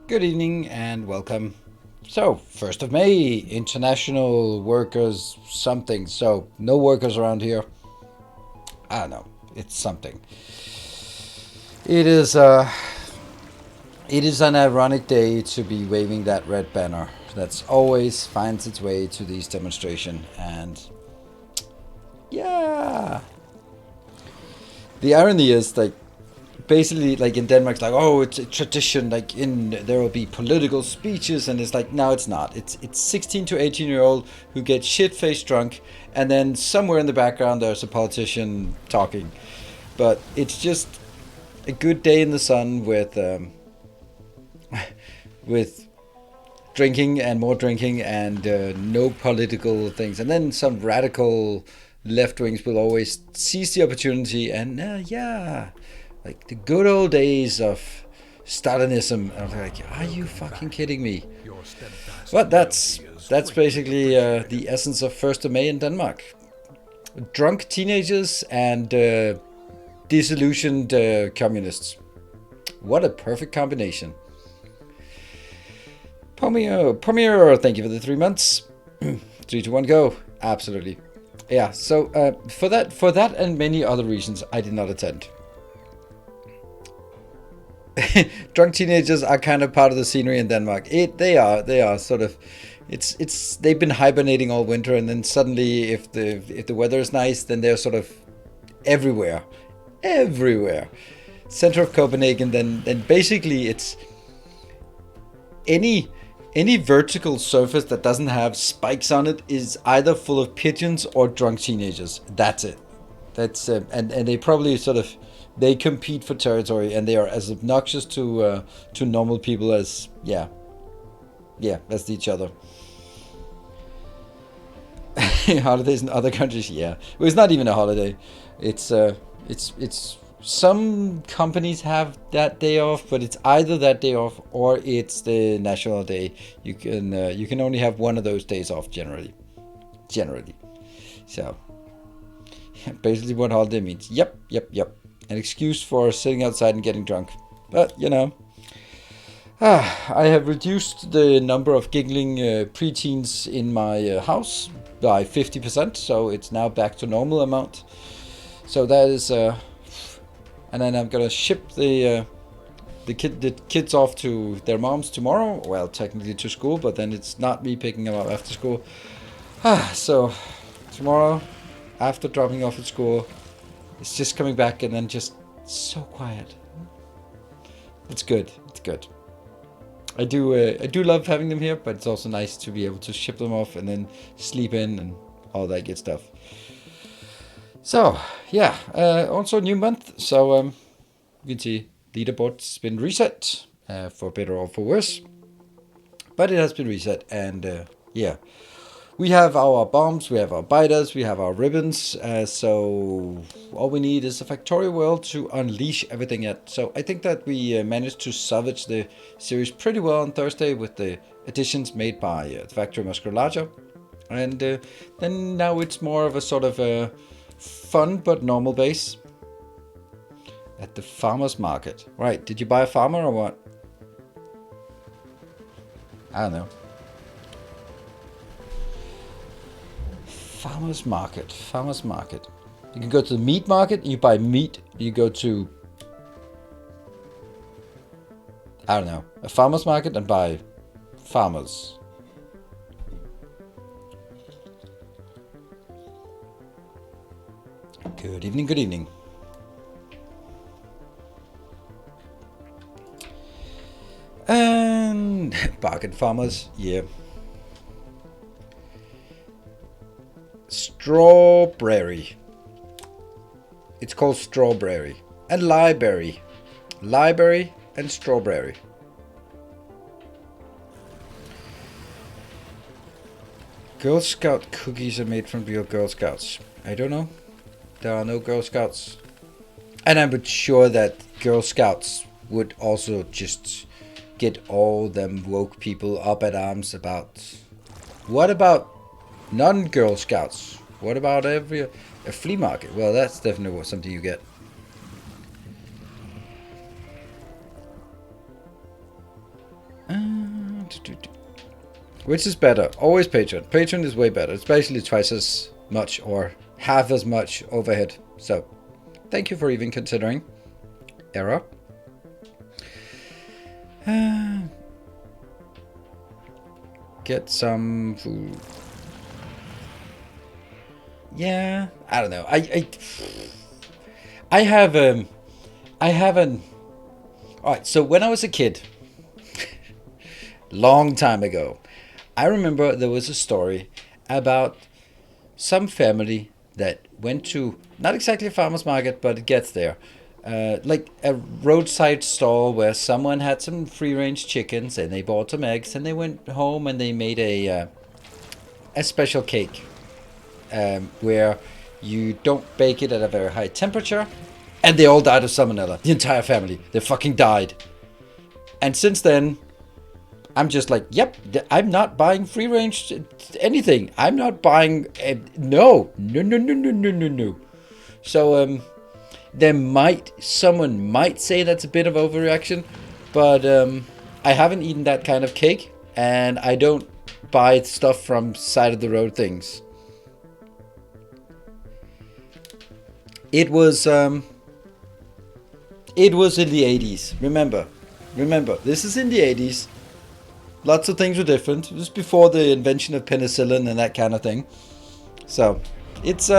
Good evening and welcome. So, 1st of May, International Workers something. So, no workers around here. I don't know. It's something. It is an ironic day to be waving that red banner. That's always finds its way to these demonstrations. And yeah, the irony is like, basically, like in Denmark, it's like, oh, it's a tradition. Like there will be political speeches, and it's like, no, it's not. It's 16 to 18-year-old who get shit-faced drunk, and then somewhere in the background there's a politician talking. But it's just a good day in the sun with with drinking and more drinking and no political things, and then some radical left wings will always seize the opportunity and like the good old days of Stalinism. I was like, are you fucking kidding me? But that's basically the essence of 1st of May in Denmark. Drunk teenagers and disillusioned communists. What a perfect combination. Premier, thank you for the 3 months. 3, 2, 1, go. Absolutely. Yeah, so for that and many other reasons, I did not attend. Drunk teenagers are kind of part of the scenery in Denmark. They are sort of. It's they've been hibernating all winter, and then suddenly, if the weather is nice, then they're sort of everywhere. Center of Copenhagen. Then basically it's any vertical surface that doesn't have spikes on it is either full of pigeons or drunk teenagers. That's it. That's and they probably sort of. They compete for territory, and they are as obnoxious to normal people as as each other. Holidays in other countries, yeah. Well, it's not even a holiday. It's some companies have that day off, but it's either that day off or it's the national day. You can only have one of those days off generally. So basically, what holiday means. Yep. An excuse for sitting outside and getting drunk. But, I have reduced the number of giggling preteens in my house by 50%, so it's now back to normal amount. So that is, and then I'm gonna ship the kids off to their moms tomorrow. Well, technically to school, but then it's not me picking them up after school. So tomorrow, after dropping off at school, it's just coming back and then just so quiet. It's good. I do love having them here, but it's also nice to be able to ship them off and then sleep in and all that good stuff. So yeah, also new month. So you can see leaderboard's been reset for better or for worse, but it has been reset, and we have our bombs, we have our biters, we have our ribbons. So all we need is a Factorio world to unleash everything at. So I think that we managed to salvage the series pretty well on Thursday with the additions made by the Factory Muscular Larger. And then now it's more of a sort of a fun but normal base. At the farmer's market. Right, did you buy a farmer or what? I don't know. Farmer's market, farmer's market. You can go to the meat market, you buy meat. You go to, I don't know, a farmer's market and buy farmers. Good evening, good evening. And bargain farmers, yeah. Strawberry. It's called strawberry. And library. Library and strawberry. Girl Scout cookies are made from real Girl Scouts. I don't know. There are no Girl Scouts. And I'm sure that Girl Scouts would also just get all them woke people up at arms about. What about non-Girl Scouts? What about a flea market? Well, that's definitely something you get. Which is better? Always Patreon. Patreon is way better. It's basically twice as much or half as much overhead. So, thank you for even considering. Error. Get some food. Yeah, I don't know. I have an. All right. So when I was a kid, long time ago, I remember there was a story about some family that went to not exactly a farmer's market, but it gets there. Like a roadside stall where someone had some free-range chickens and they bought some eggs and they went home and they made a special cake where you don't bake it at a very high temperature, and they all died of salmonella. The entire family, they fucking died. And since then, I'm just like, yep, I'm not buying free-range anything. I'm not buying no. So someone might say that's a bit of overreaction, but I haven't eaten that kind of cake, and I don't buy stuff from side of the road things. It was in the 80s. Remember, this is in the 80s. Lots of things were different. It was before the invention of penicillin and that kind of thing. So, it's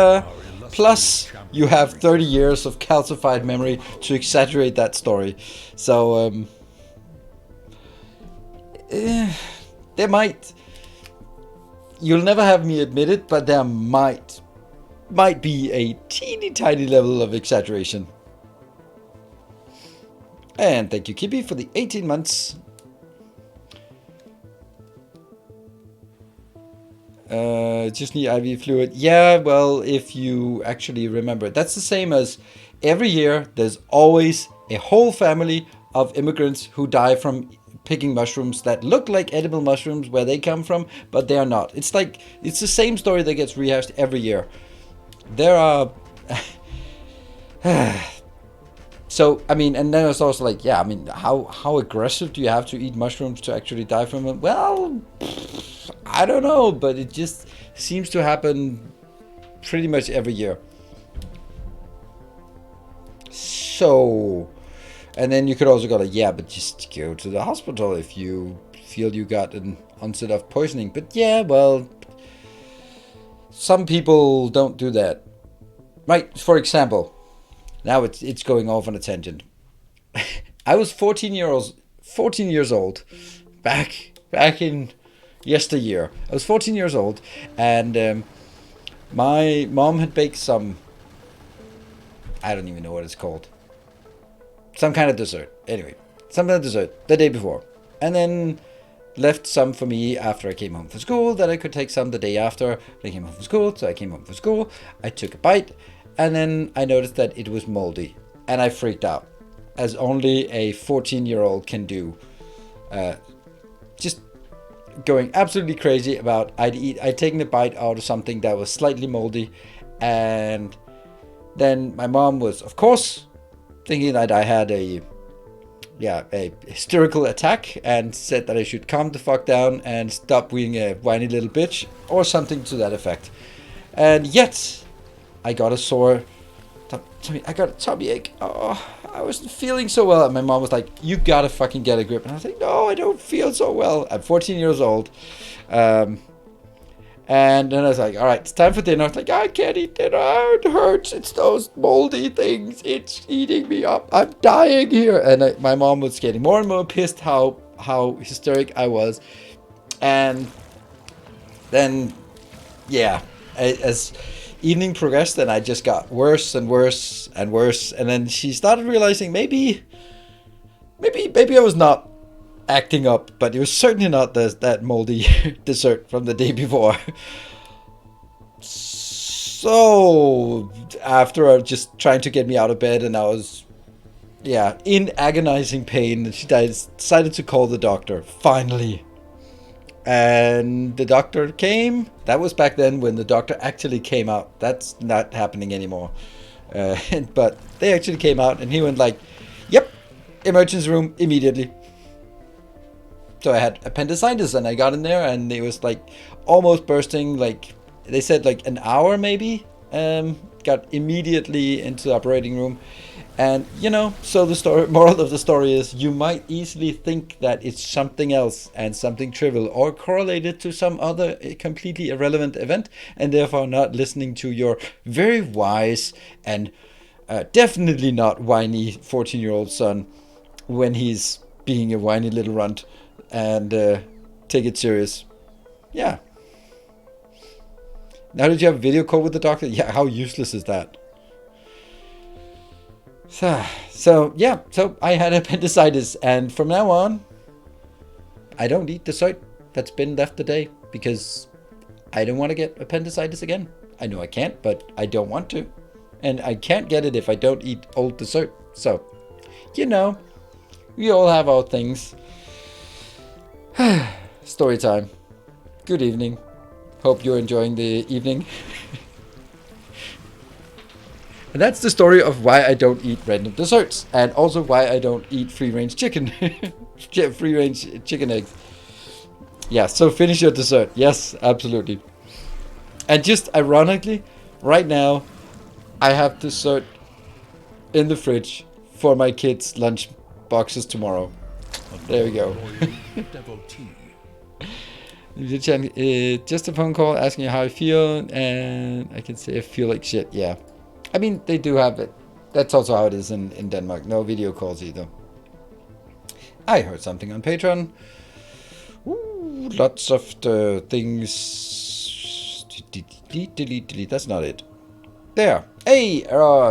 plus you have 30 years of calcified memory to exaggerate that story. So, there might, you'll never have me admit it, but there might be a teeny tiny level of exaggeration. And thank you, Kippy, for the 18 months. Just need IV fluid. Yeah, well, if you actually remember, that's the same as every year. There's always a whole family of immigrants who die from picking mushrooms that look like edible mushrooms where they come from, but they are not. It's like, it's the same story that gets rehashed every year. There are... So, I mean, and then it's also like, yeah, I mean, how aggressive do you have to eat mushrooms to actually die from them? Well, I don't know, but it just seems to happen pretty much every year. So, and then you could also go like, yeah, but just go to the hospital if you feel you got an onset of poisoning. But yeah, well, some people don't do that. Right, for example, now it's going off on a tangent. I was 14 years old back in yesteryear. I was 14 years old, and my mom had baked some, I don't even know what it's called, some kind of dessert. Anyway, some kind of dessert the day before, and then left some for me after I came home from school, that I could take some the day after I came home from school. So I came home from school, I took a bite, and then I noticed that it was moldy, and I freaked out, as only a 14-year-old can do. Just going absolutely crazy about I'd taken a bite out of something that was slightly moldy, and then my mom was, of course, thinking that I had a hysterical attack, and said that I should calm the fuck down and stop being a whiny little bitch, or something to that effect. And yet, I got a I got a tummy ache. Oh, I wasn't feeling so well. And my mom was like, you gotta fucking get a grip. And I was like, no, I don't feel so well. I'm 14 years old. And then I was like, all right, it's time for dinner. I was like, I can't eat dinner. It hurts. It's those moldy things. It's eating me up. I'm dying here. And my mom was getting more and more pissed how hysteric I was. And then, yeah, as evening progressed, and I just got worse and worse and worse. And then she started realizing maybe I was not acting up, but it was certainly not that moldy dessert from the day before. So after just trying to get me out of bed, and I was in agonizing pain, she decided to call the doctor finally. And the doctor came. That was back then when the doctor actually came out. That's not happening anymore. But they actually came out, and he went like, yep, emergency room immediately. So I had appendicitis, and I got in there, and it was like almost bursting. Like they said, like an hour maybe. Got immediately into the operating room, and so the moral of the story is, you might easily think that it's something else and something trivial or correlated to some other completely irrelevant event, and therefore not listening to your very wise and definitely not whiny 14-year-old son when he's being a whiny little runt. And take it serious. Yeah. Now, did you have a video call with the doctor? Yeah, how useless is that? So I had appendicitis, and from now on, I don't eat dessert that's been left today, because I don't want to get appendicitis again. I know I can't, but I don't want to. And I can't get it if I don't eat old dessert. So, we all have our things. Story time. Good evening. Hope you're enjoying the evening. And that's the story of why I don't eat random desserts, and also why I don't eat free-range chicken. Free-range chicken eggs. Yeah, so finish your dessert. Yes, absolutely. And just ironically, right now, I have dessert in the fridge for my kids' lunch boxes tomorrow. There we go. Just a phone call asking you how I feel, and I can say I feel like shit. Yeah, I mean, they do have it. That's also how it is in Denmark. No video calls either. I heard something on Patreon. Ooh, lots of the things. Delete. That's not it. There. Hey,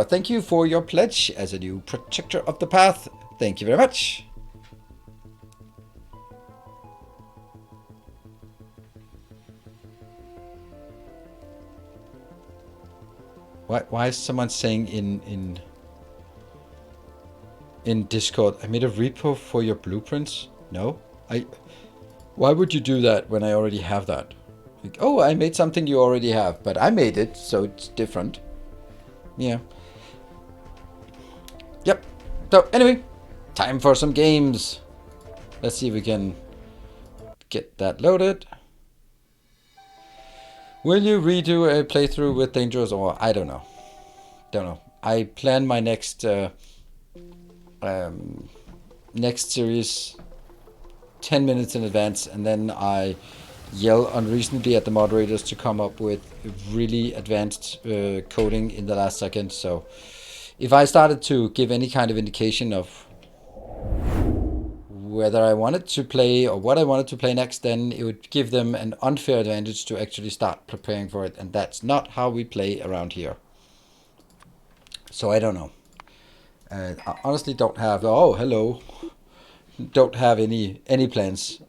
thank you for your pledge as a new protector of the path. Thank you very much. Why is someone saying in Discord, I made a repo for your blueprints? No, why would you do that when I already have that? Like, oh, I made something you already have, but I made it, so it's different. Yeah. Yep. So anyway, time for some games. Let's see if we can get that loaded. Will you redo a playthrough with Dangerous, or I don't know. I plan my next next series 10 minutes in advance, and then I yell unreasonably at the moderators to come up with really advanced coding in the last second. So if I started to give any kind of indication of whether I wanted to play or what I wanted to play next, then it would give them an unfair advantage to actually start preparing for it, and that's not how we play around here. So I don't know. I honestly don't have... Oh, hello. Don't have any plans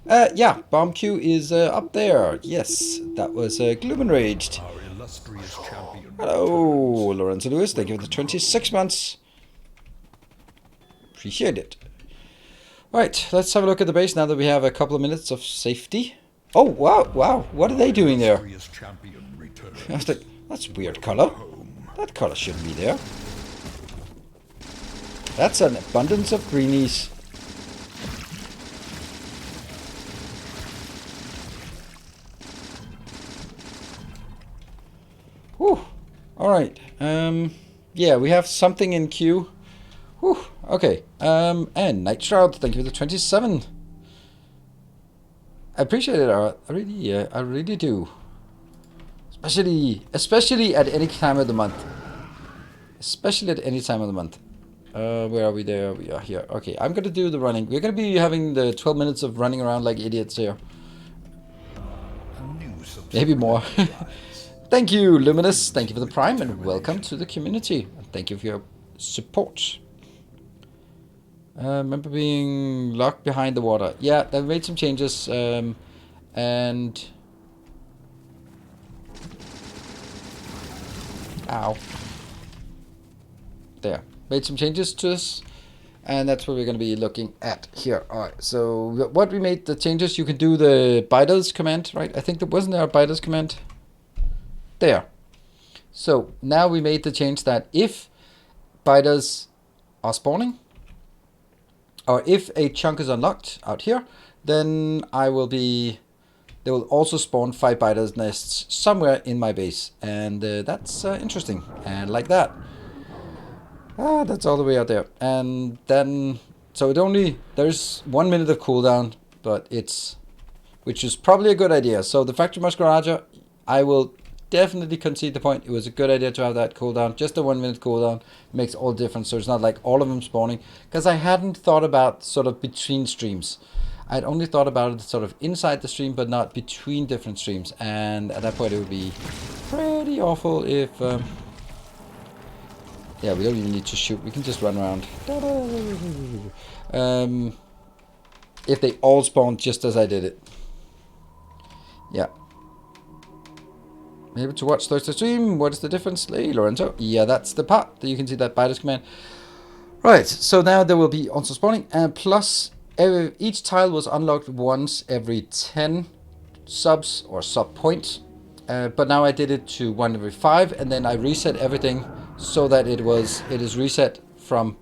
Yeah, Bomb Q is up there. Yes, that was Gloom Enraged. Our illustrious champion Hello, returns. Lorenzo Lewis. Thank you for the 26 months. Appreciate it. Right, let's have a look at the base now that we have a couple of minutes of safety. Oh, wow, wow. What are they doing there? Illustrious champion returns. I was like, that's a weird color. Home. That color shouldn't be there. That's an abundance of greenies. Whew. Alright. Yeah, we have something in queue. Whew. Okay. And Night Shroud, thank you for the 27. I appreciate it, I really do. Especially at any time of the month. Especially at any time of the month. Where are we there? We are here. Okay, I'm gonna do the running. We're gonna be having the 12 minutes of running around like idiots here. Maybe more. Thank you, Luminous. Thank you for the Prime, and welcome to the community. And thank you for your support. Remember being locked behind the water. Yeah, they've made some changes. And... Ow. There. Made some changes to this. And that's what we're going to be looking at here. Alright, so what we made the changes, you can do the biters command, right? I think there wasn't there a biters command. There. So now we made the change that if biters are spawning, or if a chunk is unlocked out here, then they will also spawn 5 biters nests somewhere in my base. And that's interesting. And like that. That's all the way out there. And then, so there's 1 minute of cooldown, but which is probably a good idea. So the Factory Muscaraja, I will definitely concede the point. It was a good idea to have that cooldown. Just a 1 minute cooldown makes all difference. So it's not like all of them spawning. Because I hadn't thought about sort of between streams. I'd only thought about it sort of inside the stream, but not between different streams. And at that point, it would be pretty awful if... yeah, we don't even need to shoot. We can just run around. If they all spawn just as I did it. Yeah. Able to watch Thursday stream. What is the difference? Hey, Lorenzo. Yeah, that's the part that you can see that biters command. Right, so now there will be also spawning. And plus, each tile was unlocked once every 10 subs or sub points. But now I did it to 1 every 5. And then I reset everything so that it is reset from...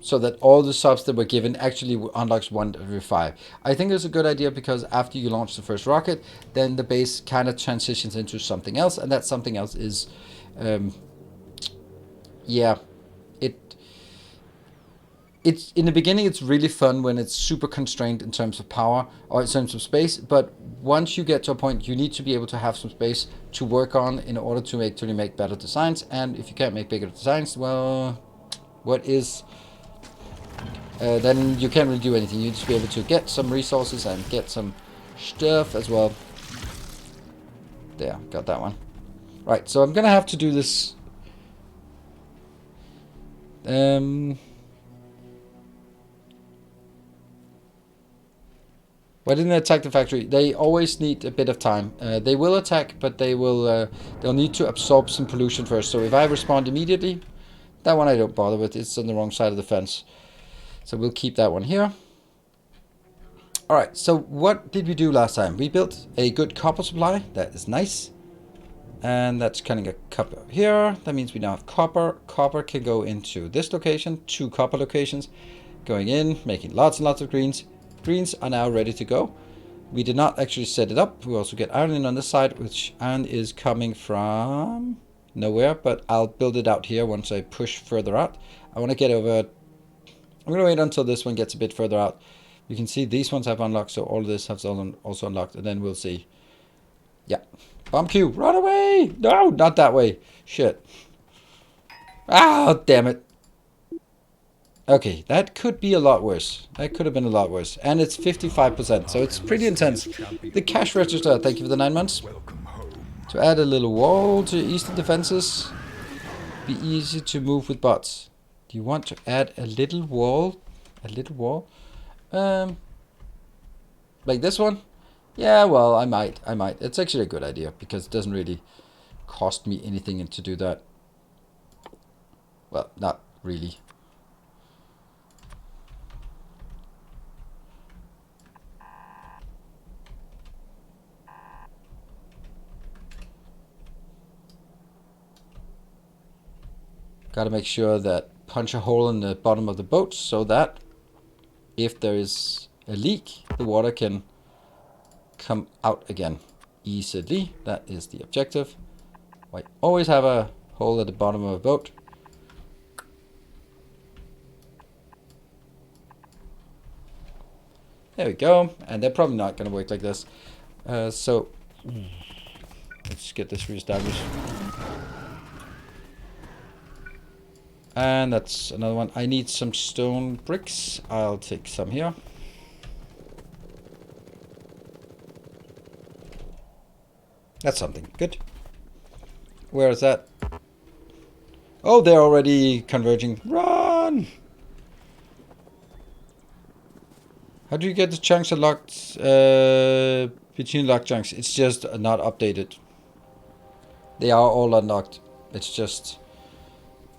so that all the subs that were given actually unlocks 1 every 5. I think it's a good idea because after you launch the first rocket, then the base kind of transitions into something else, and that something else is, yeah, it's in the beginning it's really fun when it's super constrained in terms of power or in terms of space, but once you get to a point, you need to be able to have some space to work on in order to make better designs, and if you can't make bigger designs, well, then you can't really do anything. You need to be able to get some resources and get some stuff as well. There, got that one. Right, so I'm gonna have to do this. Why didn't they attack the factory? They always need a bit of time. They will attack, but they'll need to absorb some pollution first. So if I respond immediately, that one I don't bother with. It's on the wrong side of the fence. So we'll keep that one here. Alright, so what did we do last time? We built a good copper supply. That is nice. And that's cutting a copper here. That means we now have copper. Copper can go into this location. 2 copper locations. Going in, making lots and lots of greens. Greens are now ready to go. We did not actually set it up. We also get iron in on this side, which iron is coming from nowhere, but I'll build it out here once I push further out. I want to get over... I'm going to wait until this one gets a bit further out. You can see these ones have unlocked, so all of this has also unlocked, and then we'll see. Yeah. Bomb Q, run away! No, not that way. Shit. Ah, damn it. Okay, that could be a lot worse. That could have been a lot worse. And it's 55%, so it's pretty intense. The cash register, thank you for the 9 months. To add a little wall to eastern defenses. Be easy to move with bots. Do you want to add a little wall? A little wall? Like this one? Yeah, well, I might. It's actually a good idea because it doesn't really cost me anything to do that. Well, not really. Gotta make sure that punch a hole in the bottom of the boat so that if there is a leak, the water can come out again easily. That is the objective. I always have a hole at the bottom of a boat. There we go. And they're probably not going to work like this. So let's get this reestablished. And that's another one. I need some stone bricks. I'll take some here. That's something. Good. Where is that? Oh, they're already converging. Run! How do you get the chunks unlocked between locked chunks? It's just not updated. They are all unlocked. It's just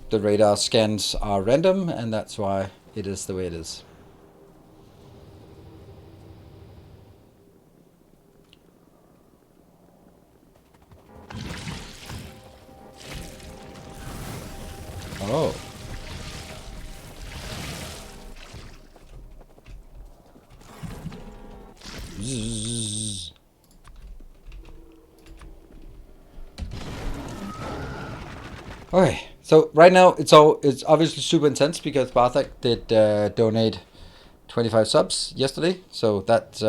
the radar scans are random, and that's why it is the way it is. Oh. Zzz. Okay, so right now it's obviously super intense because Barthak did donate 25 subs yesterday, so that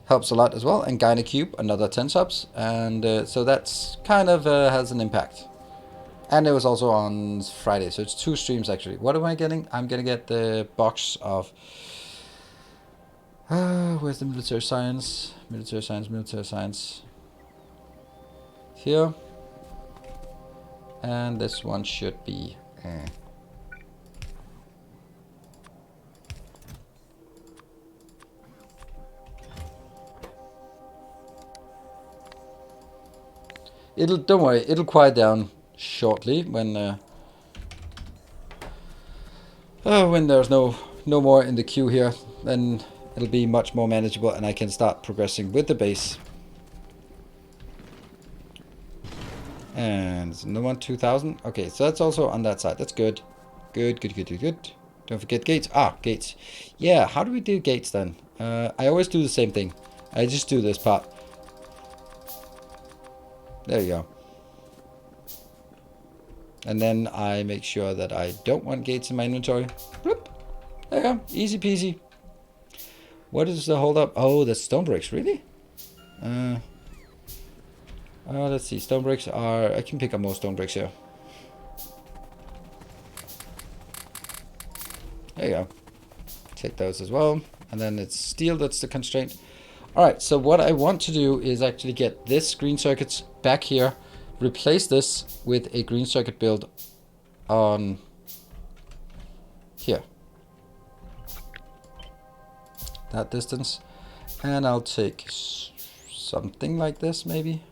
helps a lot as well. And Gynacube another 10 subs, and so that's kind of has an impact. And it was also on Friday, so it's 2 streams actually. What am I getting? I'm gonna get the box of where's the military science? Military science. Here. And this one should be don't worry, it'll quiet down shortly when there's no more in the queue here. Then it'll be much more manageable and I can start progressing with the base. And no one 2000. Okay, so that's also on that side. That's good. Good. Don't forget gates. Gates. Yeah, how do we do gates then? I always do the same thing. I just do this part. There you go. And then I make sure that I don't want gates in my inventory. Bloop. There you go. Easy peasy. What is the hold up? Oh, the stone bricks. Really? Let's see. Stone bricks are... I can pick up more stone bricks here. There you go. Take those as well. And then it's steel. That's the constraint. Alright, so what I want to do is actually get this green circuits back here. Replace this with a green circuit build on here. That distance. And I'll take something like this maybe.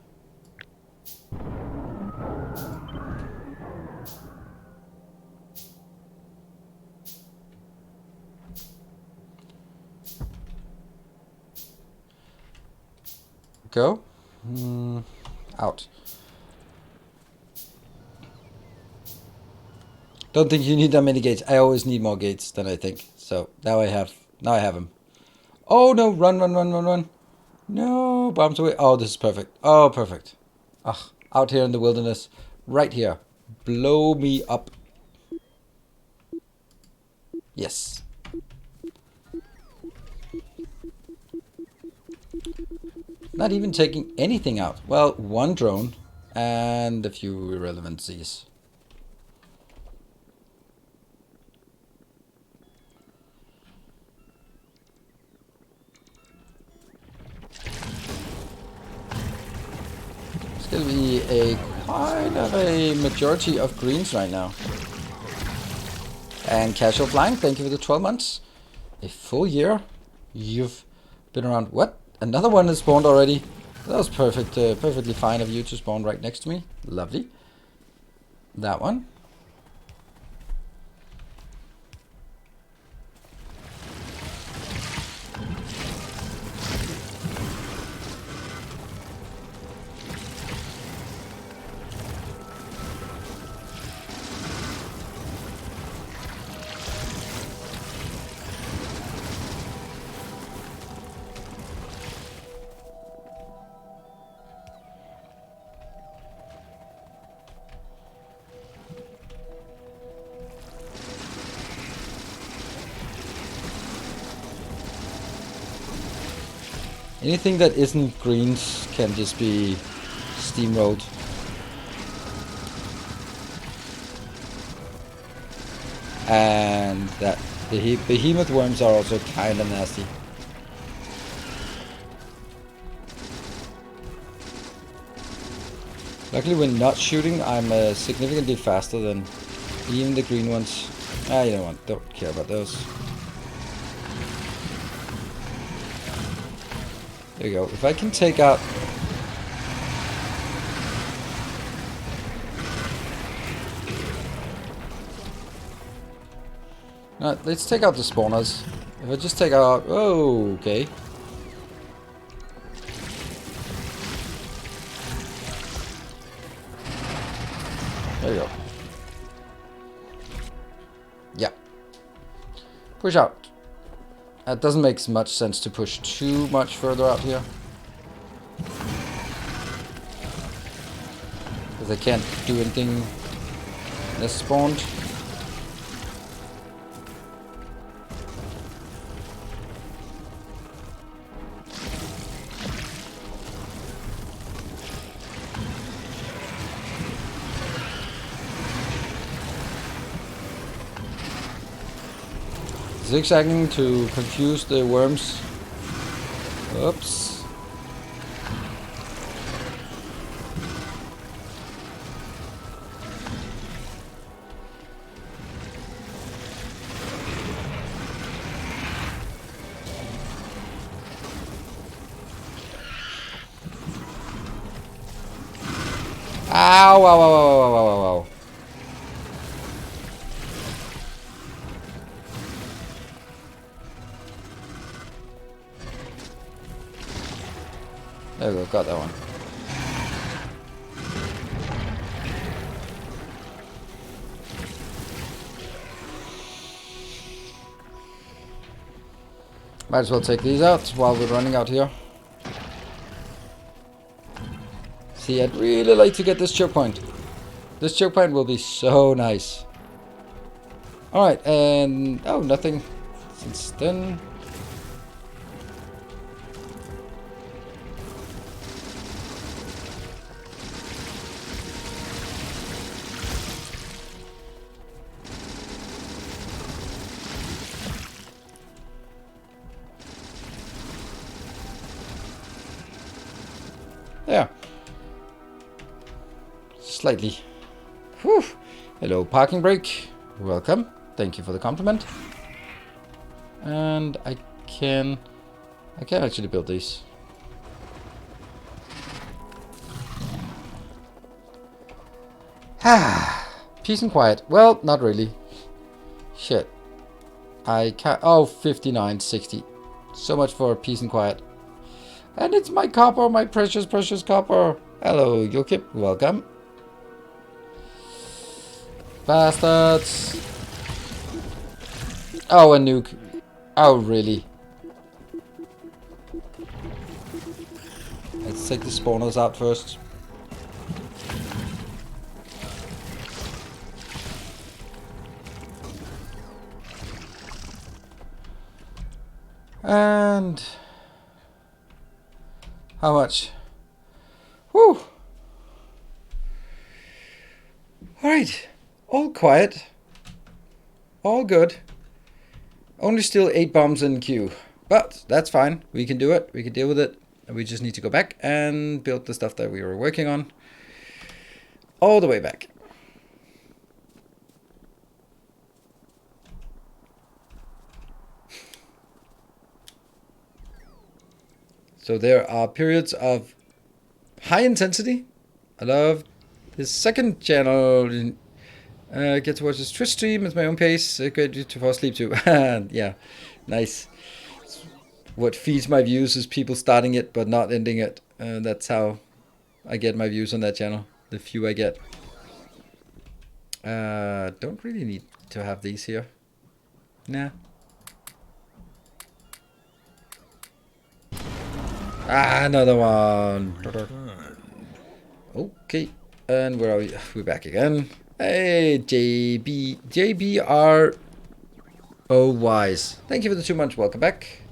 Go. Out. Don't think you need that many gates. I always need more gates than I think. So now I have them. Oh no, run. No, bombs away. Oh, this is perfect. Oh, perfect. Out here in the wilderness. Right here. Blow me up. Yes. Not even taking anything out. Well, one drone and a few irrelevancies. It's gonna be a kind of a majority of greens right now. And Casual Flying, thank you for the 12 months. A full year. You've Been around. What? Another one has spawned already. That was perfect. Perfectly fine of you to spawn right next to me. Lovely. That one. Anything that isn't greens can just be steamrolled. And that the behemoth worms are also kind of nasty. Luckily when not shooting, I'm significantly faster than even the green ones. Ah, you know what, don't care about those. There you go. If I can take out... let's take out the spawners. If I just take out... Oh, okay. There you go. Yeah. Push out. It doesn't make much sense to push too much further out here. Because I can't do anything that's spawned. Zigzagging to confuse the worms. Oops. Ow, ow, ow, ow, ow, ow, ow, ow. There we go, got that one. Might as well take these out while we're running out here. See, I'd really like to get this choke point. This choke point will be so nice. Alright, and... oh, nothing since then. There. Slightly. Whew. Hello, parking brake. Welcome. Thank you for the compliment. And I can actually build these. Peace and quiet. Well, not really. Shit. I can't... oh, 59.60. So much for peace and quiet. And it's my copper, my precious, precious copper. Hello, Yokip. Welcome. Bastards. Oh, a nuke. Oh, really? Let's take the spawners out first. And... how much? Whew. Alright. All quiet. All good. Only still 8 bombs in queue. But that's fine. We can do it. We can deal with it. We just need to go back and build the stuff that we were working on. All the way back. So there are periods of high intensity. I love his second channel. Get to watch his Twitch stream at my own pace. Great to fall asleep to. Yeah, nice. What feeds my views is people starting it but not ending it. That's how I get my views on that channel. The few I get. Don't really need to have these here. Nah. Another one. Okay, and where are we? We're back again. Hey, JBR Wise. Thank you for the 2 months. Welcome back.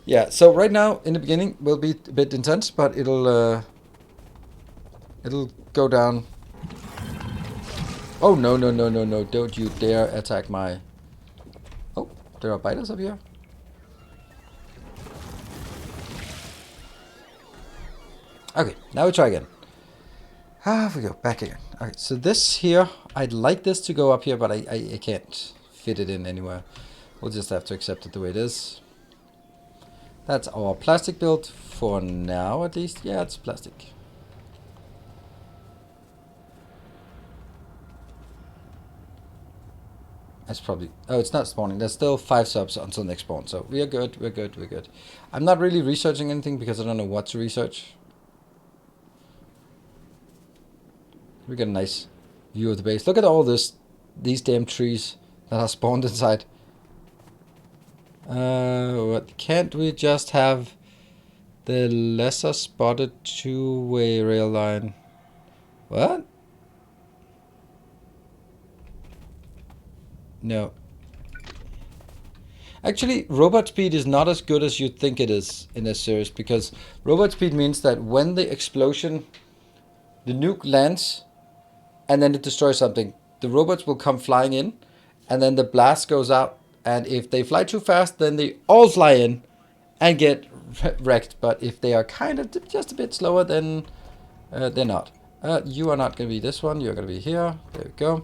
Yeah, so right now in the beginning will be a bit intense, but it'll go down. Oh no! Don't you dare attack my. Oh, there are biters up here. Okay, now we try again. We go back again. Okay, so this here, I'd like this to go up here, but I can't fit it in anywhere. We'll just have to accept it the way it is. That's our plastic build for now, at least. Yeah, it's plastic. That's probably... Oh, it's not spawning. There's still 5 subs until next spawn, so we are good, we're good, we're good. I'm not really researching anything because I don't know what to research. We get a nice view of the base. Look at all these damn trees that are spawned inside. What, can't we just have the lesser spotted two-way rail line? What? No. Actually, robot speed is not as good as you'd think it is in this series, because robot speed means that when the explosion, the nuke lands, and then it destroys something, the robots will come flying in, and then the blast goes out, and if they fly too fast, then they all fly in and get wrecked. But if they are kind of just a bit slower, then they're not. You are not going to be this one, you're going to be here. There we go.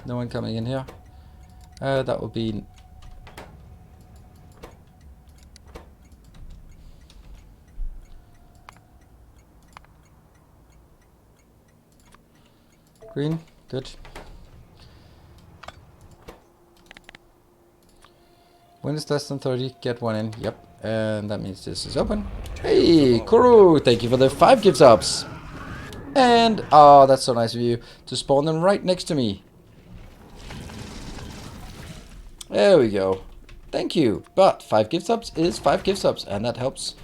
No one coming in here. That will be... green, good. When it's less than 30, get one in. Yep, and that means this is open. Hey, Kuru, thank you for the 5 gift subs. And, oh, that's so nice of you to spawn them right next to me. There we go. Thank you. But 5 gift subs is 5 gift subs, and that helps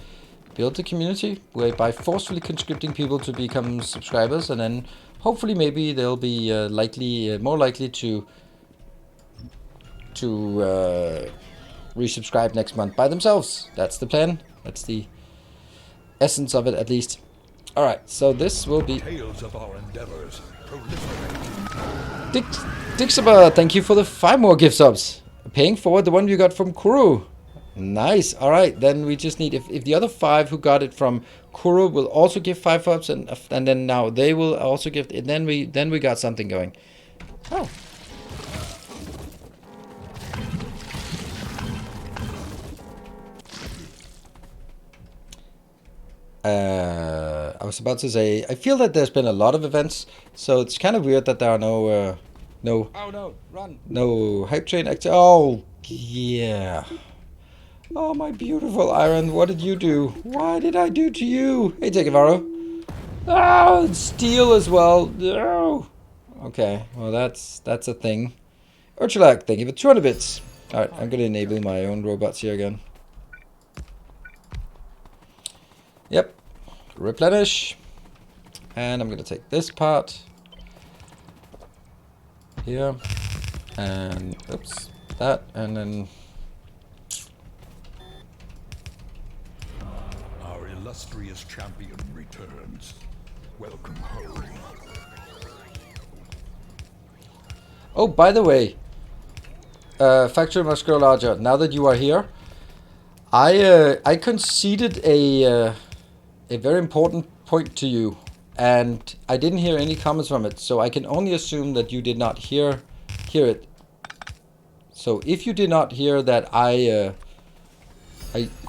build the community by forcefully conscripting people to become subscribers, and then hopefully maybe they'll be more likely to resubscribe next month by themselves. That's the plan. That's the essence of it, at least. All right, so this will be Tales of our endeavors. Dixaba, thank you for the 5 more gift subs. Paying forward the one you got from Kuru. Nice. All right, then we just need, if the other 5 who got it from Kuru will also give 5 subs, and then now they will also give, and then we got something going. Oh. I was about to say, I feel that there's been a lot of events, so it's kind of weird that there are no Oh no, run. No hype train active. Oh, yeah. Oh, my beautiful Iron, what did you do? Why did I do to you? Hey, Tekevaro. Oh, steel as well. No. Okay, well, that's a thing. Urchalak, thank you for 200 bits. Alright, I'm going to enable my own robots here again. Yep. Replenish. And I'm going to take this part. Here. And, oops, that, and then... Our illustrious champion returns. Welcome home. Oh, by the way, Factorio must grow larger. Now that you are here, I conceded a very important point to you, and I didn't hear any comments from it, so I can only assume that you did not hear it. So if you did not hear that I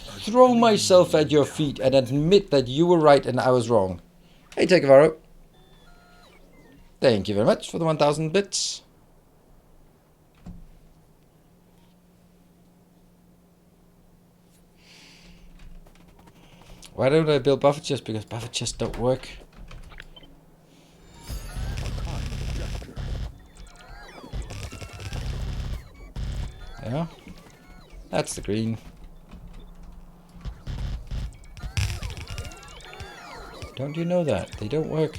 throw myself at your feet and admit that you were right and I was wrong. Hey, Tekavaro. Thank you very much for the 1,000 bits. Why don't I build buffer chests? Because buffer chests don't work. Yeah, that's the green. Don't you know that? They don't work.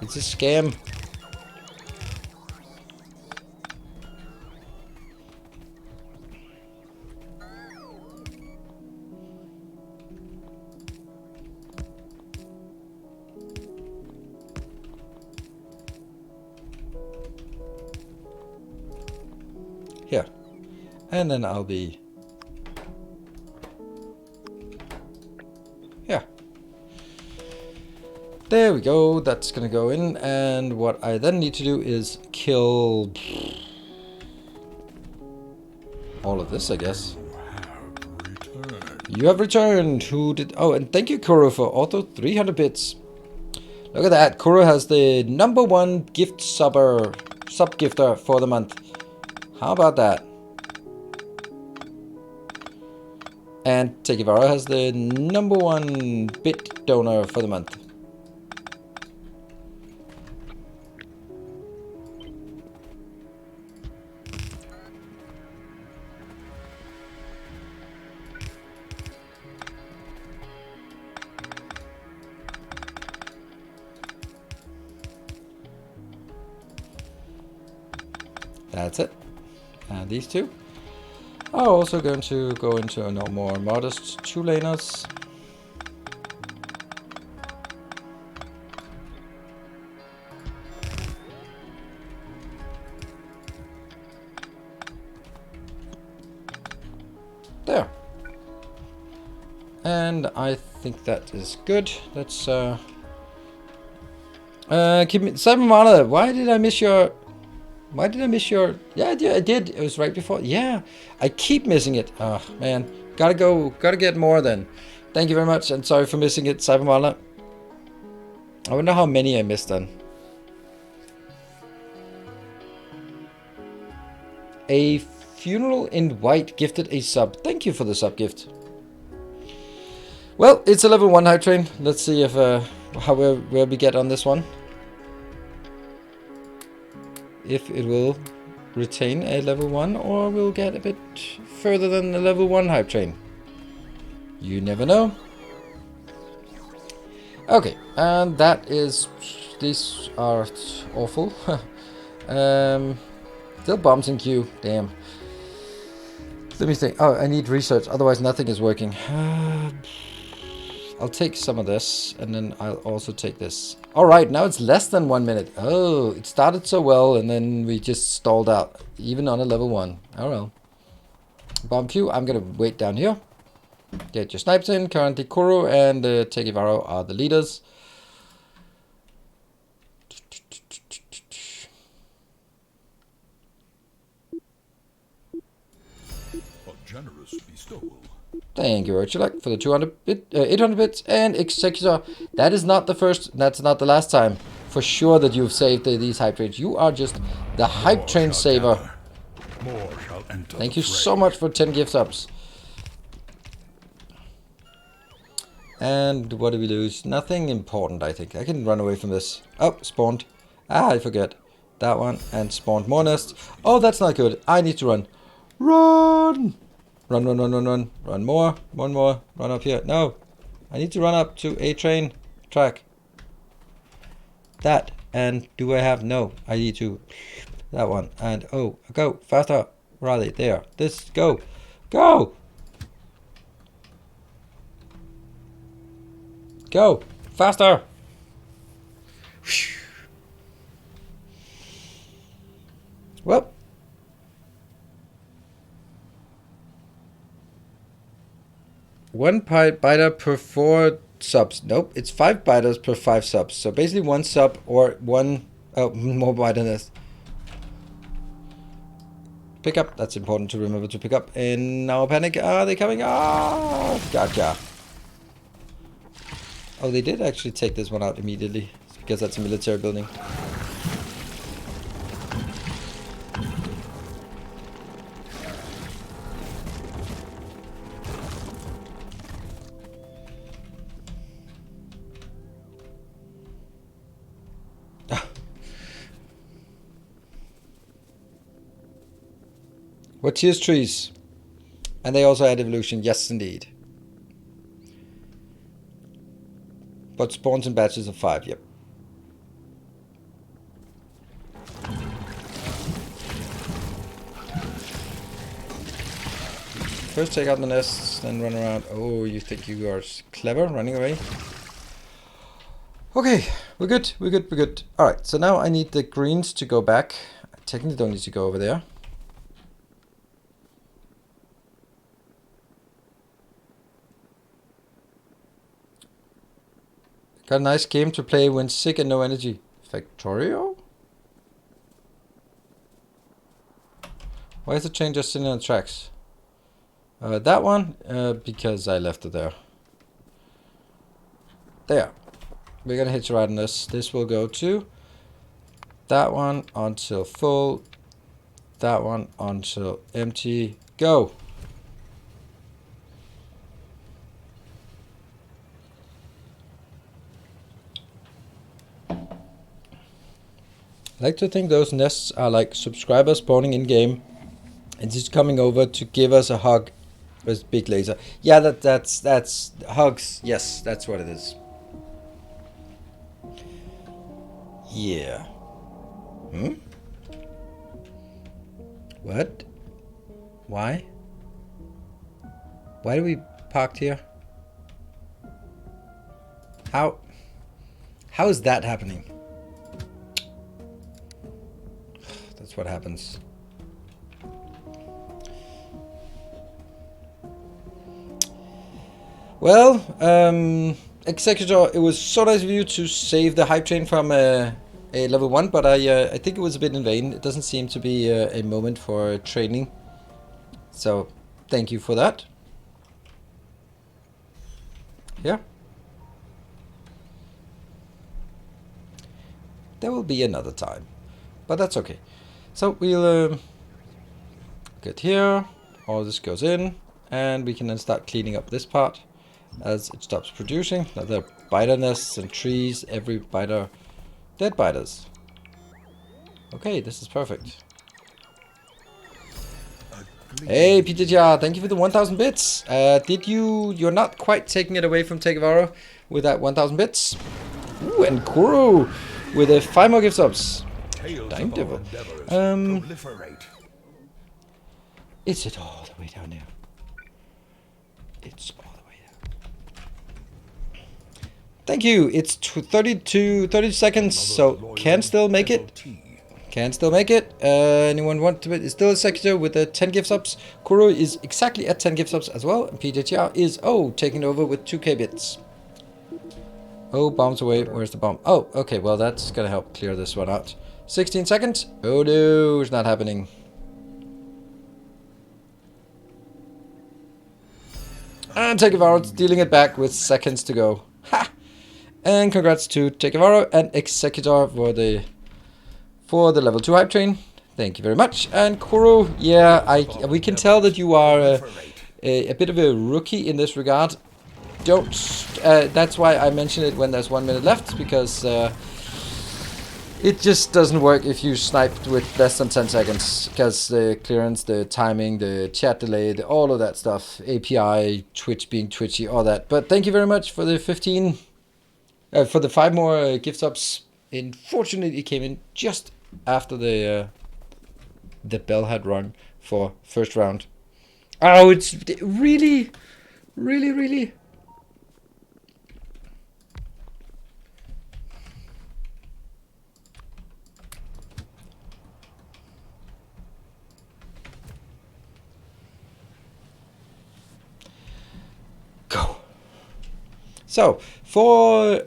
It's a scam. Here. And then I'll be... Yeah. There we go. That's gonna go in. And what I then need to do is kill... all of this, I guess. You have returned. Who did... Oh, and thank you, Kuro, for auto 300 bits. Look at that. Kuro has the #1 gift sub-gifter for the month. How about that? And Tekivara has the #1 bit donor for the month. That's it. And these two are also going to go into a no more modest 2-laners. There. And I think that is good. Let's keep me Cybermana. Why did I miss your... Yeah, I did. It was right before. Yeah, I keep missing it. Oh, man. Gotta get more then. Thank you very much, and sorry for missing it, Cybermana. I wonder how many I missed then. A Funeral in White gifted a sub. Thank you for the sub gift. Well, it's a level 1 hype train. Let's see if where we get on this one. If it will retain a level 1 or will get a bit further than the level 1 hype train. You never know. Okay, and that is... These are awful. Still bombs in queue. Damn. Let me think. Oh, I need research. Otherwise nothing is working. I'll take some of this, and then I'll also take this. Alright, now it's less than 1 minute. Oh, it started so well, and then we just stalled out. Even on a level 1. Oh well. Bomb queue, I'm gonna wait down here. Get your snipes in. Currently Kuro and Tekivaro are the leaders. A generous bestowal. Thank you, Urchulak, for the 800 bits. And Executor, that is not the first, that's not the last time. For sure that you've saved these hype trains. You are just the hype train saver. More shall enter. Thank you so much for 10 gift subs. And what do we lose? Nothing important, I think. I can run away from this. Oh, spawned. Ah, I forget. That one. And spawned more nests. Oh, that's not good. I need to run. Run! Run, run, run, run, run. Run more. One more. Run up here. No. I need to run up to a train track. That. And do I have... No. I need to... That one. And... Oh. Go. Faster. Where are they? There. This. Go. Go! Go. Faster. Well. One biter per 4 subs. Nope, it's 5 biters per 5 subs. So basically 1 sub or 1... Oh, more biterness. Pick up. That's important to remember to pick up. And now panic. Are they coming? Ah, gotcha. Oh, they did actually take this one out immediately. It's because that's a military building. What tiers trees? And they also add evolution. Yes, indeed. But spawns in batches of 5. Yep. First take out the nests, then run around. Oh, you think you are clever running away? Okay, we're good. We're good. We're good. All right. So now I need the greens to go back. I technically don't need to go over there. Got a nice game to play when sick and no energy. Factorio? Why is the train just sitting on the tracks? That one, because I left it there. There. We're gonna hit right on this. This will go to that one until full. That one until empty. Go! I like to think those nests are like subscribers spawning in game and just coming over to give us a hug with big laser. Yeah, that's hugs. Yes, that's what it is. Yeah. Hmm? What? Why? Why do we parked here? How is that happening? That's what happens. Well, Executor, it was so nice of you to save the hype train from a level 1, but I think it was a bit in vain. It doesn't seem to be a moment for training. So, thank you for that. Yeah. There will be another time, but that's okay. So we'll get here, all this goes in, and we can then start cleaning up this part as it stops producing. Now there are biter nests and trees, every biter, dead biters. Okay, this is perfect. Hey, PTTR, thank you for the 1,000 bits. You're not quite taking it away from Takevaro with that 1,000 bits. Ooh, and Kuro with 5 more gift subs. Time devil. Is it all the way down there? It's all the way down. Thank you. It's 30 seconds, so can still make it. Can still make it. Anyone want to? It's still a sector with 10 gift subs. Kuro is exactly at 10 gift subs as well. And PJTR is taking over with 2k bits. Oh, bombs away. Where's the bomb? Oh, okay. Well, that's gonna help clear this one out. 16 seconds. Oh no, it's not happening. And Takevaro stealing it back with seconds to go. Ha! And congrats to Takevaro and Executor for the level 2 hype train. Thank you very much. And Kuro, yeah, we can tell that you are a bit of a rookie in this regard. That's why I mentioned it when there's 1 minute left, because it just doesn't work if you sniped with less than 10 seconds, because the clearance, the timing, the chat delay, all of that stuff, API, Twitch being twitchy, all that. But thank you very much for the 15, for the 5 more gift subs. Unfortunately, it came in just after the bell had rung for first round. Oh, it's really. Go. So for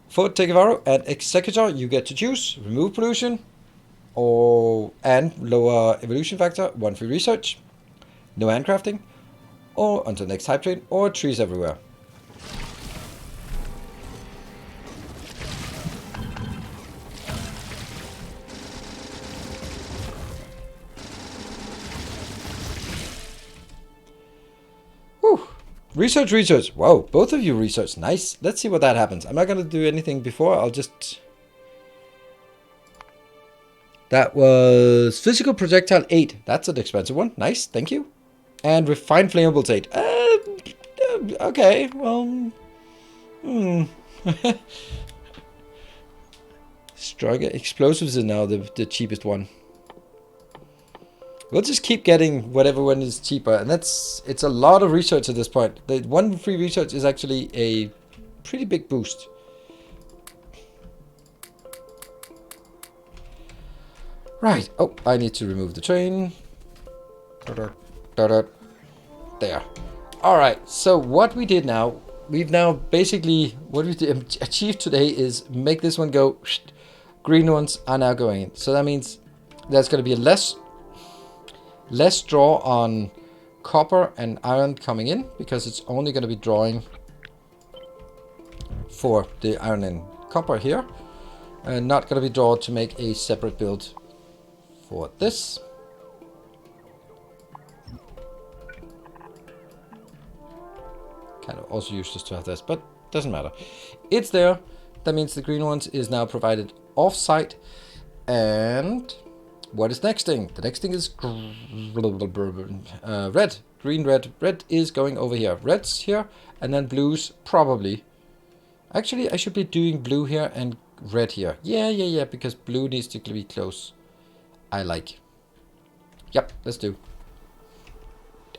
Takevaro and Executor, you get to choose remove pollution, and lower evolution factor, 1 free research, no handcrafting, or until next hype train, or trees everywhere. Whew. Research. Whoa, both of you research. Nice. Let's see what that happens. I'm not going to do anything before. I'll just... That was physical projectile 8. That's an expensive one. Nice. Thank you. And refined flammables 8. Okay. Well... Stronger explosives is now the cheapest one. We'll just keep getting whatever one is cheaper, and it's a lot of research at this point. The 1 free research is actually a pretty big boost. Right. Oh, I need to remove the train. There. All right. So what we did now, we've now basically what we achieved today is make this one go. Green ones are now going in. So that means there's going to be less draw on copper and iron coming in, because it's only going to be drawing for the iron and copper here, and not going to be drawn to make a separate build for this. Kind of also useless to have this, but doesn't matter. It's there. That means the green ones is now provided off-site. And what is next thing? The next thing is red. Green, red. Red is going over here. Red's here, and then blues probably. Actually, I should be doing blue here and red here. Yeah, because blue needs to be close. I like. Yep, let's do.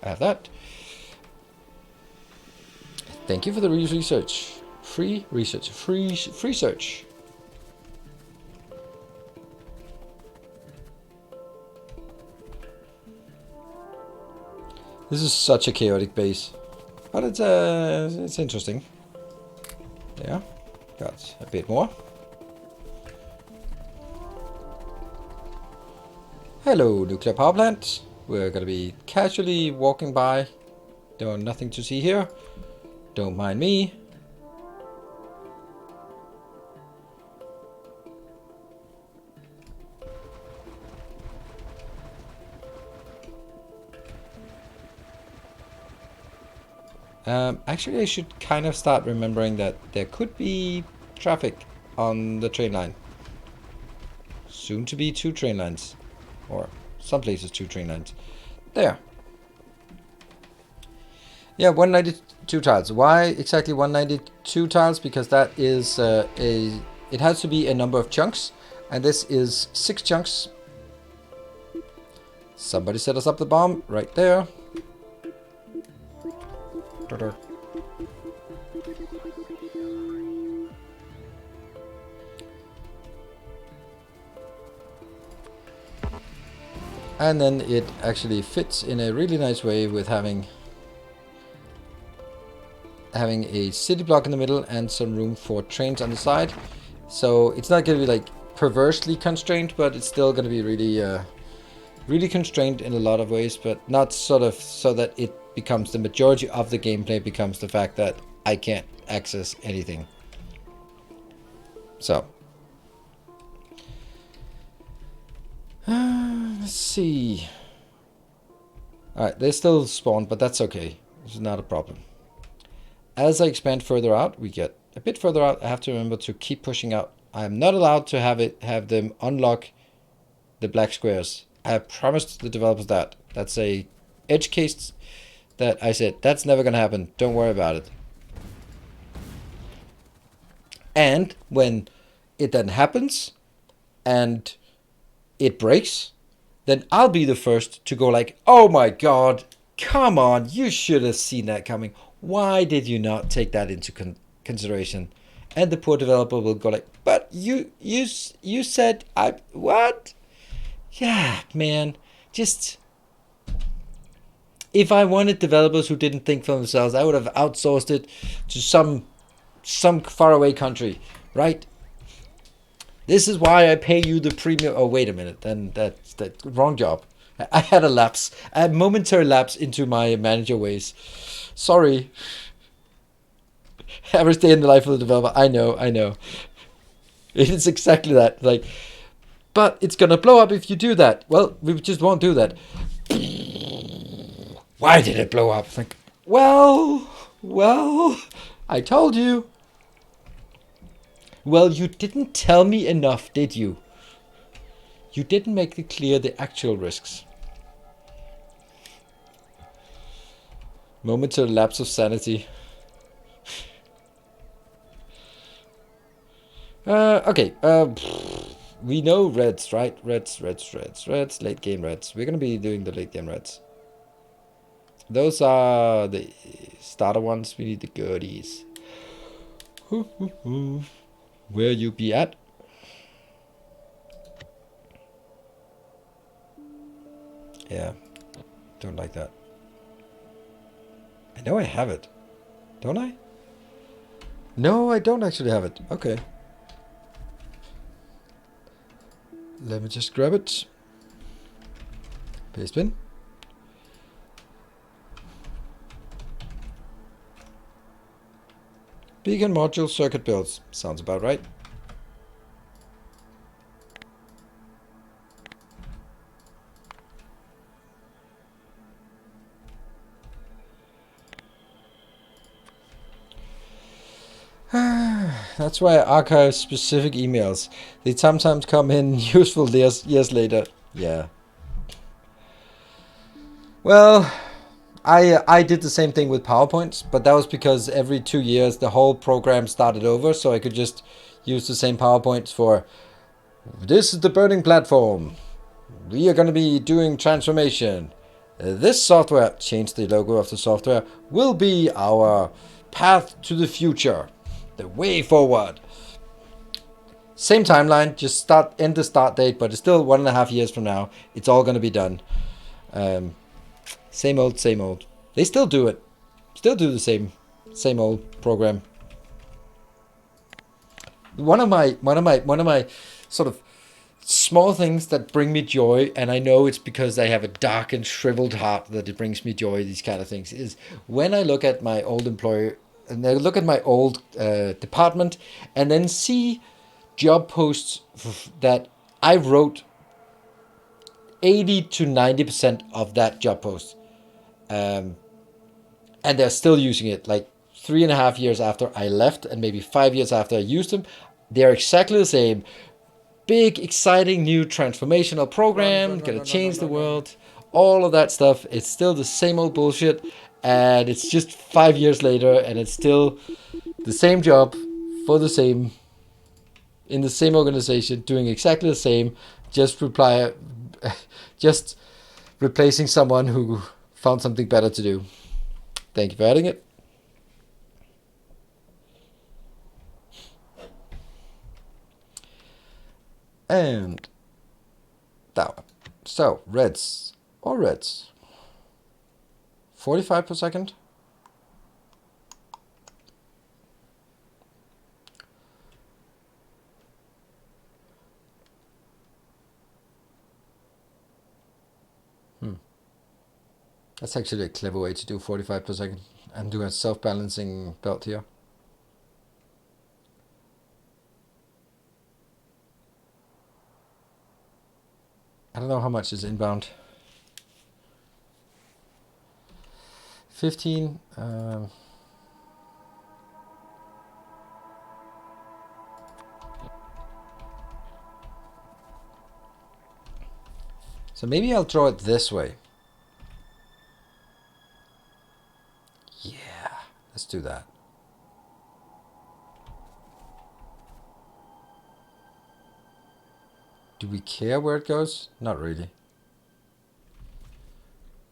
I have that. Thank you for the research. Free research. Free search. This is such a chaotic base, but it's interesting. Yeah, got a bit more. Hello, nuclear power plant. We're gonna be casually walking by. There's nothing to see here. Don't mind me. Actually, I should kind of start remembering that there could be traffic on the train line. Soon to be 2 train lines. Or some places 2 train lines. There. Yeah, 192 tiles. Why exactly 192 tiles? Because that is it has to be a number of chunks. And this is 6 chunks. Somebody set us up the bomb right there. And then it actually fits in a really nice way with having a city block in the middle and some room for trains on the side. So it's not going to be like perversely constrained, but it's still going to be really constrained in a lot of ways, but not sort of so that it becomes the majority of the gameplay becomes the fact that I can't access anything. So let's see. Alright, they still spawn, but that's okay. This is not a problem. As I expand further out, we get a bit further out. I have to remember to keep pushing out. I'm not allowed to have them unlock the black squares. I have promised the developers that. That's a edge case that I said, that's never going to happen. Don't worry about it. And when it then happens and it breaks, then I'll be the first to go like, oh my god, come on, you should have seen that coming. Why did you not take that into consideration? And the poor developer will go like, but you said what? Yeah, man, just... If I wanted developers who didn't think for themselves, I would have outsourced it to some faraway country, right? This is why I pay you the premium. Oh, wait a minute. Then that's wrong job. I had a lapse, a momentary lapse into my manager ways. Sorry. Average day in the life of the developer. I know. It's exactly that. Like, but it's gonna blow up if you do that. Well, we just won't do that. Why did it blow up? Like, well, I told you. Well, you didn't tell me enough, did you? You didn't make it clear the actual risks. Momentary lapse of sanity. Okay. We know reds, right? Reds. Late game reds. We're gonna be doing the late game reds. Those are the starter ones. We need the goodies. Where you be at? Yeah, don't like that. I know I have it. Don't I? No, I don't actually have it. Okay. Let me just grab it. Paste in. Beacon module circuit builds. Sounds about right. That's why I archive specific emails. They sometimes come in useful years later. Yeah. Well, I did the same thing with PowerPoints, but that was because every 2 years the whole program started over, so I could just use the same PowerPoints for this is the burning platform. We are going to be doing transformation. This software, change the logo of the software, will be our path to the future. The way forward. Same timeline, just end the start date, but it's still 1.5 years from now. It's all going to be done. Same old. They still do it. Still do the same old program. One of my sort of small things that bring me joy, and I know it's because I have a dark and shriveled heart that it brings me joy, these kind of things, is when I look at my old employer and I look at my old department and then see job posts that I wrote 80 to 90% of that job post. And they're still using it like 3.5 years after I left and maybe 5 years after I used them. They're exactly the same. Big, exciting new transformational program, gonna change the world. All of that stuff. It's still the same old bullshit. And it's just 5 years later and it's still the same job for the same, in the same organization, doing exactly the same, just replacing someone who found something better to do. Thank you for adding it. And that one. So, reds. 45 per second. That's actually a clever way to do 45 per second. I'm doing a self-balancing belt here. I don't know how much is inbound. 15. So maybe I'll draw it this way. Yeah, let's do that. Do we care where it goes? Not really.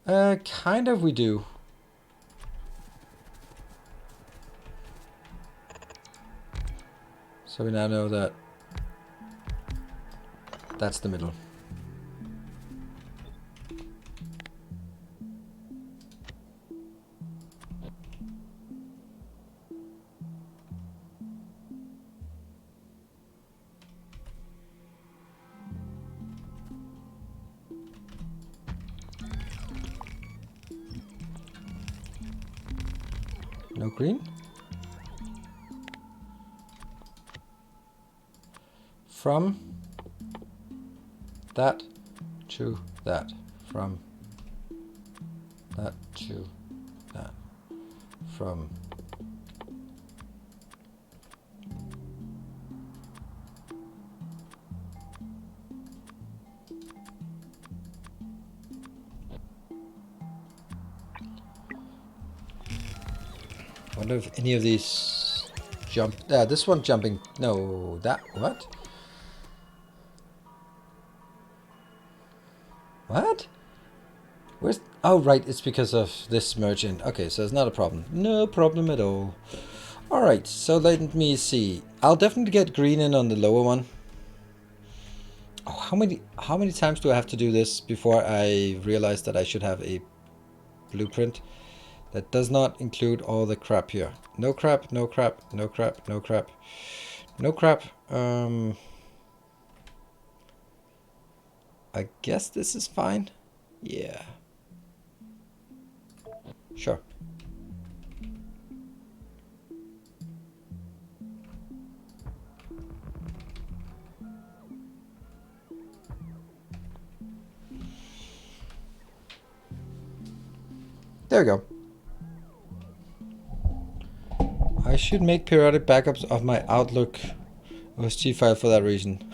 Kind of we do. So we now know that that's the middle. No green. From that to that. From that to that. From I wonder if any of these jump. This one jumping. No, that. What? What? Where's. Oh, right. It's because of this merging. Okay, so it's not a problem. No problem at all. Alright, so let me see. I'll definitely get green in on the lower one. Oh, how many times do I have to do this before I realize that I should have a blueprint? That does not include all the crap here. No crap, no crap, no crap, no crap. No crap. I guess this is fine. Yeah. Sure. There we go. I should make periodic backups of my Outlook OSG file for that reason.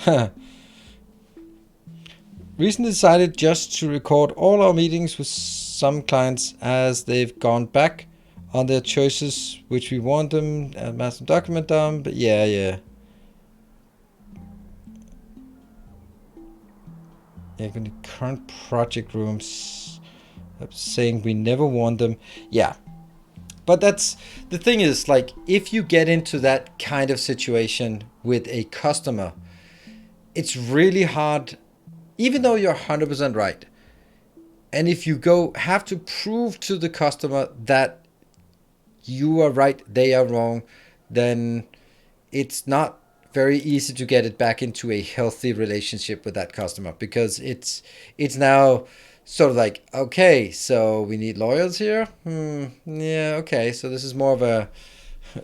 Recently decided just to record all our meetings with some clients as they've gone back on their choices, which we want them, master document them, but yeah. Yeah, the current project rooms saying we never want them. Yeah. But that's the thing is, like, if you get into that kind of situation with a customer, it's really hard, even though you're 100% right. And if you have to prove to the customer that you are right, they are wrong, then it's not very easy to get it back into a healthy relationship with that customer, because it's now sort of like, okay, so we need lawyers here. Yeah, okay, so this is more of a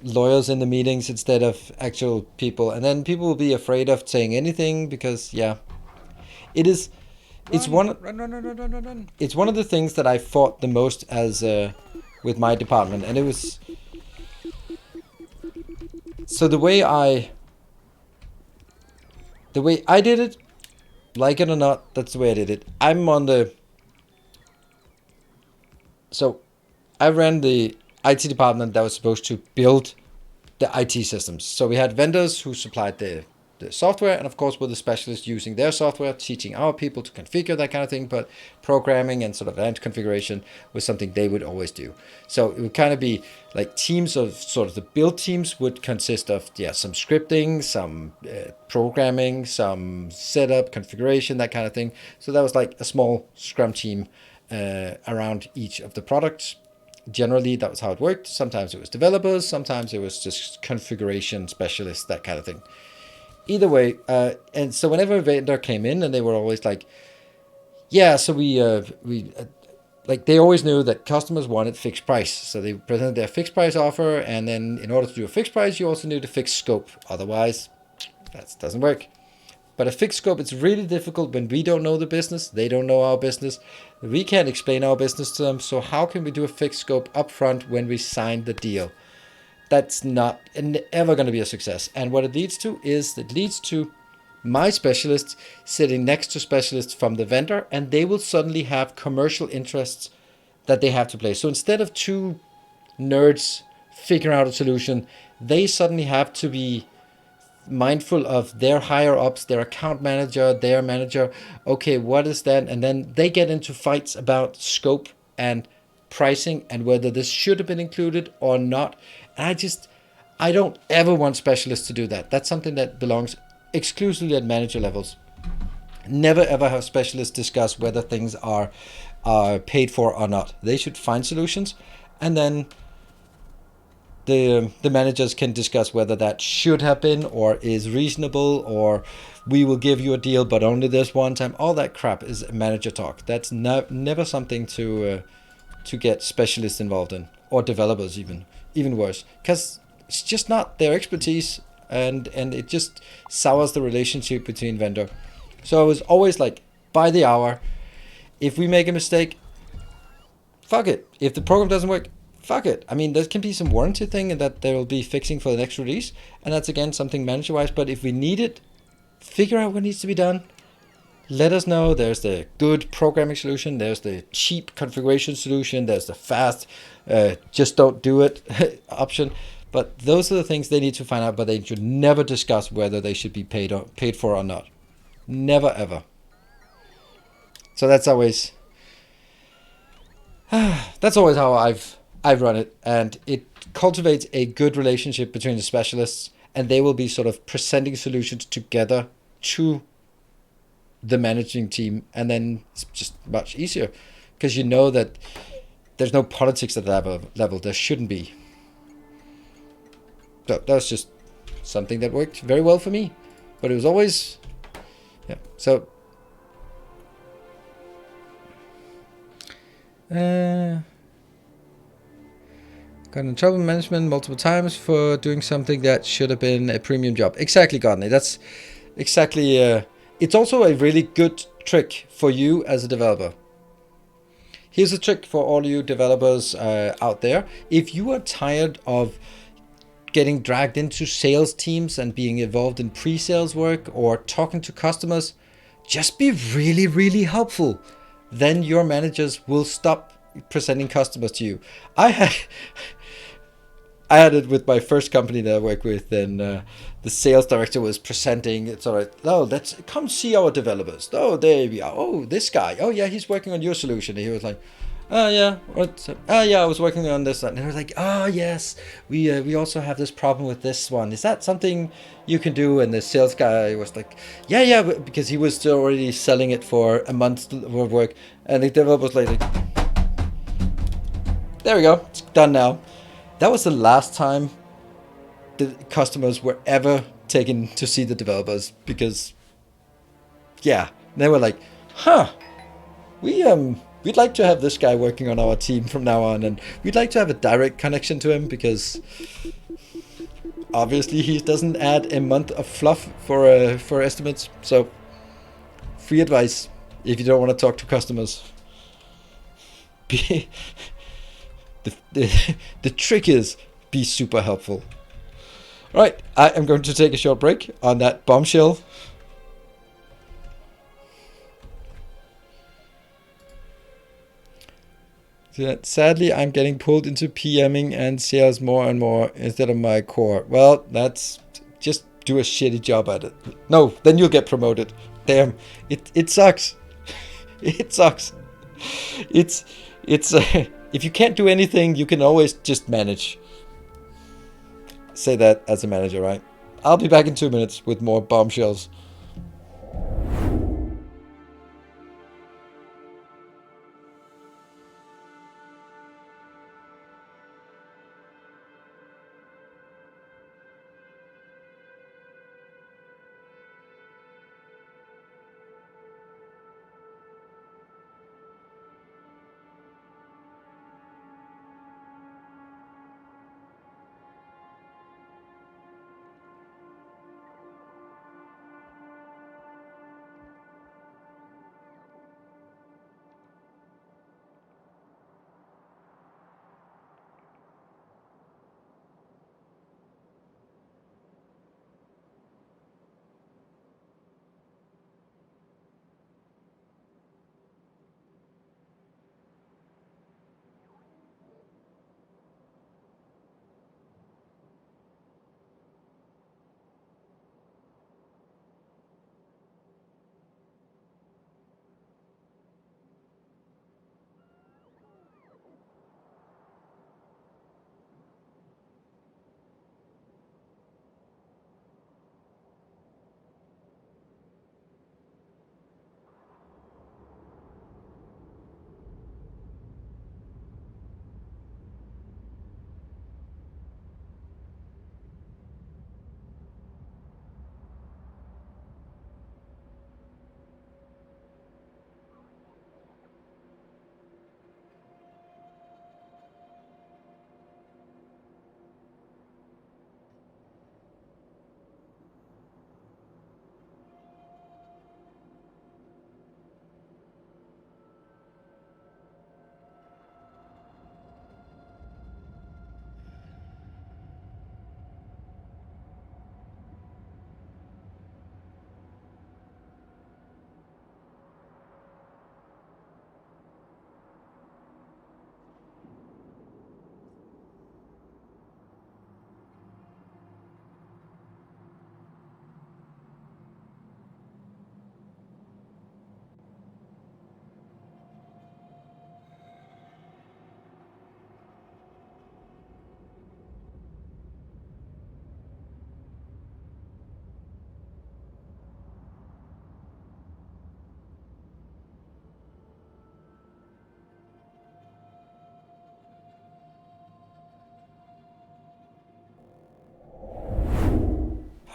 lawyers in the meetings instead of actual people, and then people will be afraid of saying anything because, yeah, it is. It's one. Run. It's one of the things that I fought the most as with my department, and it was. So the way I did it, like it or not, that's the way I did it. I'm on the. So, I ran the IT department that was supposed to build the IT systems. So we had vendors who supplied the software, and of course with the specialists using their software, teaching our people to configure that kind of thing, but programming and sort of end configuration was something they would always do. So it would kind of be like teams of sort of the build teams would consist of, some scripting, some programming, some setup, configuration, that kind of thing. So that was like a small Scrum team around each of the products. Generally, that was how it worked. Sometimes it was developers, sometimes it was just configuration specialists, that kind of thing. Either way, and so whenever a vendor came in, and they were always like, yeah, so we like, they always knew that customers wanted fixed price. So they presented their fixed price offer, and then in order to do a fixed price, you also need a fixed scope. Otherwise, that doesn't work. But a fixed scope, it's really difficult when we don't know the business, they don't know our business. We can't explain our business to them, so how can we do a fixed scope upfront when we sign the deal? That's not ever going to be a success. And what it leads to is, it leads to my specialists sitting next to specialists from the vendor, and they will suddenly have commercial interests that they have to play. So instead of two nerds figuring out a solution, they suddenly have to be mindful of their higher ups, their account manager, their manager. Okay, what is that? And then they get into fights about scope and pricing and whether this should have been included or not. And I don't ever want specialists to do that. That's something that belongs exclusively at manager levels. Never ever have specialists discuss whether things are paid for or not. They should find solutions, and then the managers can discuss whether that should have been or is reasonable, or we will give you a deal but only this one time. All that crap is manager talk. That's never something to get specialists involved in, or developers even. even worse, because it's just not their expertise, and it just sours the relationship between vendor. So I was always like, by the hour. If we make a mistake, fuck it. If the program doesn't work, fuck it. I mean, there can be some warranty thing and that they will be fixing for the next release, and that's again something manager-wise. But if we need it, figure out what needs to be done. Let us know. There's the good programming solution. There's the cheap configuration solution. There's the fast, just don't do it option. But those are the things they need to find out. But they should never discuss whether they should be paid for or not. Never ever. So that's always how I've run it, and it cultivates a good relationship between the specialists, and they will be sort of presenting solutions together to the managing team, and then it's just much easier because you know that there's no politics at that level. There shouldn't be. So that's just something that worked very well for me, but it was always, yeah. So got in trouble management multiple times for doing something that should have been a premium job. Exactly, Godney. That's exactly. It's also a really good trick for you as a developer. Here's a trick for all you developers out there. If you are tired of getting dragged into sales teams and being involved in pre-sales work or talking to customers, just be really, really helpful. Then your managers will stop presenting customers to you. I had it with my first company that I worked with, and the sales director was presenting. It's all right. Oh, let's come see our developers. Oh, there we are. Oh, this guy. Oh, yeah, he's working on your solution. And he was like, oh, yeah. Yeah, I was working on this. And I was like, oh, yes, we also have this problem with this one. Is that something you can do? And the sales guy was like, yeah, because he was still already selling it for a month's work. And the developer was like, there we go. It's done now. That was the last time the customers were ever taken to see the developers, because, yeah, they were like, huh, we'd like to have this guy working on our team from now on, and we'd like to have a direct connection to him because obviously he doesn't add a month of fluff for estimates. So, free advice if you don't want to talk to customers. The trick is be super helpful. All right, I am going to take a short break on that bombshell. So sadly, I'm getting pulled into PMing and sales more and more instead of my core. Well, that's just do a shitty job at it. No, then you'll get promoted. Damn, it sucks. It sucks. It's if you can't do anything, you can always just manage. Say that as a manager, right? I'll be back in 2 minutes with more bombshells.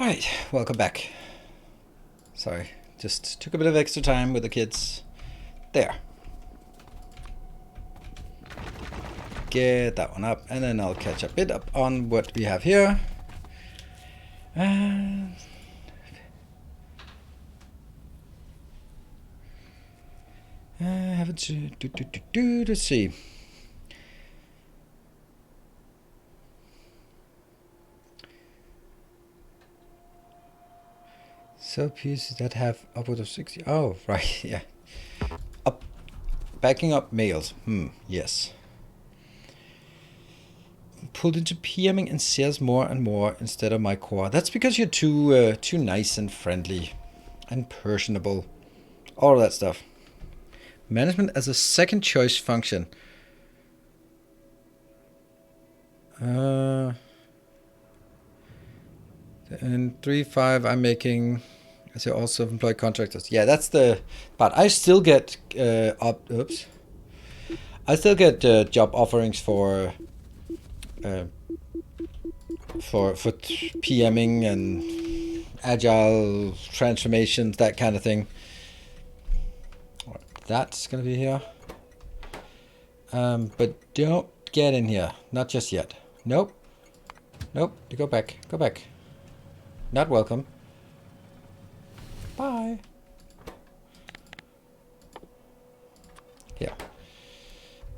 Alright, welcome back. Sorry, just took a bit of extra time with the kids. There. Get that one up, and then I'll catch a bit up on what we have here. And I have to to see. So pieces that have upwards of 60. Oh, right, yeah. Backing up mails. Yes. Pulled into PMing and sales more and more instead of my core. That's because you're too nice and friendly and personable. All of that stuff. Management as a second choice function. And 3.5 I'm making as your all self-employed contractors. Yeah, that's the part. I still get I still get job offerings for PMing and agile transformations, that kind of thing. That's gonna be here. But don't get in here. Not just yet. Nope. Nope. Go back. Go back. Not welcome. Bye. Here.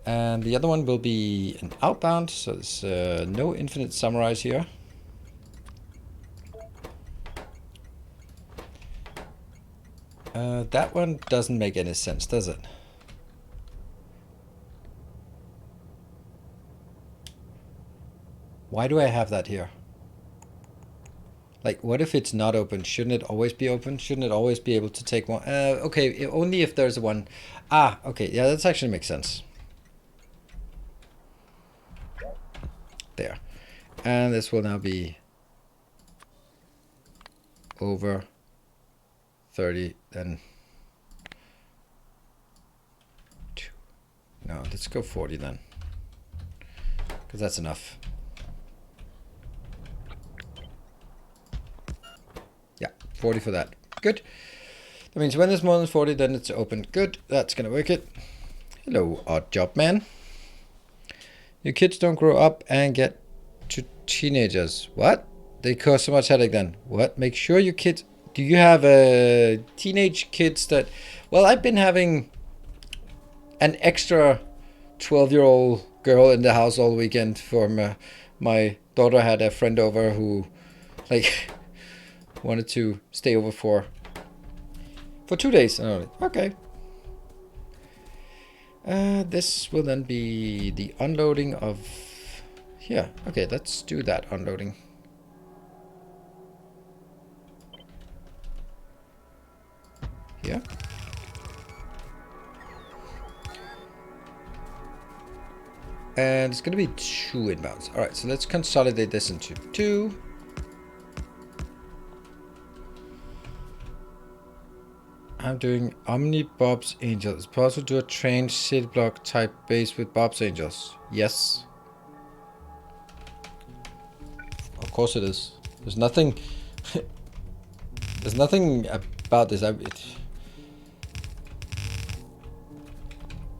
And the other one will be an outbound, so there's no infinite summarize here. That one doesn't make any sense, does it? Why do I have that here? Like, what if it's not open? Shouldn't it always be open? Shouldn't it always be able to take one? Okay, only if there's one. Ah, okay, yeah, that actually makes sense. There. And this will now be over 30, then. No, let's go 40 then. Because that's enough. Yeah, 40 for that. Good. That means when there's more than 40, then it's open. Good. That's going to work it. Hello, odd job man. Your kids don't grow up and get to teenagers. What? They cause so much headache then. What? Make sure your kids... Do you have teenage kids that... Well, I've been having an extra 12-year-old girl in the house all weekend for my daughter had a friend over who, like... wanted to stay over for 2 days. And I'm like, okay. This will then be the unloading of here. Okay, let's do that unloading. Here. And it's going to be 2 inbounds. All right, so let's consolidate this into 2. I'm doing Omni Bob's Angels. It's possible to do a trained city block type base with Bob's Angels. Yes. Of course it is. There's nothing... there's nothing about this.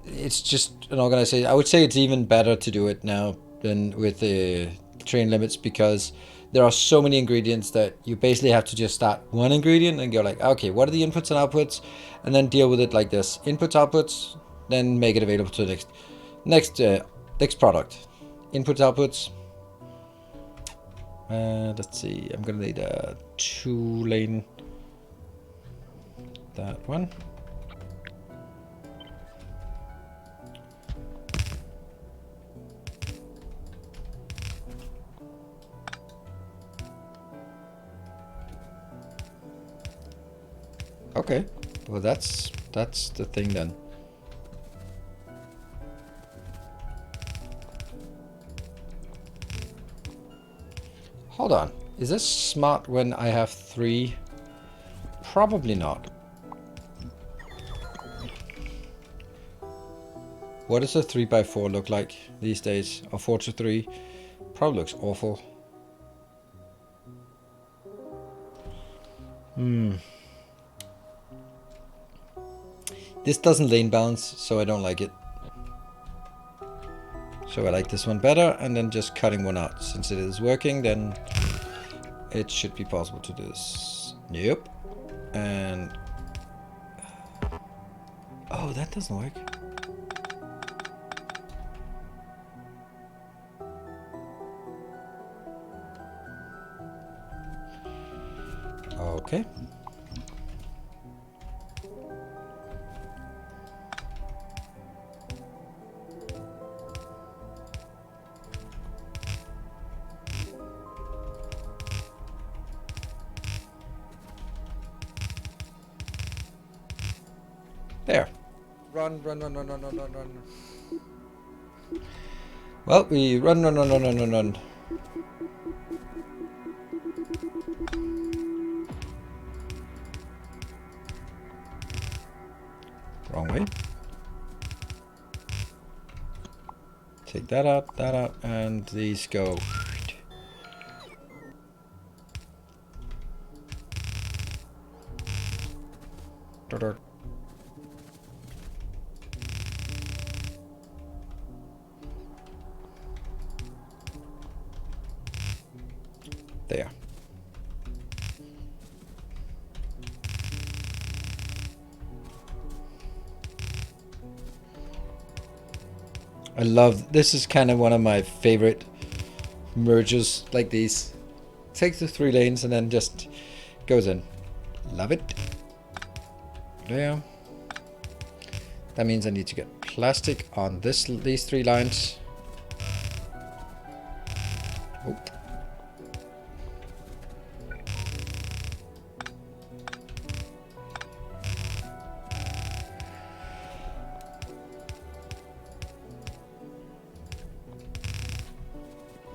It's just an organization. I would say it's even better to do it now than with the train limits because there are so many ingredients that you basically have to just start one ingredient and go like, okay, what are the inputs and outputs? And then deal with it like this. Inputs, outputs, then make it available to the next product. Inputs, outputs. Let's see, I'm gonna need a 2-lane. That one. Okay, well that's the thing then. Hold on, is this smart when I have 3? Probably not. What does a 3x4 look like these days? Or 4 to 3? Probably looks awful. This doesn't lane balance, so I don't like it. So I like this one better, and then just cutting one out. Since it is working, then it should be possible to do this. Nope. And... oh, that doesn't work. Okay. There. Run, run, run, run, run, run, run, run. Well, we run, run, run, run, run, run, run. Wrong way. Take that out, and these go. There. I love, this is kind of one of my favorite merges like these. Takes the 3 lanes and then just goes in. Love it. There. That means I need to get plastic on these 3 lines. Oh.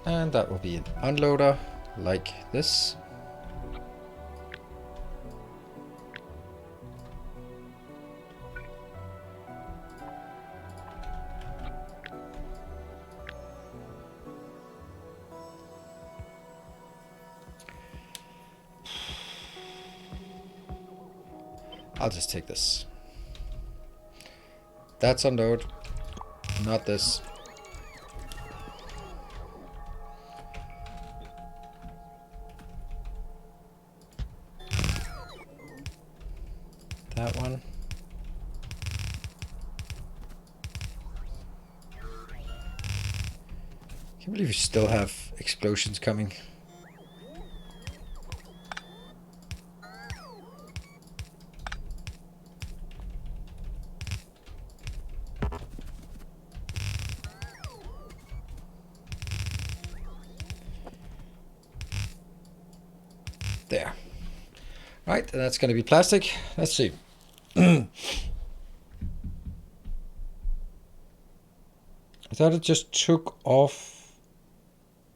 And that will be an unloader like this. I'll just take this. That's unload, not this. That one. Can't believe we still have explosions coming. There. Right, and that's going to be plastic. Let's see. I thought it just took off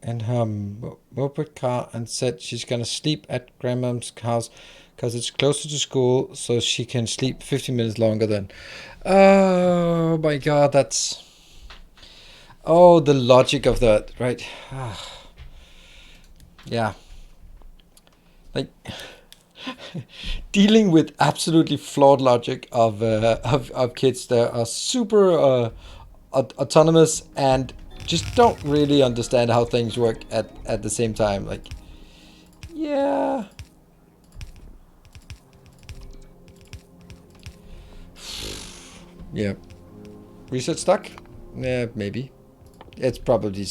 in her moped car and said she's going to sleep at grandma's house because it's closer to school, so she can sleep 15 minutes longer then. Oh my god, that's... oh, the logic of that, right? Yeah. Like... dealing with absolutely flawed logic of kids that are super autonomous and just don't really understand how things work at the same time. Like, yeah. Yeah. Reset stuck? Yeah, maybe. It's probably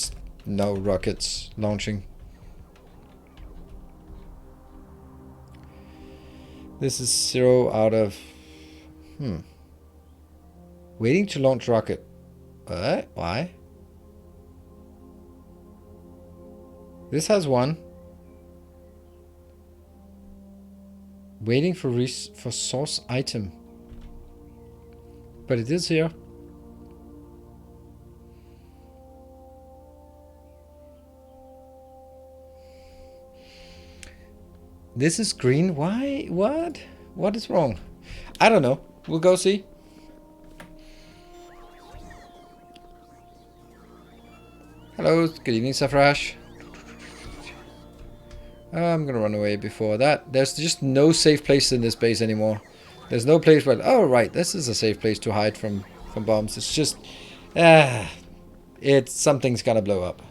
no rockets launching. This is 0 out of... waiting to launch rocket. What? Why? This has 1. Waiting for source item. But it is here. This is green. Why? What? What is wrong? I don't know. We'll go see. Hello. Good evening, Safrash. I'm gonna run away before that. There's just no safe place in this base anymore. There's no place where, oh right, this is a safe place to hide from bombs. It's just, it's something's gonna blow up.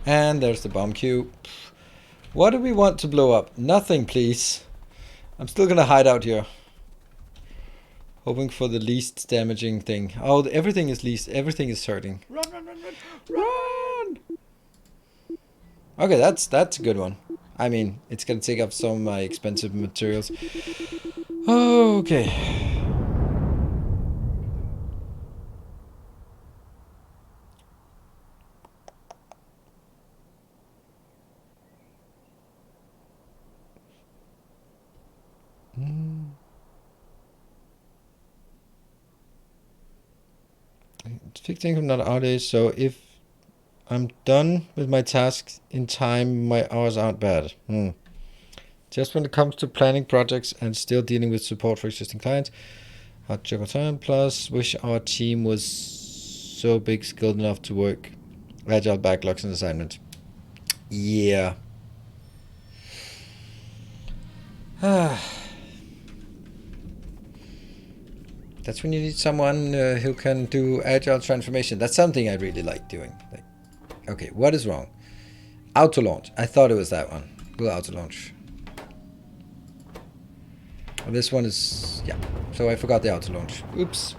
And there's the bomb queue. What do we want to blow up? Nothing, please. I'm still gonna hide out here. Hoping for the least damaging thing. Oh, everything is least. Everything is hurting. Run, run, run, run, run! Okay, that's a good one. I mean, it's gonna take up some of my expensive materials. Okay. Fixing from not hours, so if I'm done with my tasks in time, my hours aren't bad. Just when it comes to planning projects and still dealing with support for existing clients, hard juggle time. Plus, wish our team was so big, skilled enough to work agile backlogs and assignments. Yeah. That's when you need someone who can do agile transformation. That's something I really like doing. Like, okay, what is wrong? Auto launch. I thought it was that one. Will auto launch. Well, this one is, yeah. So I forgot the auto launch. Oops.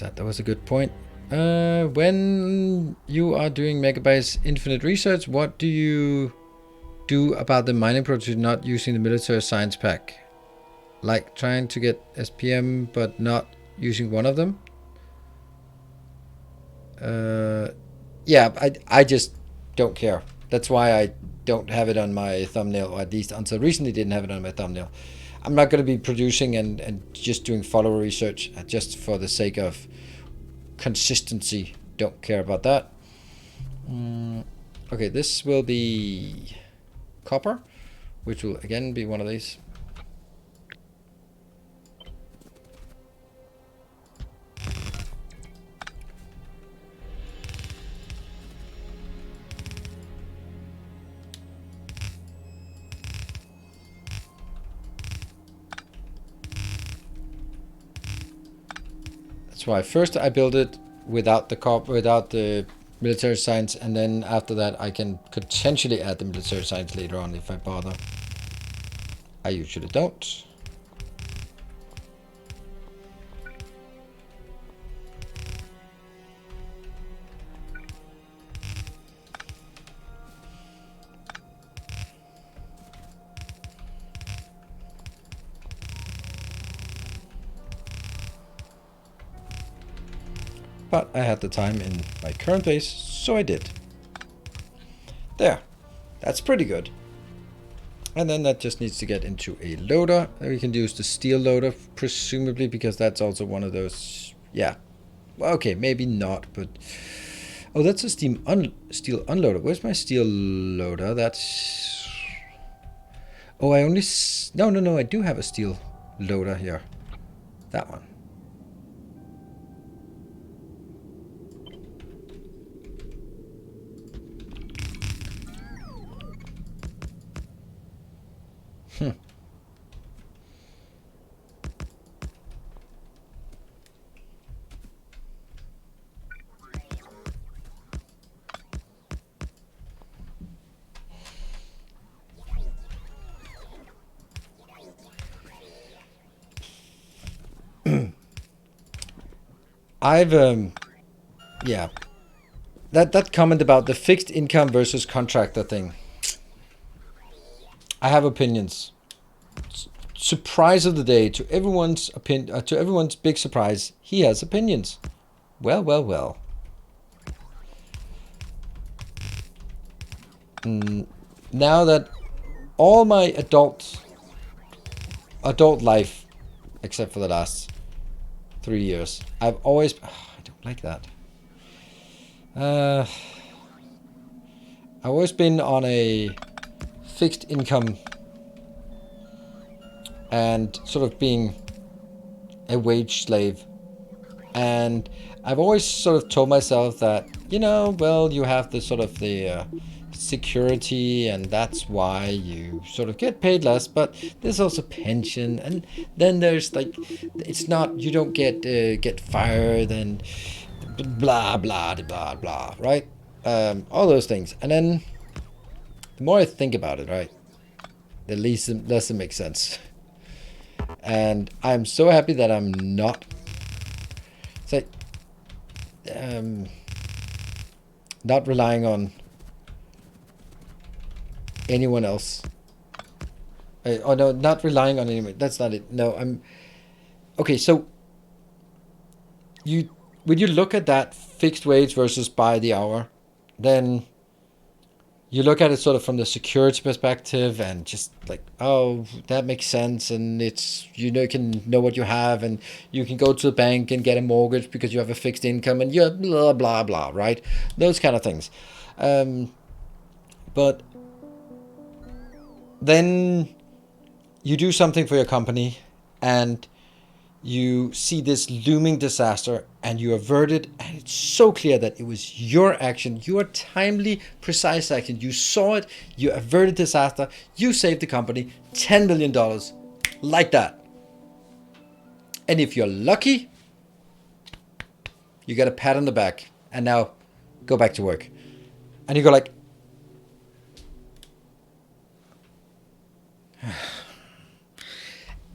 That was a good point. When you are doing Megabytes Infinite Research, what do you do about the mining project not using the military science pack? Like trying to get SPM but not using one of them? Yeah, I just don't care. That's why I don't have it on my thumbnail, or at least until recently didn't have it on my thumbnail. I'm not going to be producing and just doing follower research just for the sake of consistency. Don't care about that. Okay, this will be copper, which will again be one of these. That's why first I build it without the military science, and then after that I can potentially add the military science later on if I bother. I usually don't. But I had the time in my current base, so I did. There. That's pretty good. And then that just needs to get into a loader. We can use the steel loader, presumably, because that's also one of those... Yeah. Well, okay, maybe not, but... Oh, that's a steel unloader. Where's my steel loader? That's... Oh, I only... No, I do have a steel loader here. That one. I've yeah, that comment about the fixed income versus contractor thing. I have opinions. Surprise of the day, to everyone's big surprise, he has opinions. Well. Now that all my adult life except for the last 3 years. I've always... I don't like that. I've always been on a fixed income and sort of being a wage slave. And I've always sort of told myself that, you know, well, you have the sort of the security, and that's why you sort of get paid less, but there's also pension, and then there's like, it's not, you don't get fired, and blah, blah, blah, blah, right? All those things. And then the more I think about it, right, the less it makes sense. And I'm so happy that I'm not, say, not relying on anyone else. Oh no, not relying on anyone. That's not it. No, I'm okay. So when you look at that fixed wage versus by the hour, then you look at it sort of from the security perspective, and just like, oh, that makes sense, and it's, you know, you can know what you have, and you can go to the bank and get a mortgage because you have a fixed income, and you're blah blah blah, right? Those kind of things. But then you do something for your company, and you see this looming disaster, and you avert it, and it's so clear that it was your action, your timely, precise action. You saw it, you averted disaster, you saved the company $10 million, like that. And if you're lucky, you get a pat on the back, and now go back to work. And you go like,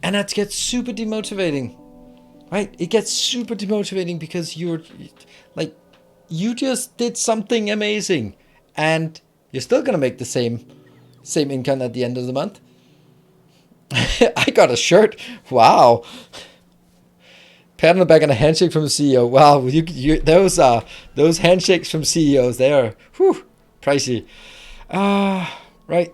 and that gets super demotivating, right? It gets super demotivating because you're like, you just did something amazing, and you're still gonna make the same income at the end of the month. I got a shirt. Wow. Pat on the back and a handshake from the CEO. Wow, those handshakes from CEOs, they are pricey. Right.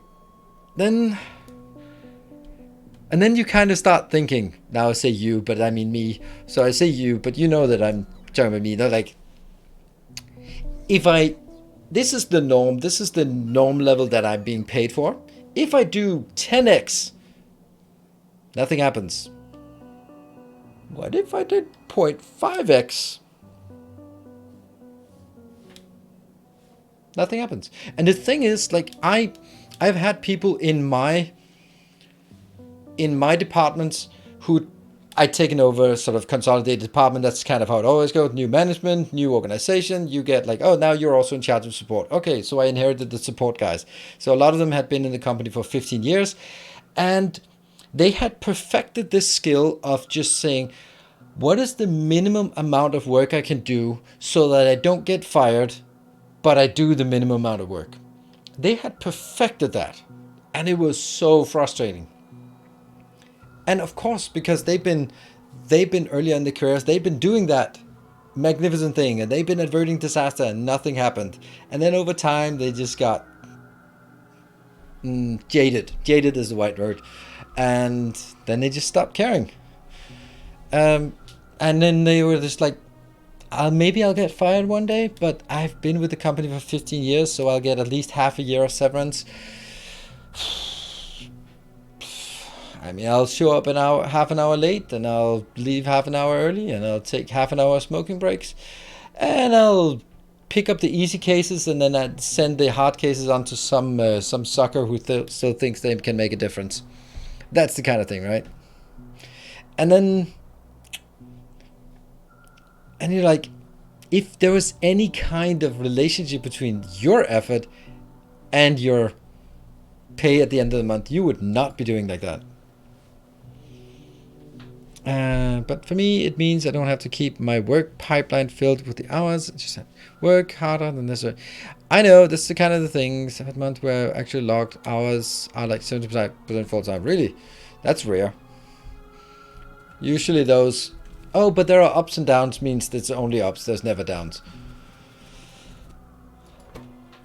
And then you kind of start thinking, now I say you, but I mean me. So I say you, but you know that I'm talking about me. They're like, this is the norm level that I'm being paid for. If I do 10x, nothing happens. What if I did 0.5x? Nothing happens. And the thing is, like, I've had people in my departments who I'd taken over, sort of consolidated department. That's kind of how it always goes. New management, new organization. You get like, oh, now you're also in charge of support. Okay, so I inherited the support guys. So a lot of them had been in the company for 15 years. And they had perfected this skill of just saying, what is the minimum amount of work I can do so that I don't get fired, but I do the minimum amount of work? They had perfected that. And it was so frustrating. And of course, because they've been earlier in their careers, they've been doing that magnificent thing, and they've been averting disaster, and nothing happened. And then over time, they just got jaded. Jaded is the right word. And then they just stopped caring. And then they were just like, maybe I'll get fired one day, but I've been with the company for 15 years, so I'll get at least half a year of severance. I mean, I'll show up half an hour late, and I'll leave half an hour early, and I'll take half an hour smoking breaks, and I'll pick up the easy cases, and then I'd send the hard cases onto some sucker who still thinks they can make a difference. That's the kind of thing, right? And you're like, if there was any kind of relationship between your effort and your pay at the end of the month, you would not be doing like that. But for me, it means I don't have to keep my work pipeline filled with the hours. I just have to work harder than this. I know this is the kind of the things. I've had months where actually logged hours are like 70% full time. Really, that's rare. Usually those. Oh, but there are ups and downs. Means there's only ups. There's never downs.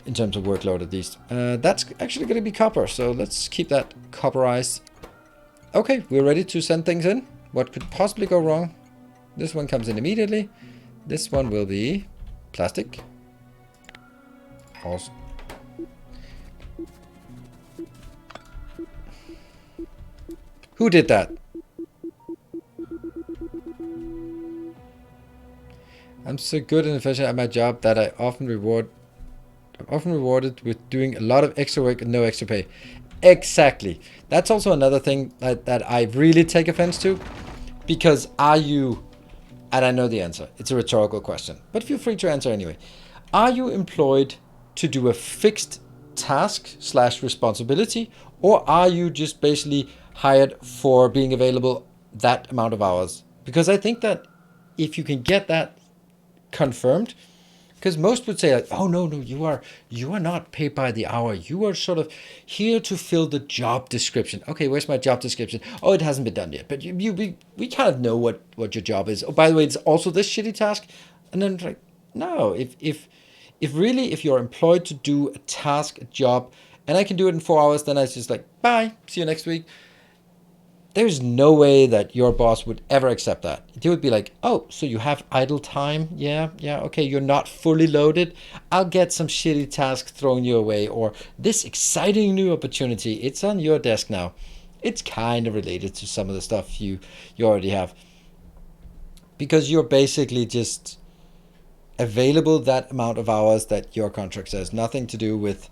In terms of workload, at least. That's actually going to be copper. So let's keep that copperized. Okay, we're ready to send things in. What could possibly go wrong? This one comes in immediately. This one will be plastic. Awesome. Who did that? I'm so good and efficient at my job that I'm often rewarded with doing a lot of extra work and no extra pay. Exactly. That's also another thing that I really take offense to. Because are you, and I know the answer, it's a rhetorical question, but feel free to answer anyway. Are you employed to do a fixed task / responsibility, or are you just basically hired for being available that amount of hours? Because I think that if you can get that confirmed, because most would say like, oh no, you are not paid by the hour, you are sort of here to fill the job description. Okay, where's my job description? Oh, it hasn't been done yet, but we kind of know what your job is. Oh, by the way, it's also this shitty task. And then like, no, if you're employed to do a task, a job, and I can do it in 4 hours, then I just like, bye, see you next week. There's no way that your boss would ever accept that. They would be like, oh, so you have idle time? Yeah, okay, you're not fully loaded. I'll get some shitty task thrown your way, or this exciting new opportunity, it's on your desk now. It's kind of related to some of the stuff you already have. Because you're basically just available that amount of hours that your contract says. Nothing to do with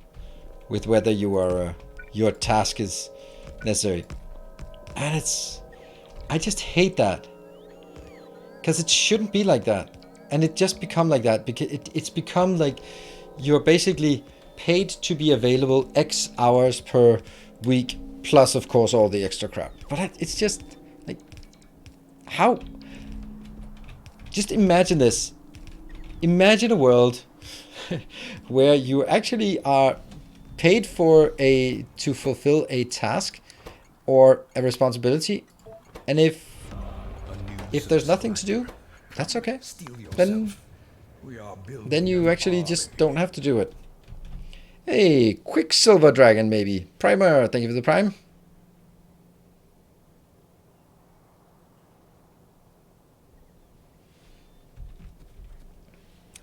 whether you are your task is necessary. And I just hate that, because it shouldn't be like that, and it just become like that because it's become like you're basically paid to be available X hours per week, plus of course all the extra crap. But it's just like, how? Just imagine this. Imagine a world where you actually are paid to fulfill a task or a responsibility, and if there's nothing to do, that's okay. Then you actually just don't have to do it. Hey, Quicksilver Dragon maybe. Primer, thank you for the prime.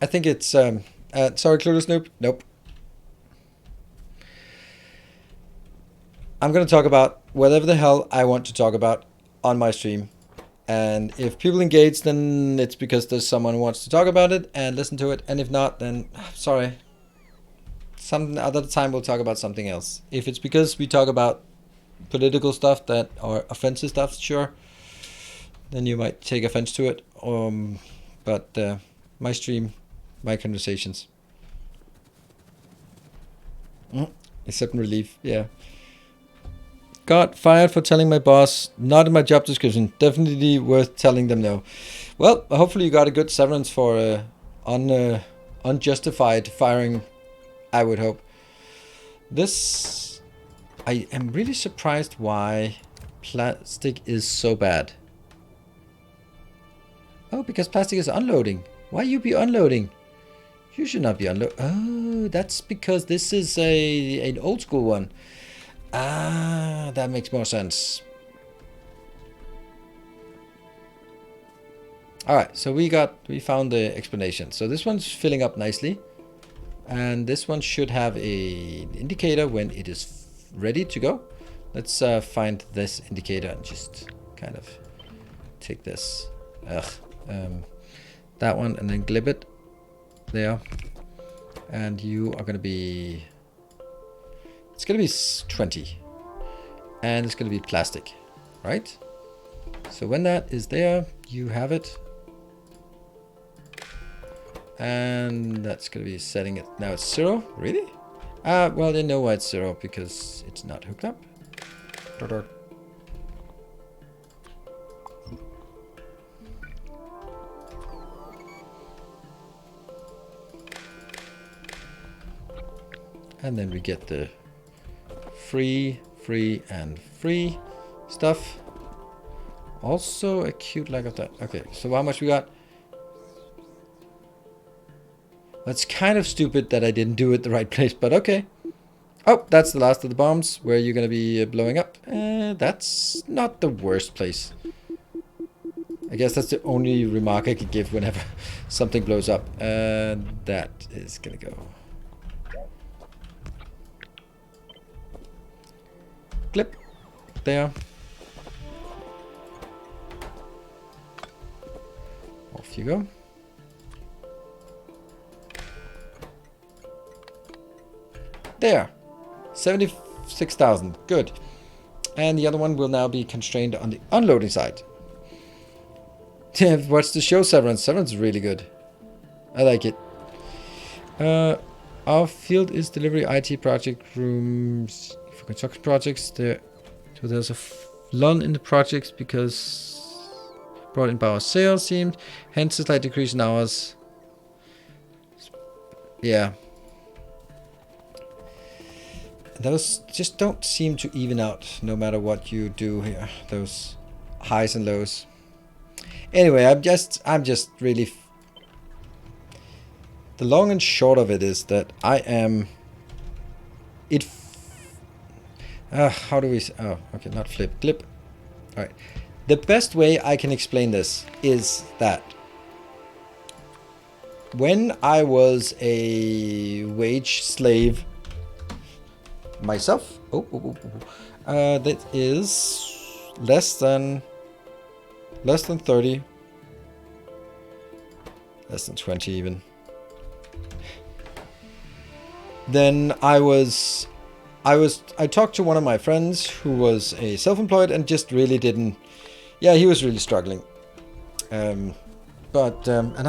I think it's sorry, Clueless Noob. Nope. I'm going to talk about whatever the hell I want to talk about on my stream. And if people engage, then it's because there's someone who wants to talk about it and listen to it. And if not, then sorry. Some other time we'll talk about something else. If it's because we talk about political stuff or offensive stuff, sure. Then you might take offense to it. But my stream, my conversations. Except in relief, yeah. Got fired for telling my boss, not in my job description. Definitely worth telling them no. Well, hopefully you got a good severance for unjustified firing, I would hope. I am really surprised why plastic is so bad. Oh, because plastic is unloading. Why you be unloading? You should not be unloading. Oh, that's because this is an old school one. Ah, that makes more sense. Alright, so we found the explanation. So this one's filling up nicely. And this one should have an indicator when it is ready to go. Let's find this indicator and just kind of take this. That one, and then glib it. There. And you are going to be... It's going to be 20. And it's going to be plastic. Right? So when that is there, you have it. And that's going to be setting it. Now it's 0. Really? Well, they know why it's 0 because it's not hooked up. And then we get the free, and free stuff. Also a cute lag of that. Okay, so how much we got? That's kind of stupid that I didn't do it the right place, but okay. Oh, that's the last of the bombs where you're going to be blowing up. That's not the worst place. I guess that's the only remark I could give whenever something blows up. And that is gonna go. Clip. There. Off you go. There. 76,000. Good. And the other one will now be constrained on the unloading side. Watch the show Severance. Severance is really good. I like it. Our field is delivery IT project rooms for construction projects. So there's a lull in the projects because brought in by our sales team. Hence a slight decrease in hours. Yeah. Those just don't seem to even out no matter what you do here. Those highs and lows. Anyway, I'm just really... The long and short of it is that I am... how do we... Oh, okay, not flip. Clip. Alright. The best way I can explain this is that when I was a wage slave myself, that is less than 30, less than 20 even. Then I talked to one of my friends who was a self-employed and just really didn't, yeah, he was really struggling. And I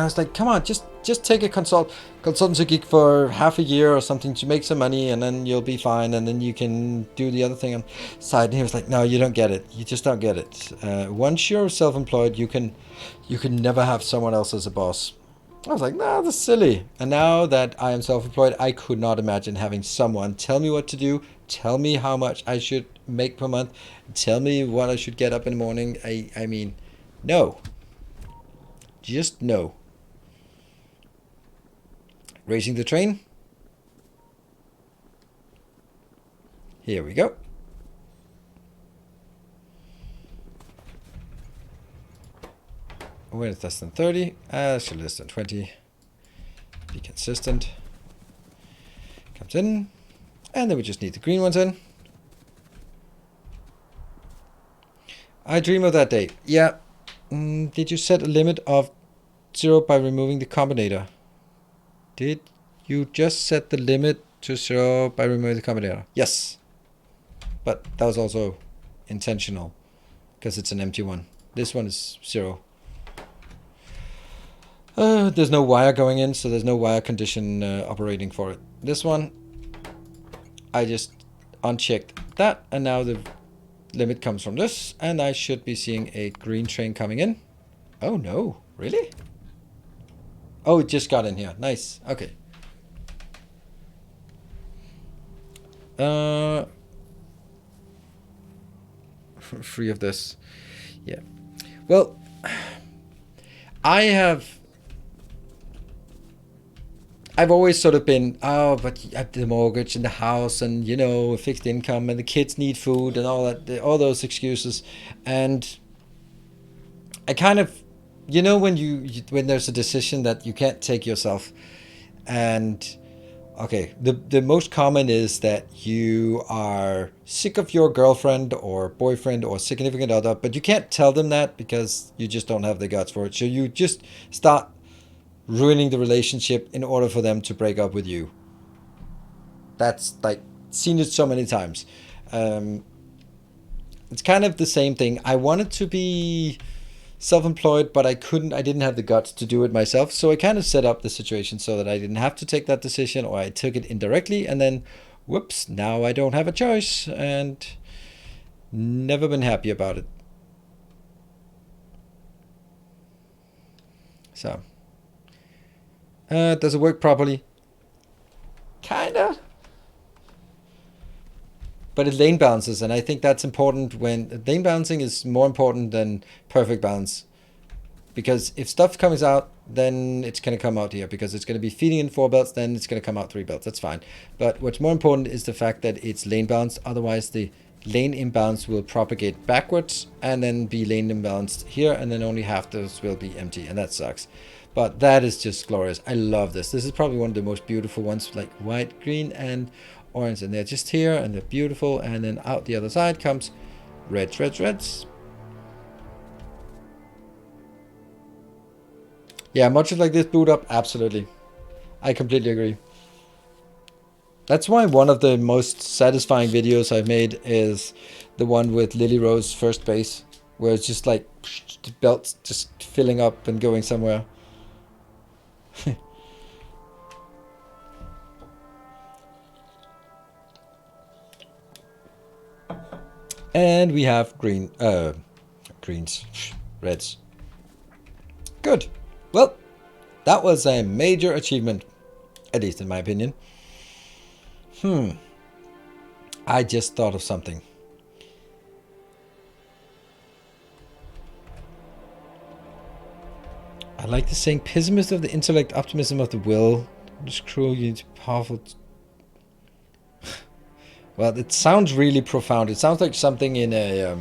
was like, come on, just take a consultancy gig for half a year or something to make some money, and then you'll be fine, and then you can do the other thing on the side. And he was like, no, you don't get it. You just don't get it. Once you're self-employed, you can never have someone else as a boss. I was like, nah, that's silly. And now that I am self-employed, I could not imagine having someone tell me what to do, tell me how much I should make per month, tell me what I should get up in the morning. I mean, no. Just no. Racing the train. Here we go. When it's less than 30, actually less than 20. Be consistent. Comes in. And then we just need the green ones in. I dream of that day. Yeah. Did you set a limit of 0 by removing the combinator? Did you just set the limit to 0 by removing the combinator? Yes. But that was also intentional because it's an empty one. This one is 0. There's no wire going in, so there's no wire condition operating for it. This one, I just unchecked that, and now the limit comes from this, and I should be seeing a green train coming in. Oh no, really? Oh, it just got in here. Nice. Okay. Free of this. Yeah. Well, I've always sort of been, oh, but you have the mortgage and the house and, you know, fixed income and the kids need food and all that, all those excuses. And I kind of, you know, when there's a decision that you can't take yourself, and okay, the most common is that you are sick of your girlfriend or boyfriend or significant other, but you can't tell them that because you just don't have the guts for it. So you just start ruining the relationship in order for them to break up with you. That's like seen it so many times. It's kind of the same thing. I wanted to be self-employed, but I didn't have the guts to do it myself. So I kind of set up the situation so that I didn't have to take that decision, or I took it indirectly, and then whoops, now I don't have a choice, and never been happy about it. So does it work properly? Kinda. But it lane balances, and I think that's important. When lane balancing is more important than perfect balance, because if stuff comes out, then it's going to come out here, because it's going to be feeding in 4 belts, then it's going to come out 3 belts. That's fine. But what's more important is the fact that it's lane balanced. Otherwise, the lane imbalance will propagate backwards and then be lane imbalanced here, and then only half those will be empty, and that sucks. But that is just glorious. I love this. This is probably one of the most beautiful ones, like white, green, and orange, and they're just here, and they're beautiful, and then out the other side comes reds, reds, reds. Yeah, much like this boot up, absolutely. I completely agree. That's why one of the most satisfying videos I've made is the one with Lily Rose first base, where it's just like the belts just filling up and going somewhere. And we have greens, reds. Good. Well, that was a major achievement, at least in my opinion. I just thought of something. I like the saying, pessimist of the intellect, optimism of the will. Just cruel, you powerful. Well, it sounds really profound. It sounds like something in a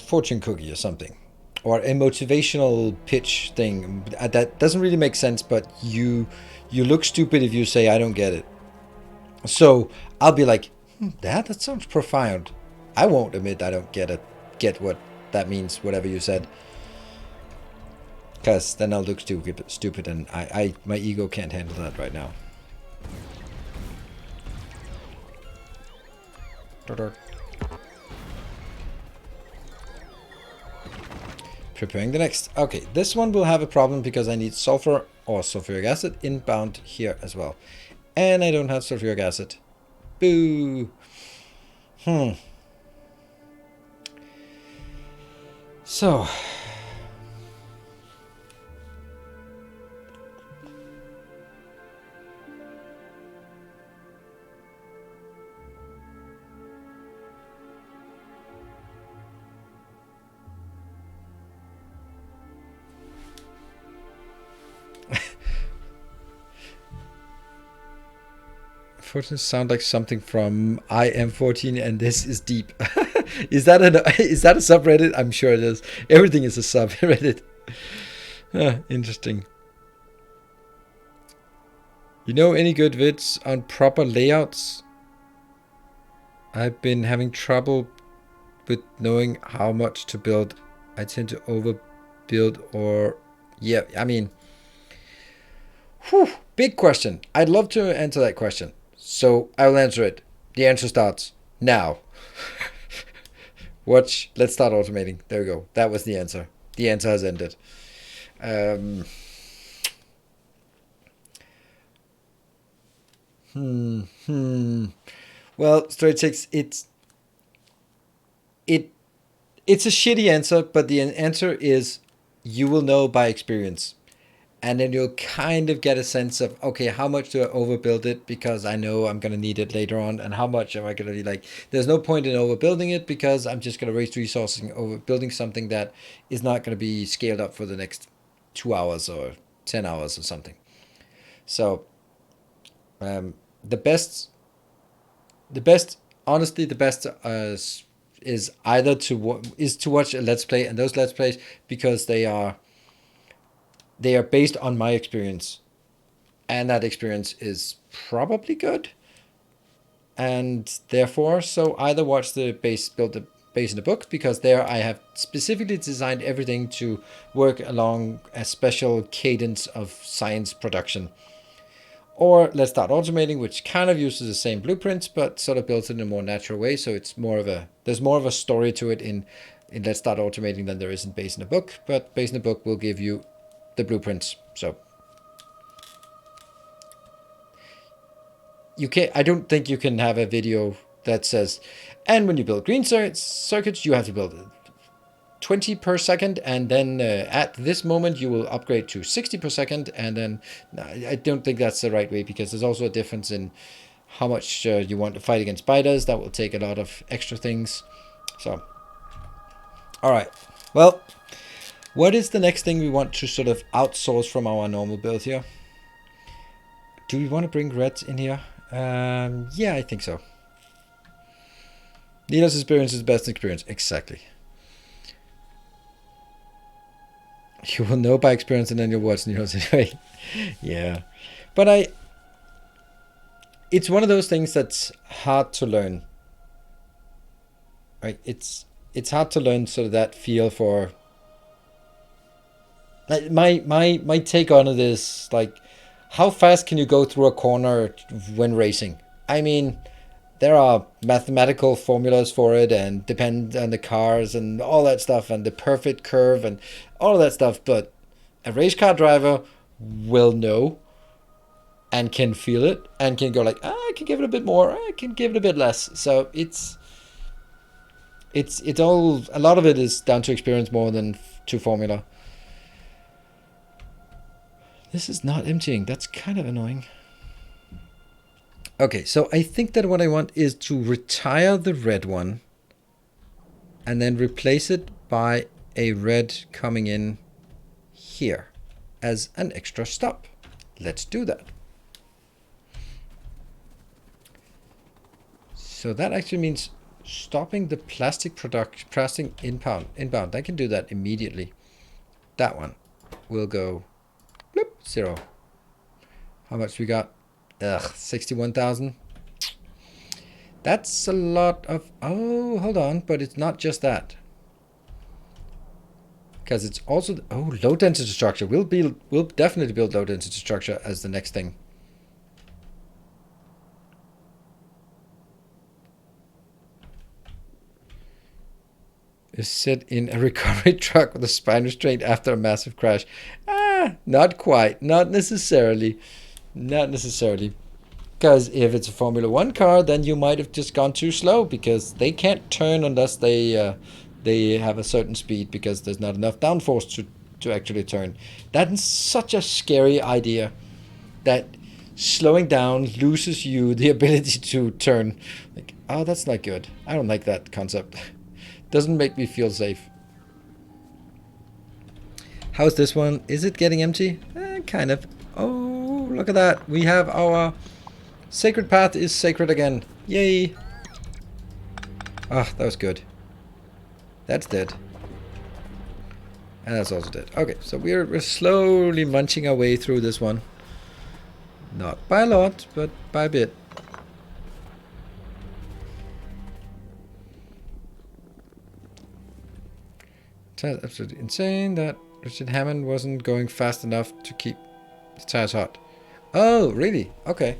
fortune cookie or something, or a motivational pitch thing. That doesn't really make sense, but you look stupid if you say I don't get it. So I'll be like, that sounds profound. I won't admit I don't get what that means, whatever you said, because then I'll look stupid, and my ego can't handle that right now. Preparing the next. Okay, this one will have a problem because I need sulfur or sulfuric acid inbound here as well. And I don't have sulfuric acid. Boo! So... Unfortunately, sound like something from I am 14 and this is deep. Is that a subreddit? I'm sure it is. Everything is a subreddit. Interesting. You know any good vids on proper layouts? I've been having trouble with knowing how much to build. I tend to overbuild, or yeah, I mean, big question. I'd love to answer that question. So I will answer it. The answer starts now. Watch. Let's start automating. There we go. That was the answer. The answer has ended. Well, straight six. It's a shitty answer, but the answer is you will know by experience. And then you'll kind of get a sense of, okay, how much do I overbuild it because I know I'm going to need it later on, and how much am I going to be like, there's no point in overbuilding it because I'm just going to waste resources overbuilding something that is not going to be scaled up for the next 2 hours or 10 hours or something. So the best is either to watch a Let's Play, and those Let's Plays, because they are based on my experience, and that experience is probably good, and therefore, so either watch the build the base in the book, because there I have specifically designed everything to work along a special cadence of science production, or Let's Start Automating, which kind of uses the same blueprints but sort of builds it in a more natural way, so it's there's more of a story to it in Let's Start Automating than there is in base in the book, but base in the book will give you the blueprints. So I don't think you can have a video that says, and when you build green circuits, you have to build 20 per second, and then at this moment you will upgrade to 60 per second, and then I don't think that's the right way, because there's also a difference in how much you want to fight against spiders. That will take a lot of extra things. So, all right, well, what is the next thing we want to sort of outsource from our normal build here? Do we want to bring reds in here? Yeah, I think so. Needle's experience is the best experience. Exactly. You will know by experience and then you'll watch Needles anyway. Yeah. But it's one of those things that's hard to learn. Right? It's hard to learn sort of that feel for. Like my take on it is like, how fast can you go through a corner when racing? I mean, there are mathematical formulas for it and depend on the cars and all that stuff and the perfect curve and all of that stuff. But a race car driver will know and can feel it and can go like, I can give it a bit more, I can give it a bit less. So it's all, a lot of it is down to experience more than to formula. This is not emptying. That's kind of annoying. Okay, so I think that what I want is to retire the red one and then replace it by a red coming in here as an extra stop. Let's do that. So that actually means stopping the plastic inbound. I can do that immediately. That one will go bloop, 0. How much we got? 61,000. That's a lot of... Oh, hold on. But it's not just that. Because it's also... Oh, low density structure. We'll definitely build low density structure as the next thing. Is sit in a recovery truck with a spine restraint after a massive crash. Not quite. Not necessarily. Not necessarily. Because if it's a Formula 1 car, then you might have just gone too slow because they can't turn unless they have a certain speed because there's not enough downforce to actually turn. That's such a scary idea that slowing down loses you the ability to turn. Like, oh, that's not good. I don't like that concept. Doesn't make me feel safe. How's this one? Is it getting empty? Kind of. Oh, look at that. We have our sacred path is sacred again. Yay. Ah, that was good. That's dead. And that's also dead. Okay, so we're slowly munching our way through this one. Not by a lot, but by a bit. That's absolutely insane that Richard Hammond wasn't going fast enough to keep the tires hot. Oh, really? Okay.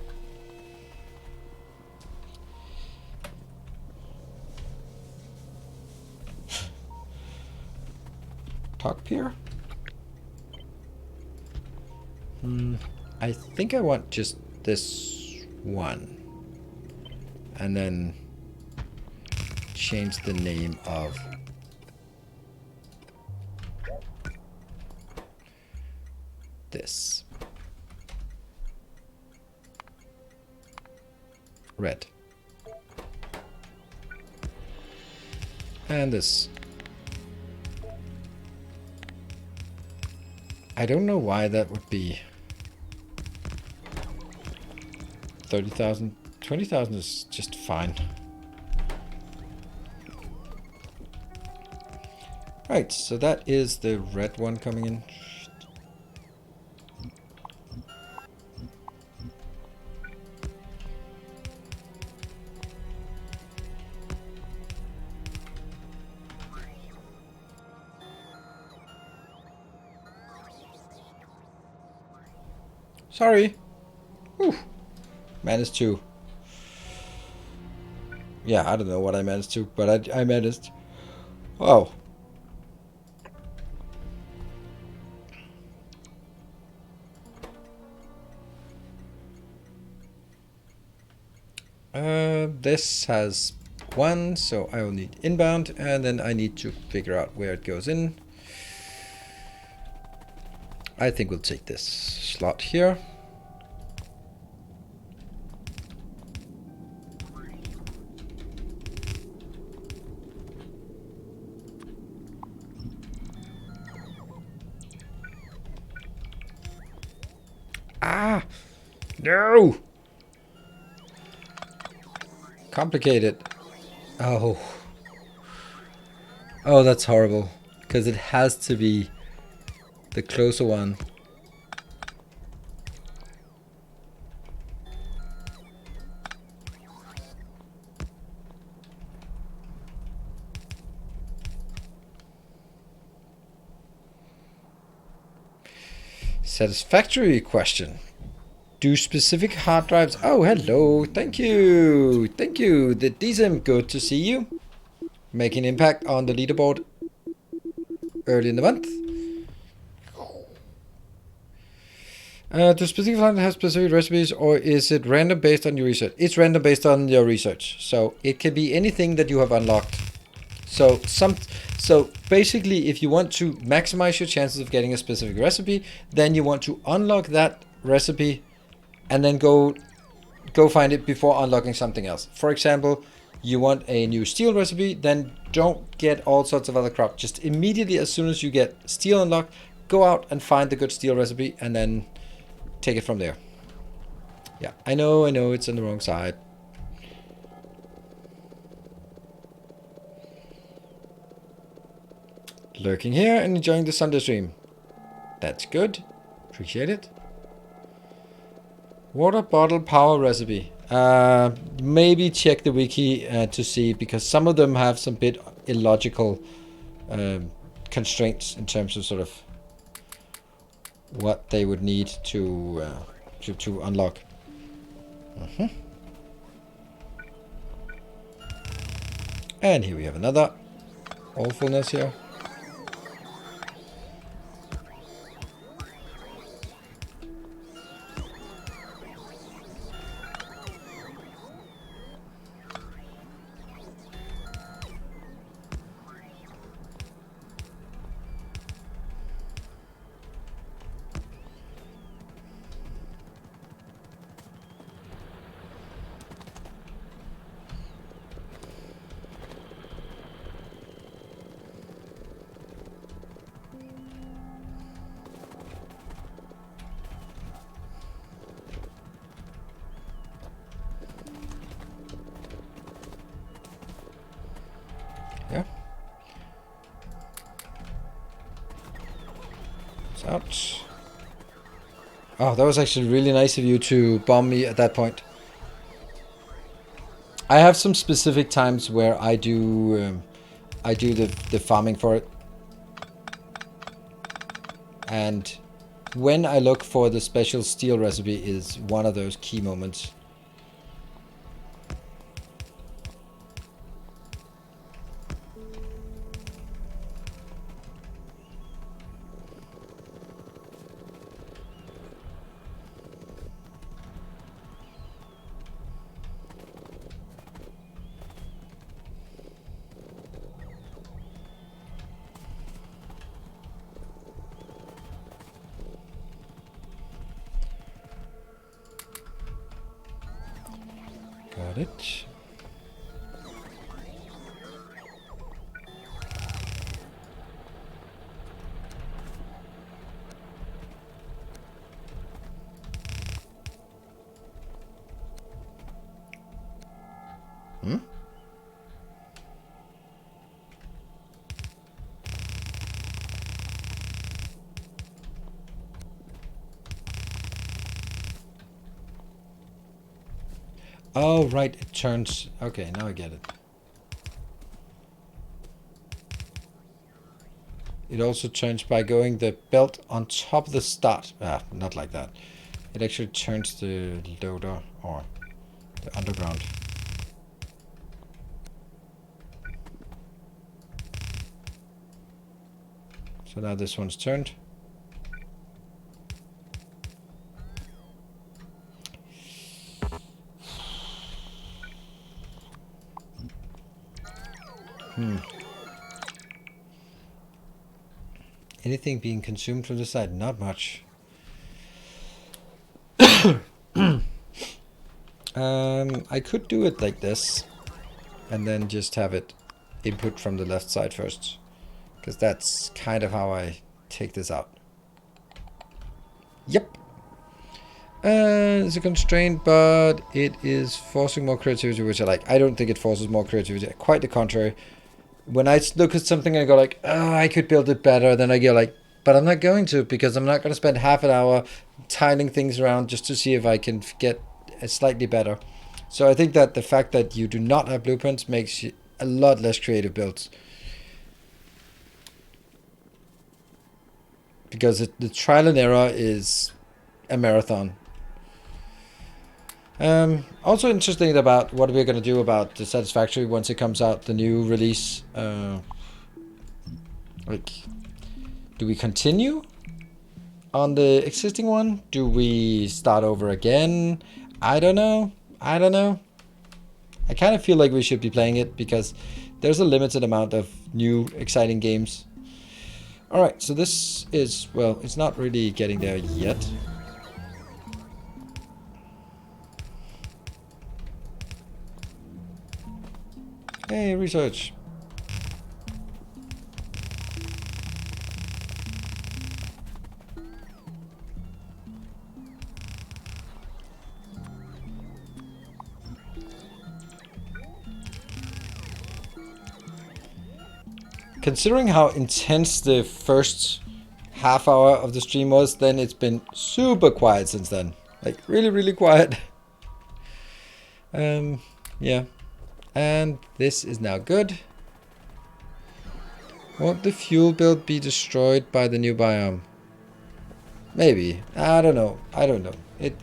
Talk pier? I think I want just this one. And then change the name of this. Red. And this. I don't know why that would be 30,000. 20,000 is just fine. Right, so that is the red one coming in. Sorry. Whew. Managed to. Yeah, I don't know what I managed to, but I managed. Oh. This has one, so I will need inbound, and then I need to figure out where it goes in. I think we'll take this slot here. Ah! No! Complicated. Oh. Oh, that's horrible. Because it has to be the closer one. Satisfactory question. Do specific hard drives... Oh, hello. Thank you. Thank you. The DSM, good to see you. Making impact on the leaderboard early in the month. Do specific hard drives have specific recipes, or is it random based on your research? It's random based on your research. So it can be anything that you have unlocked. So basically, if you want to maximize your chances of getting a specific recipe, then you want to unlock that recipe and then go find it before unlocking something else. For example, you want a new steel recipe, then don't get all sorts of other crap. Just immediately, as soon as you get steel unlocked, go out and find the good steel recipe and then take it from there. Yeah, I know it's on the wrong side. Lurking here and enjoying the Sunday stream. That's good. Appreciate it. Water bottle power recipe. Maybe check the wiki to see, because some of them have some bit illogical constraints in terms of sort of what they would need to unlock. And here we have another awfulness here. Ouch. Oh, that was actually really nice of you to bomb me at that point. I have some specific times where I do the farming for it. And when I look for the special steel recipe is one of those key moments. Got it. Oh, right, it turns. Okay, now I get it. It also turns by going the belt on top of the start. Ah, not like that. It actually turns the loader or the underground. So now this one's turned. Anything being consumed from the side? Not much. I could do it like this and then just have it input from the left side first, because that's kind of how I take this out. Yep. It's a constraint, but it is forcing more creativity, which I like. I don't think it forces more creativity. Quite the contrary. When I look at something and I go like, oh, I could build it better, then I go like, but I'm not going to, because I'm not going to spend half an hour tiling things around just to see if I can get it slightly better. So I think that the fact that you do not have blueprints makes you a lot less creative builds. Because the trial and error is a marathon. Also interesting about what we're going to do about the Satisfactory once it comes out, the new release. Like, do we continue on the existing one? Do we start over again? I don't know. I kind of feel like we should be playing it because there's a limited amount of new exciting games. Alright, so this is, well, it's not really getting there yet. Hey, research. Considering how intense the first half hour of the stream was, then it's been super quiet since then. Like, really, really quiet. Yeah. And this is now good. Won't the fuel build be destroyed by the new biome? Maybe. I don't know. It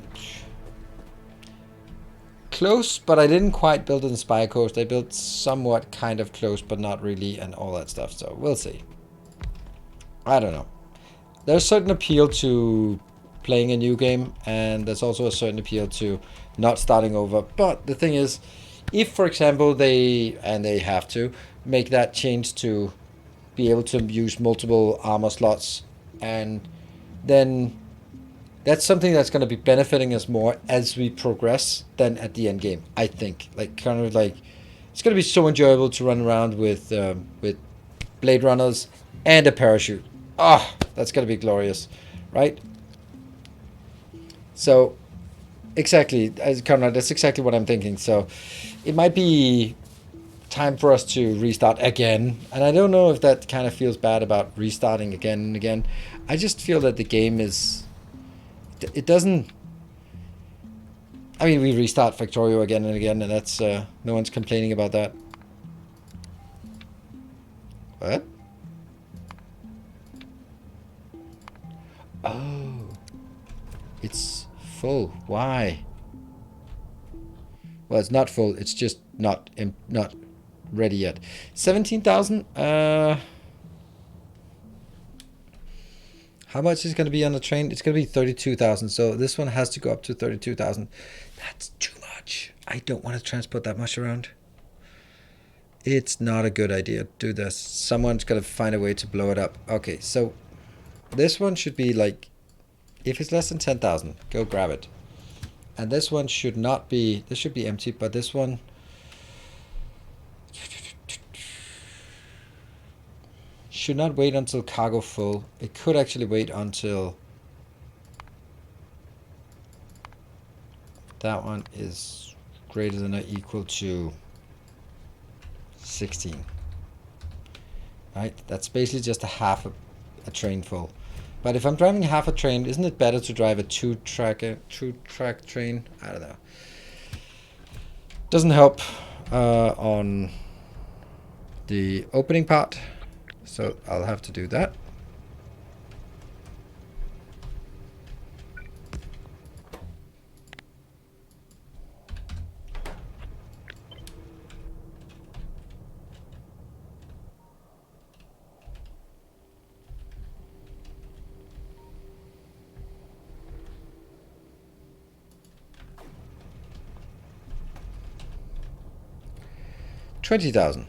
close, but I didn't quite build it in Spire Coast. I built somewhat kind of close, but not really, and all that stuff. So we'll see. I don't know. There's a certain appeal to playing a new game, and there's also a certain appeal to not starting over. But the thing is, if, for example, they have to make that change to be able to use multiple armor slots, and then that's something that's going to be benefiting us more as we progress than at the end game, I think. Like, kind of like, it's going to be so enjoyable to run around with Blade Runners and a parachute. Oh, that's going to be glorious, right? So, exactly, as Conrad, that's exactly what I'm thinking. So, it might be time for us to restart again. And I don't know if that kind of feels bad about restarting again and again. I just feel that the game is... It doesn't... I mean, we restart Factorio again and again, and that's... no one's complaining about that. What? Oh. It's full. Why? Well, it's not full. It's just not ready yet. 17,000? How much is going to be on the train? It's going to be 32,000. So this one has to go up to 32,000. That's too much. I don't want to transport that much around. It's not a good idea to do this. Someone's got to find a way to blow it up. Okay, so this one should be like, if it's less than 10,000, go grab it. And this one should not be, this should be empty, but this one... should not wait until cargo full. It could actually wait until that one is greater than or equal to 16. Right? That's basically just a half a train full. But if I'm driving half a train, isn't it better to drive a two-track train? I don't know. Doesn't help on the opening part. So I'll have to do that. $20,000.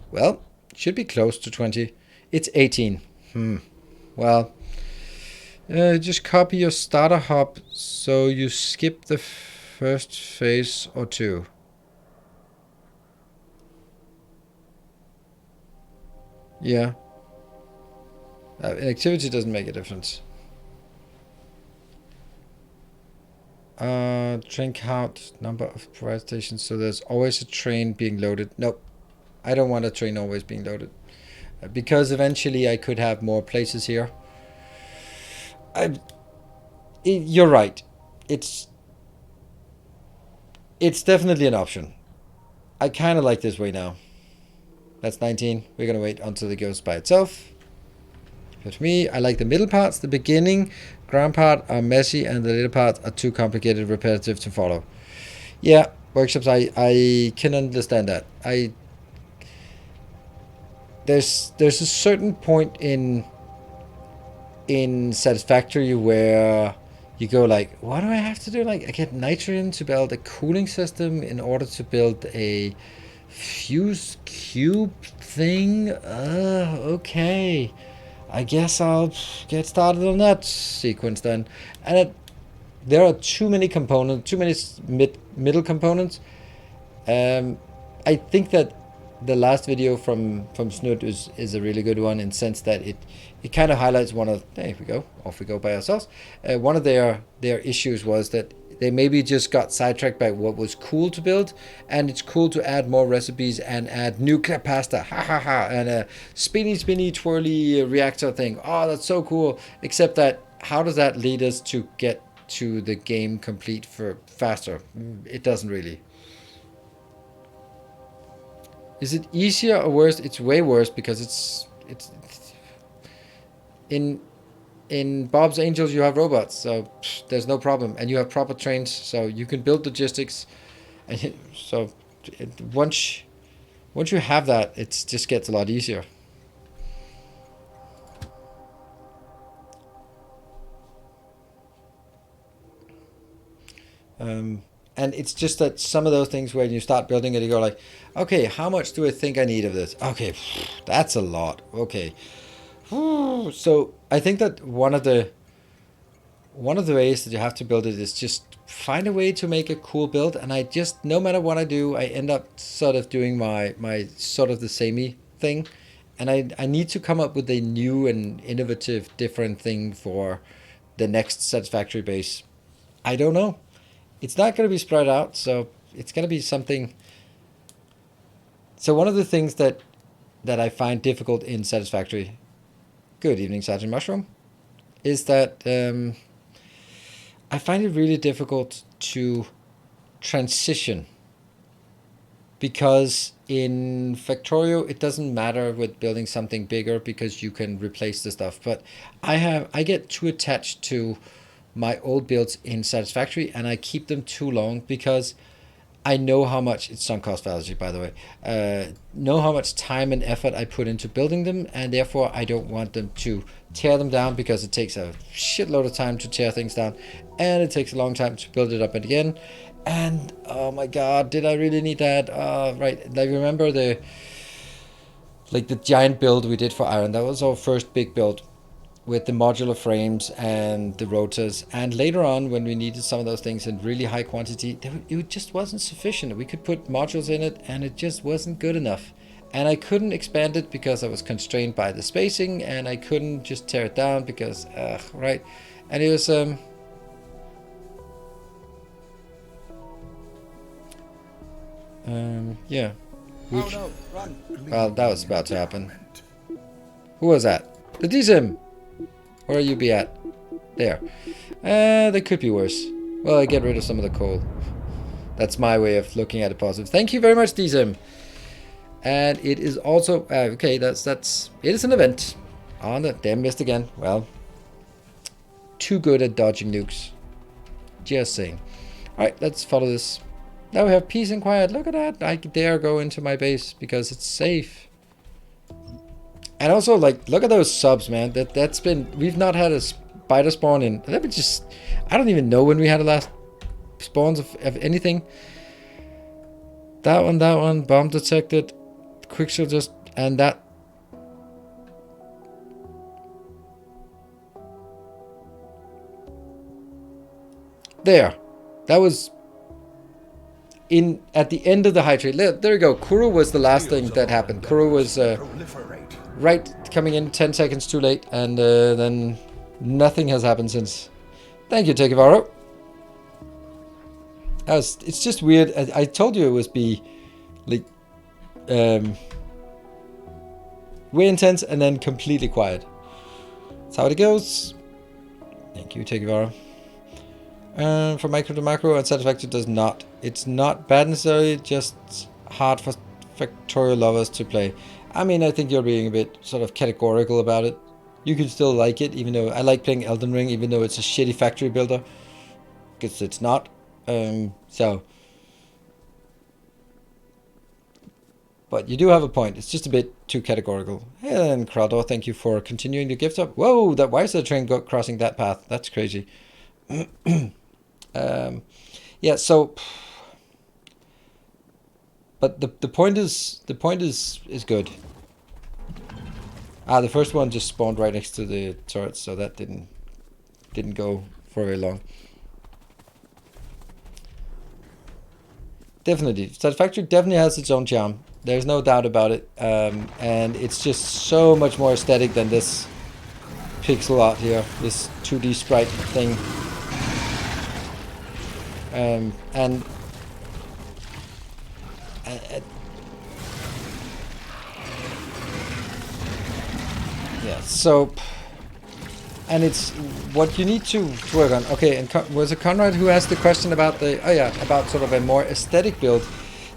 Well, should be close to 20. It's 18. Well, just copy your starter hub so you skip the first phase or two. Yeah. Activity doesn't make a difference. Train count, number of provider stations. So there's always a train being loaded. Nope. I don't want a train always being loaded. Because eventually I could have more places here. You're right. It's definitely an option. I kind of like this way now. That's 19. We're going to wait until it goes by itself. But for me, I like the middle parts. The beginning, ground part are messy, and the little parts are too complicated, repetitive to follow. Yeah, workshops, I can understand that. There's a certain point in Satisfactory where you go like, what do I have to do? Like, I get nitrogen to build a cooling system in order to build a fuse cube thing. Okay. I guess I'll get started on that sequence then. And there are too many components, too many middle components. I think that the last video from Snoot is a really good one in the sense that it kind of highlights one of, there we go, off we go by ourselves. One of their issues was that they maybe just got sidetracked by what was cool to build, and it's cool to add more recipes and add nuclear pasta, and a spinny twirly reactor thing. Oh, that's so cool. Except that, how does that lead us to get to the game complete for faster? It doesn't really. Is it easier or worse? It's way worse because it's in Bob's Angels you have robots, so there's no problem, and you have proper trains, so you can build logistics, and so once you have that, it just gets a lot easier. And it's just that some of those things when you start building it, you go like, okay, how much do I think I need of this? Okay, that's a lot. Okay. So I think that one of the ways that you have to build it is just find a way to make a cool build. And I just, no matter what I do, I end up sort of doing my sort of the samey thing. And I need to come up with a new and innovative, different thing for the next Satisfactory base. I don't know. It's not going to be spread out, so it's going to be something. So one of the things that I find difficult in Satisfactory, good evening, Sergeant Mushroom, is that I find it really difficult to transition. Because in Factorio, it doesn't matter with building something bigger because you can replace the stuff. But I get too attached to my old builds in Satisfactory, and I keep them too long because I know how much, it's sunk cost fallacy by the way, know how much time and effort I put into building them, and therefore I don't want them to tear them down because it takes a shitload of time to tear things down, and it takes a long time to build it up again. And oh my god, did I really need that? Right, I remember the giant build we did for Iron. That was our first big build with the modular frames and the rotors. And later on, when we needed some of those things in really high quantity, it just wasn't sufficient. We could put modules in it, and it just wasn't good enough. And I couldn't expand it because I was constrained by the spacing, and I couldn't just tear it down because, right. And it was, yeah. Well, that was about to happen. Who was that? The DSIM! Where you be at? There. They could be worse. Well, I get rid of some of the coal. That's my way of looking at it positive. Thank you very much, DSIM. And it is also okay. It is an event. On the damn missed again. Well, too good at dodging nukes. Just saying. All right, let's follow this. Now we have peace and quiet. Look at that. I dare go into my base because it's safe. And also, like, look at those subs, man. That's been, we've not had a spider spawn in, let me just, I don't even know when we had the last spawns of anything. That one, bomb detected, quickshield just, and that. There. That was in, at the end of the high trade. There we go. Kuru was the last thing that happened. Kuru was, right, coming in 10 seconds too late, and then nothing has happened since. Thank you, Tekivaro. It's just weird. I told you it was be like way intense and then completely quiet. That's how it goes. Thank you, Tekivara. From micro to macro, and Satisfactory does not. It's not bad necessarily, just hard for Factorio lovers to play. I mean, I think you're being a bit sort of categorical about it. You can still like it, even though I like playing Elden Ring, even though it's a shitty factory builder. Because it's not. But you do have a point. It's just a bit too categorical. And Crowdor, thank you for continuing the gift up. Whoa, why is the train crossing that path? That's crazy. Yeah, so... But the point is good. The first one just spawned right next to the turret, so that didn't go for very long. Definitely, Satisfactory definitely has its own charm. There's no doubt about it, and it's just so much more aesthetic than this pixel art here, this 2D sprite thing. Yeah, so, and it's what you need to work on. Okay, and was it Conrad who asked the question about about sort of a more aesthetic build?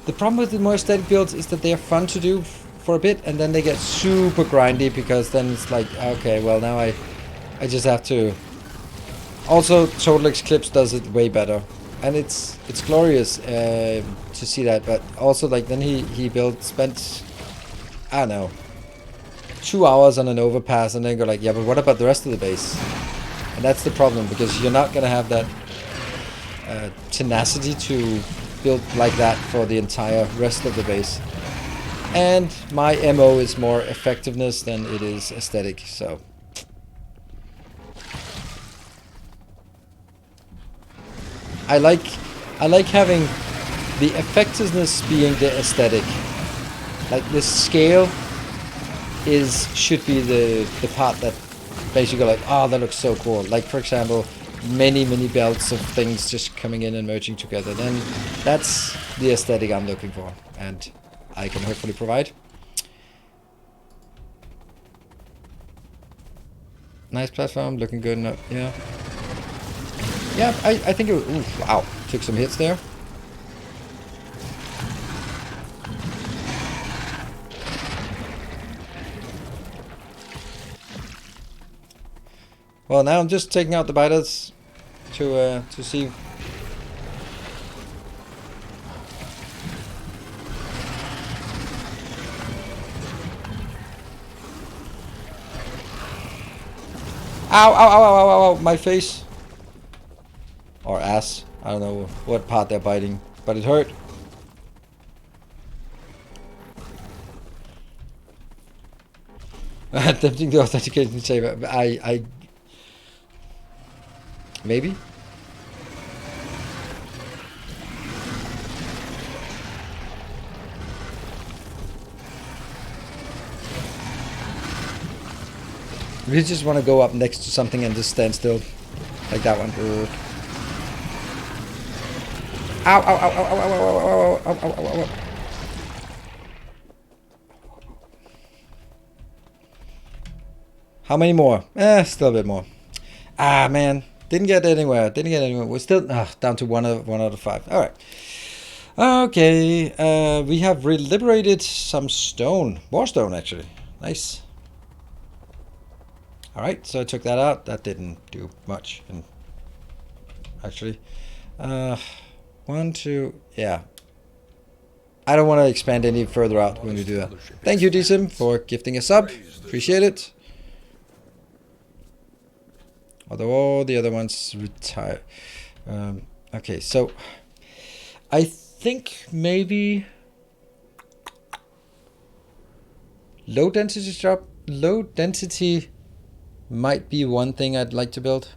The problem with the more aesthetic builds is that they are fun to do for a bit, and then they get super grindy, because then it's like, okay, well now I just have to. Also, Total Eclipse does it way better, and it's glorious to see that. But also, like, then he spent, I don't know, 2 hours on an overpass, and then go like, yeah, but what about the rest of the base? And that's the problem, because you're not gonna have that tenacity to build like that for the entire rest of the base. And my MO is more effectiveness than it is aesthetic, so. I like having the effectiveness being the aesthetic. Like, the scale should be the part that basically like, oh, that looks so cool. Like, for example, many belts of things just coming in and merging together. Then that's the aesthetic I'm looking for, and I can hopefully provide. Nice platform, looking good enough. Yeah. Yeah, I think it was, ooh, wow, took some hits there. Well, now I'm just taking out the biters to see. Ow, ow, ow, ow, ow, ow, my face. Or ass. I don't know what part they're biting, but it hurt. Attempting the authentication save. I maybe. We just want to go up next to something and just stand still, like that one. Ow! Ow! Ow! Ow! Ow! Ow! Ow! Ow! Ow! Ow! Ow! How many more? Still a bit more. Ah, man. Didn't get anywhere. We're still down to one out of 5. All right. Okay. We have liberated some stone. More stone, actually. Nice. All right. So I took that out. That didn't do much. And actually, 1, 2. Yeah. I don't want to expand any further out when we do that. Thank you, DSIM, for gifting a sub. Appreciate it. Although all the other ones retire. Okay, so I think maybe low density might be one thing I'd like to build.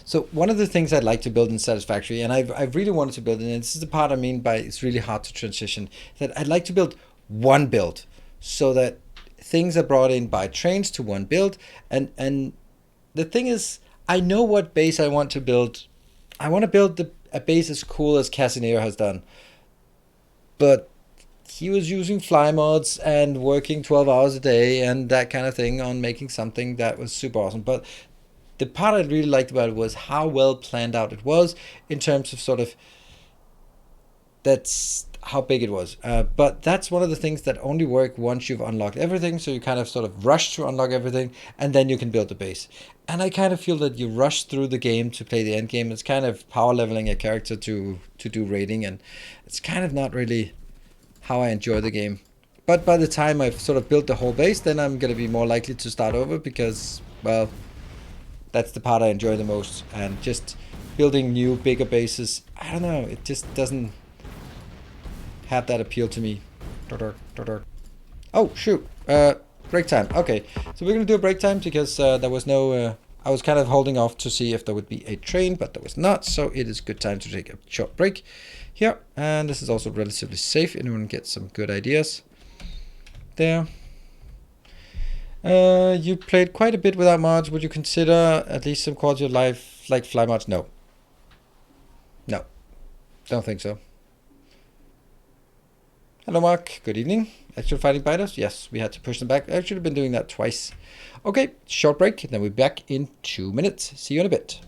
So one of the things I'd like to build in Satisfactory, and I've really wanted to build, and this is the part I mean by it's really hard to transition, that I'd like to build one build so that things are brought in by trains to one build, and the thing is, I know what base I want to build I want to build a base as cool as Casimir has done. But he was using fly mods and working 12 hours a day and that kind of thing on making something that was super awesome. But the part I really liked about it was how well planned out it was in terms of sort of that's how big it was. But that's one of the things that only work once you've unlocked everything. So you kind of sort of rush to unlock everything and then you can build the base. And I kind of feel that you rush through the game to play the end game. It's kind of power leveling a character to do raiding, and it's kind of not really how I enjoy the game. But by the time I've sort of built the whole base, then I'm going to be more likely to start over because, well, that's the part I enjoy the most. And just building new, bigger bases, I don't know, it just doesn't have that appeal to me. Oh, shoot. Break time. Okay, so we're going to do a break time because there was no... I was kind of holding off to see if there would be a train, but there was not. So it is good time to take a short break here. And this is also relatively safe. Anyone gets some good ideas there. You played quite a bit without mods. Would you consider at least some quality of life like fly mods? No. No. Don't think so. Hello, Mark. Good evening. Actual fighting biters? Yes, we had to push them back. I've actually been doing that twice. Okay, short break. Then we'll be back in 2 minutes. See you in a bit.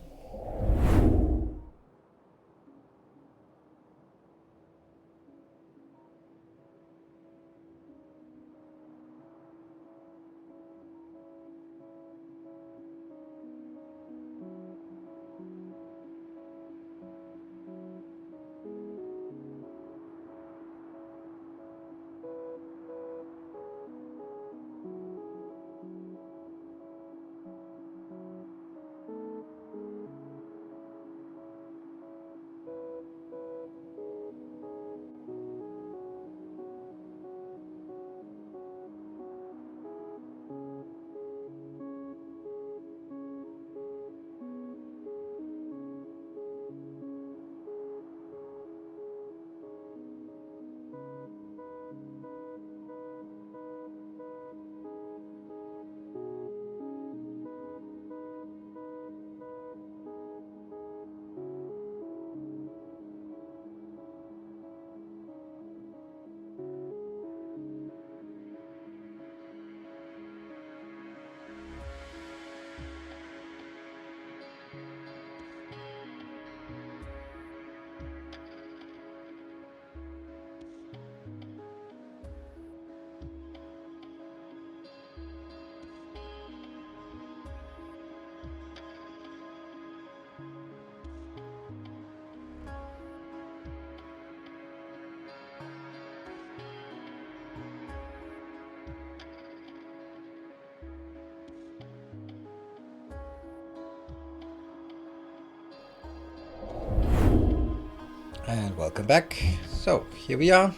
And welcome back. So here we are.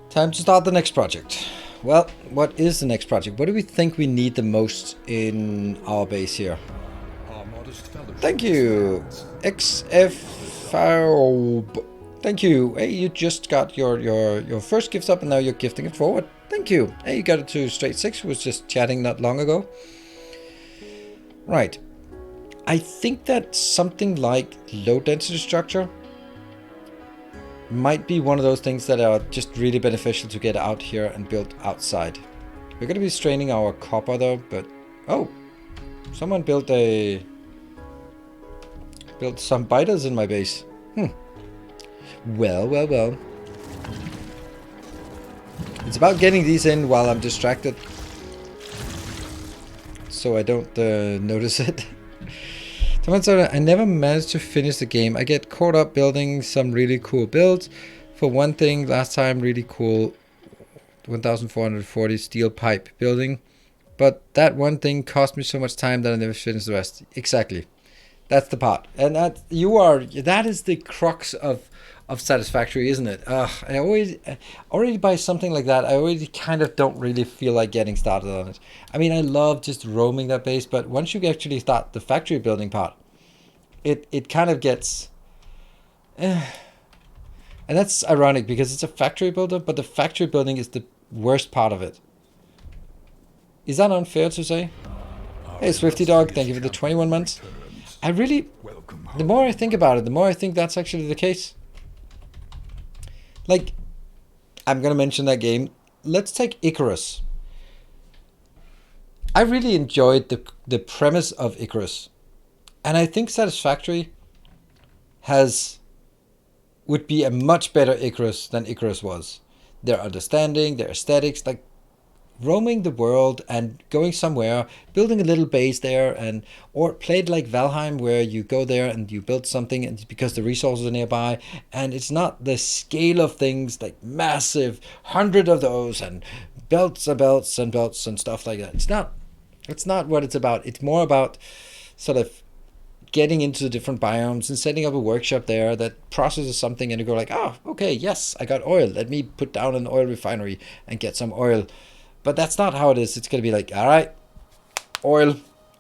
Time to start the next project. Well, what is the next project? What do we think we need the most in our base here? Our modest fellowship. Thank you, XF. Thank you. Hey, you just got your first gift up and now you're gifting it forward. Thank you. Hey, you got it to straight 6. Who was just chatting not long ago. Right. I think that something like low density structure might be one of those things that are just really beneficial to get out here and build outside. We're going to be straining our copper though, but oh, someone built some biters in my base. Well. It's about getting these in while I'm distracted, so I don't notice it. I never managed to finish the game. I get caught up building some really cool builds. For one thing, last time, really cool 1440 steel pipe building. But that one thing cost me so much time that I never finished the rest. Exactly. That's the part. And that is the crux of Satisfactory, isn't it? I already by something like that, I already kind of don't really feel like getting started on it. I mean, I love just roaming that base, but once you actually start the factory building part, it kind of gets... and that's ironic because it's a factory builder, but the factory building is the worst part of it. Is that unfair to say? Hey, Swifty Dog, thank you for the 21 months. I really... the more I think about it, the more I think that's actually the case. Like, I'm gonna mention that game. Let's take Icarus. I really enjoyed the premise of Icarus, and I think Satisfactory would be a much better Icarus than Icarus was. Their understanding, their aesthetics, like roaming the world and going somewhere, building a little base there, or played like Valheim, where you go there and you build something, and because the resources are nearby, and it's not the scale of things like massive 100 of those and belts and belts and belts and stuff like that. It's not what it's about. It's more about sort of getting into the different biomes and setting up a workshop there that processes something, and you go like, oh, okay, yes, I got oil. Let me put down an oil refinery and get some oil. But that's not how it is. It's going to be like, all right, oil.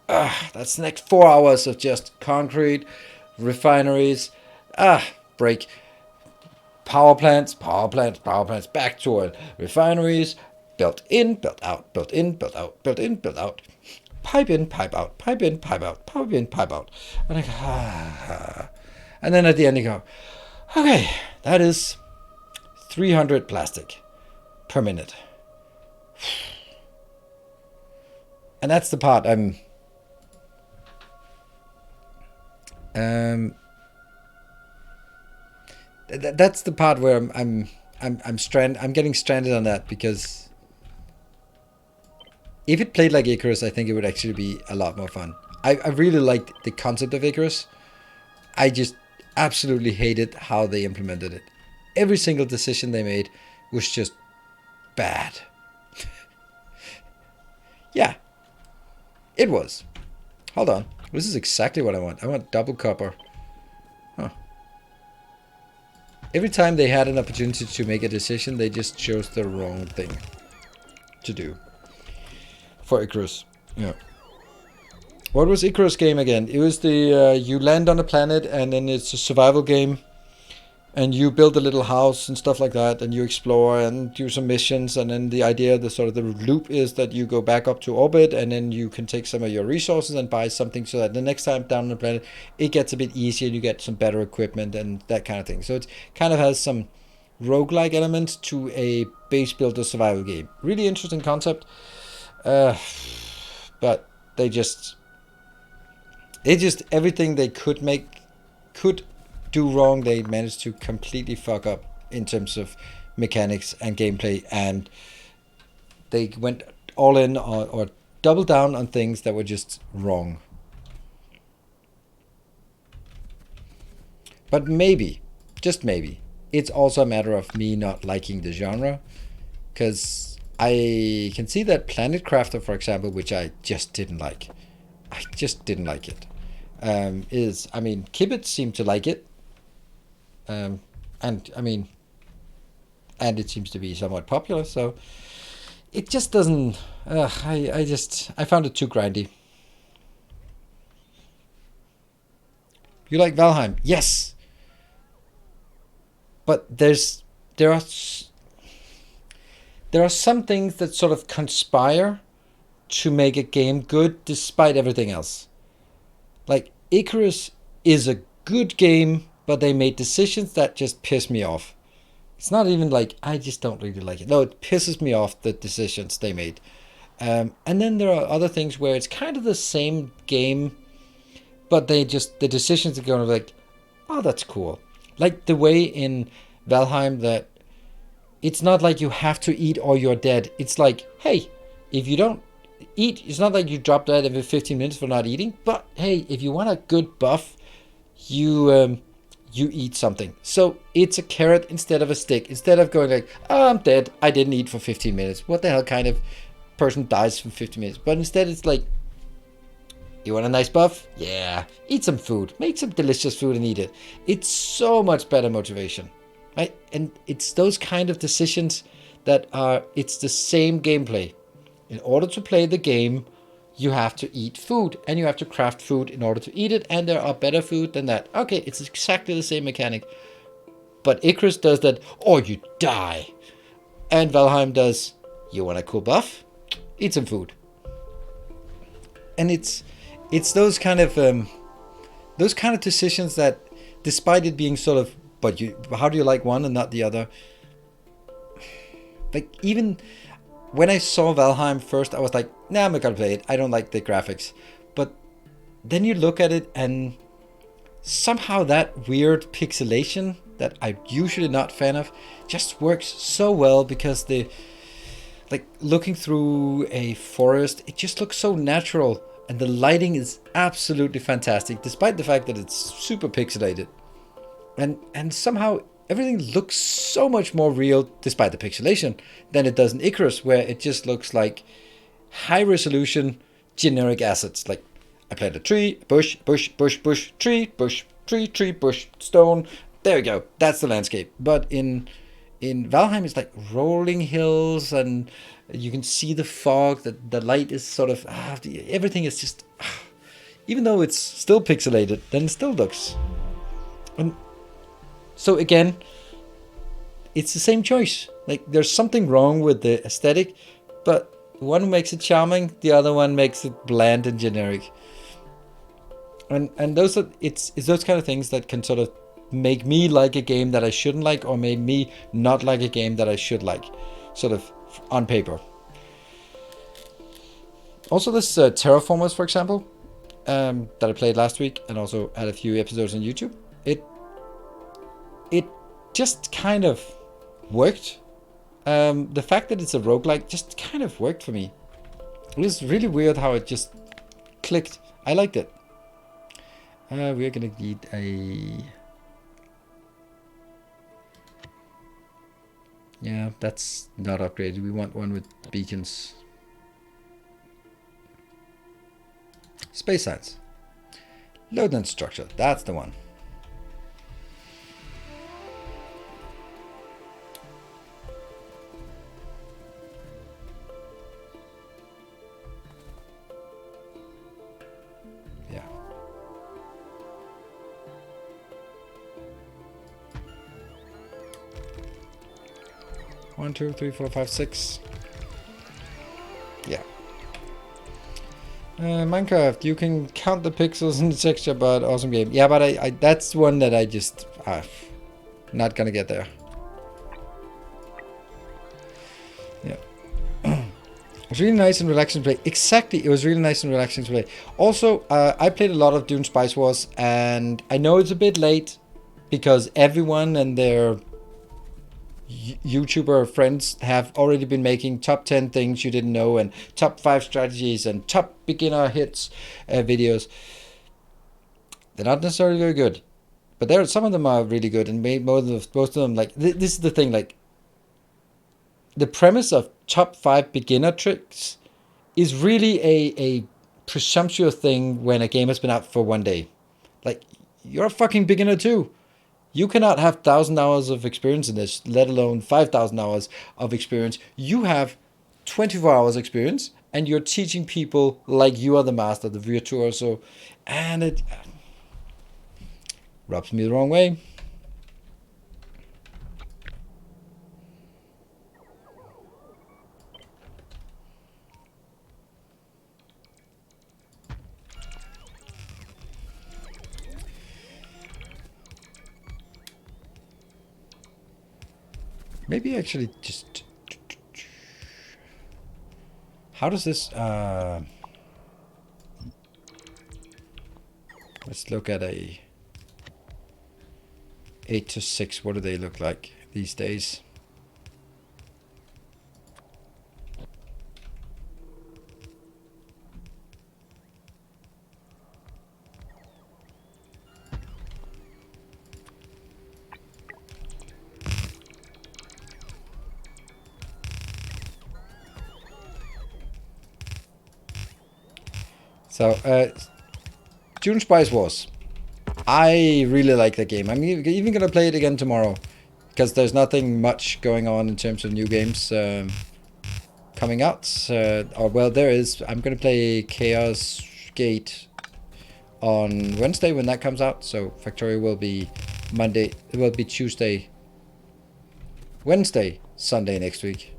That's the next 4 hours of just concrete, refineries, break. Power plants, back to oil. Refineries, built in, built out, built in, built out, built in, built out. Pipe in, pipe out, pipe in, pipe out, pipe in, pipe out. And I go, And then at the end you go, okay, that is 300 plastic per minute. And that's the part that's the part where I'm getting stranded on that, because if it played like Icarus, I think it would actually be a lot more fun. I really liked the concept of Icarus. I just absolutely hated how they implemented it. Every single decision they made was just bad. Yeah, it was. Hold on. This is exactly what I want. I want double copper. Huh. Every time they had an opportunity to make a decision, they just chose the wrong thing to do. For Icarus. Yeah. What was Icarus game again? It was the you land on a planet, and then it's a survival game, and you build a little house and stuff like that, and you explore and do some missions, and then the idea, the sort of the loop is that you go back up to orbit, and then you can take some of your resources and buy something, so that the next time down on the planet it gets a bit easier, you get some better equipment and that kind of thing. So it kind of has some roguelike elements to a base builder survival game. Really interesting concept. But they just everything they could do wrong, they managed to completely fuck up in terms of mechanics and gameplay, and they went all in or doubled down on things that were just wrong. But maybe, just maybe, it's also a matter of me not liking the genre, because I can see that Planet Crafter, for example, which I just didn't like. I just didn't like it. Kibbet seemed to like it. And it seems to be somewhat popular, so it just doesn't, I found it too grindy. You like Valheim? Yes! But there are some things that sort of conspire to make a game good despite everything else. Like, Icarus is a good game, but they made decisions that just piss me off. It's not even like I just don't really like it. No, it pisses me off, the decisions they made. And then there are other things where it's kind of the same game, but the decisions are going to be like, oh, that's cool. Like the way in Valheim that it's not like you have to eat or you're dead. It's like, hey, if you don't eat, it's not like you drop dead every 15 minutes for not eating. But hey, if you want a good buff, you eat something. So it's a carrot instead of a stick. Instead of going like, oh, I'm dead, I didn't eat for 15 minutes. What the hell kind of person dies for 15 minutes? But instead it's like, you want a nice buff? Yeah, eat some food. Make some delicious food and eat it. It's so much better motivation. Right? And it's those kind of decisions that it's the same gameplay. In order to play the game, you have to eat food, and you have to craft food in order to eat it, and there are better food than that. Okay, it's exactly the same mechanic. But Icarus does that, or you die. And Valheim does, you want a cool buff? Eat some food. And it's those kind of those kind of decisions that, despite it being sort of, but how do you like one and not the other? Like, even when I saw Valheim first, I was like, nah, I'm not gonna play it. I don't like the graphics. But then you look at it, and somehow that weird pixelation that I'm usually not a fan of just works so well, because like looking through a forest, it just looks so natural, and the lighting is absolutely fantastic, despite the fact that it's super pixelated. And somehow everything looks so much more real, despite the pixelation, than it does in Icarus, where it just looks like high resolution generic assets. Like, I played a tree, bush, bush, bush, bush, tree, bush, tree, tree, bush, stone. There you go. That's the landscape. But in Valheim, it's like rolling hills, and you can see the fog. The light is sort of everything is just even though it's still pixelated, then it still looks. And so again, it's the same choice. Like, there's something wrong with the aesthetic, but one makes it charming, the other one makes it bland and generic. And those are it's those kind of things that can sort of make me like a game that I shouldn't like, or make me not like a game that I should like, sort of on paper. Also, this Terraformers, for example, that I played last week, and also had a few episodes on YouTube. It just kind of worked. The fact that it's a roguelike just kind of worked for me. It was really weird how it just clicked. I liked it. We're gonna need a... Yeah, that's not upgraded. We want one with beacons. Space science. Load and structure. That's the one. Yeah. One, two, three, four, five, six. Yeah. Minecraft, you can count the pixels in the texture, but awesome game. Yeah, but I that's one that I just not gonna get there. Yeah. It was really nice and relaxing to play. Exactly, it was really nice and relaxing to play. Also, I played a lot of Dune Spice Wars, and I know it's a bit late because everyone and their YouTuber friends have already been making top 10 things you didn't know, and top 5 strategies, and top beginner hits videos. They're not necessarily very good, but some of them are really good, and most of them, like, this is the thing, like, the premise of top 5 beginner tricks is really a presumptuous thing when a game has been out for 1 day. Like, you're a fucking beginner too. You cannot have 1,000 hours of experience in this, let alone 5,000 hours of experience. You have 24 hours experience, and you're teaching people like you are the master, the virtuoso, and it rubs me the wrong way. Maybe actually just... How does this... Let's look at a 8 to 6. What do they look like these days? So, Dune Spice Wars. I really like the game. I'm even going to play it again tomorrow, because there's nothing much going on in terms of new games coming out. Or, well, there is. I'm going to play Chaos Gate on Wednesday when that comes out. So, Factorio will be Monday. It will be Tuesday, Wednesday, Sunday next week.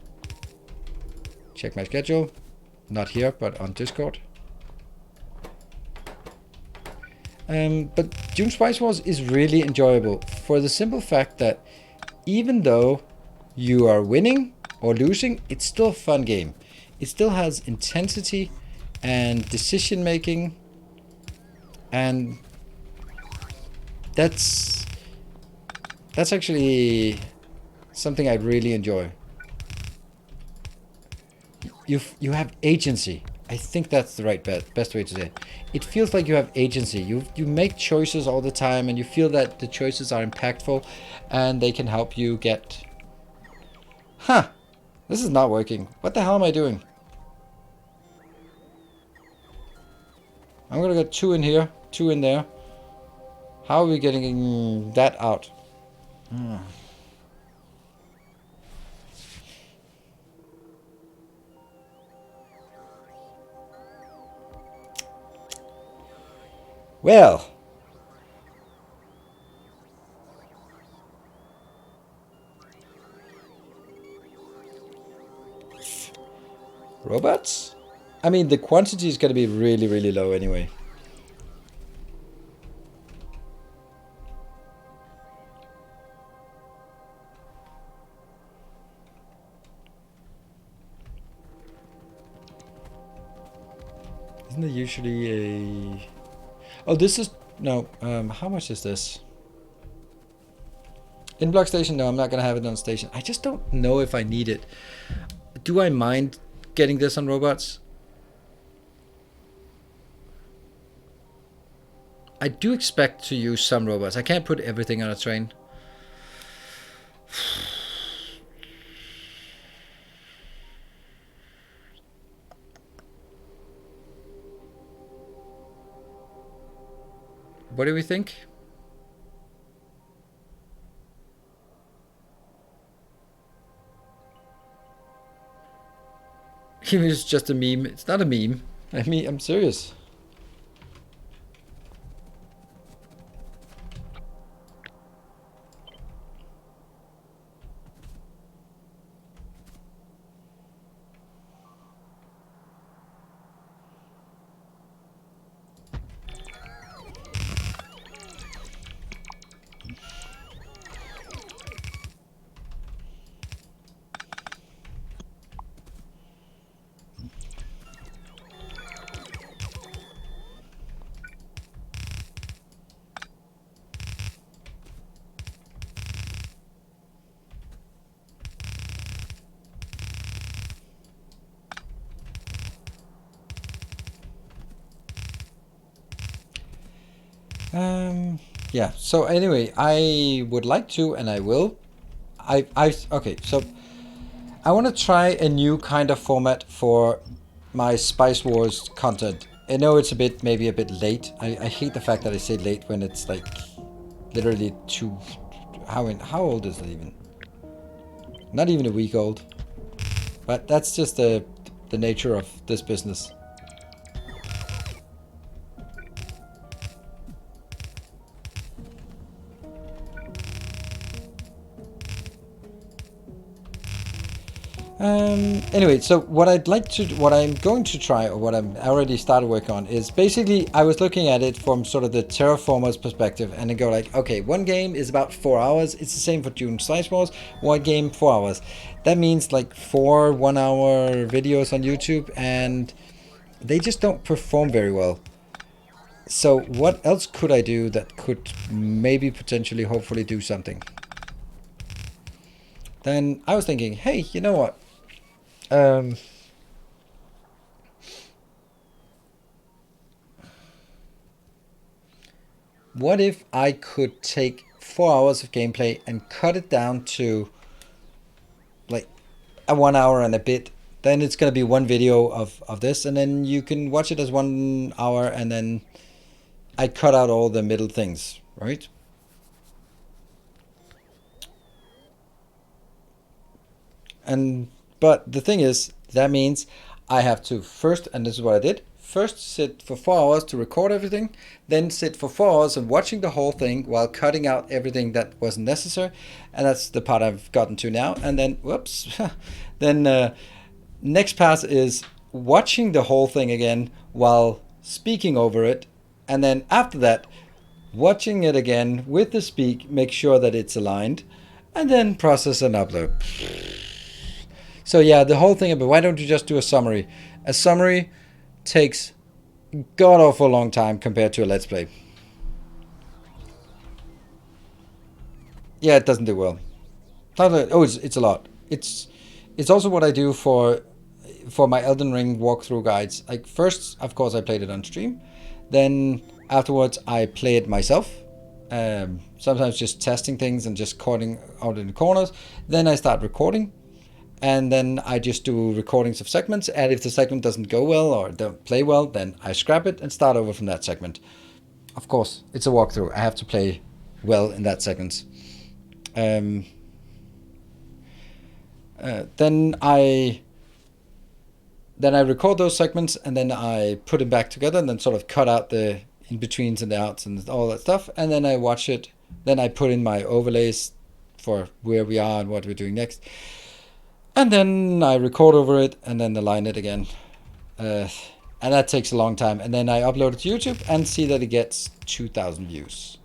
Check my schedule. Not here, but on Discord. But Dune Spice Wars is really enjoyable for the simple fact that even though you are winning or losing, it's still a fun game. It still has intensity and decision making, and that's actually something I really enjoy. You have agency. I think that's the right best way to say it. It feels like you have agency. You make choices all the time, and you feel that the choices are impactful, and they can help you get. Huh? This is not working. What the hell am I doing? I'm gonna get 2 in here, 2 in there. How are we getting that out? Well. Robots? I mean, the quantity is going to be really, really low anyway. Isn't there usually a... Oh, this is... No, how much is this? In block station? No, I'm not going to have it on station. I just don't know if I need it. Do I mind getting this on robots? I do expect to use some robots. I can't put everything on a train. What do we think? It's just a meme. It's not a meme. I mean, I'm serious. Yeah, so anyway, I would like to, and I will. Okay, so I want to try a new kind of format for my Spice Wars content. I know it's maybe a bit late. I hate the fact that I say late when it's like literally how old is it even? Not even a week old. But that's just the nature of this business. Anyway, so what I'm going to try, or what I'm already started work on, is basically I was looking at it from sort of the terraformer's perspective, and I go like, okay, one game is about 4 hours. It's the same for Dune Spice Wars. One game, 4 hours. That means like 4 1-hour videos on YouTube, and they just don't perform very well. So what else could I do that could maybe potentially, hopefully do something? Then I was thinking, hey, you know what? What if I could take 4 hours of gameplay and cut it down to like a 1 hour and a bit? Then it's going to be one video of this, and then you can watch it as 1 hour, and then I cut out all the middle things, right? But the thing is, that means I have to first, and this is what I did, first sit for 4 hours to record everything, then sit for 4 hours and watching the whole thing while cutting out everything that wasn't necessary. And that's the part I've gotten to now. And then, whoops, then next pass is watching the whole thing again while speaking over it And then after that, watching it again with the speak, make sure that it's aligned, and then process and upload. So yeah, the whole thing about why don't you just do a summary? A summary takes god awful long time compared to a let's play. Yeah, it doesn't do well. It's a lot. It's also what I do for my Elden Ring walkthrough guides. Like first, of course, I played it on stream. Then afterwards, I play it myself. Sometimes just testing things and just cutting out in the corners. Then I start recording. And then I just do recordings of segments. And if the segment doesn't go well or don't play well, then I scrap it and start over from that segment. Of course, it's a walkthrough. I have to play well in that segment. Then I record those segments and then I put them back together and then sort of cut out the in-betweens and the outs and all that stuff. And then I watch it. Then I put in my overlays for where we are and what we're doing next. And then I record over it and then align it again. And that takes a long time. And then I upload it to YouTube and see that it gets 2,000 views.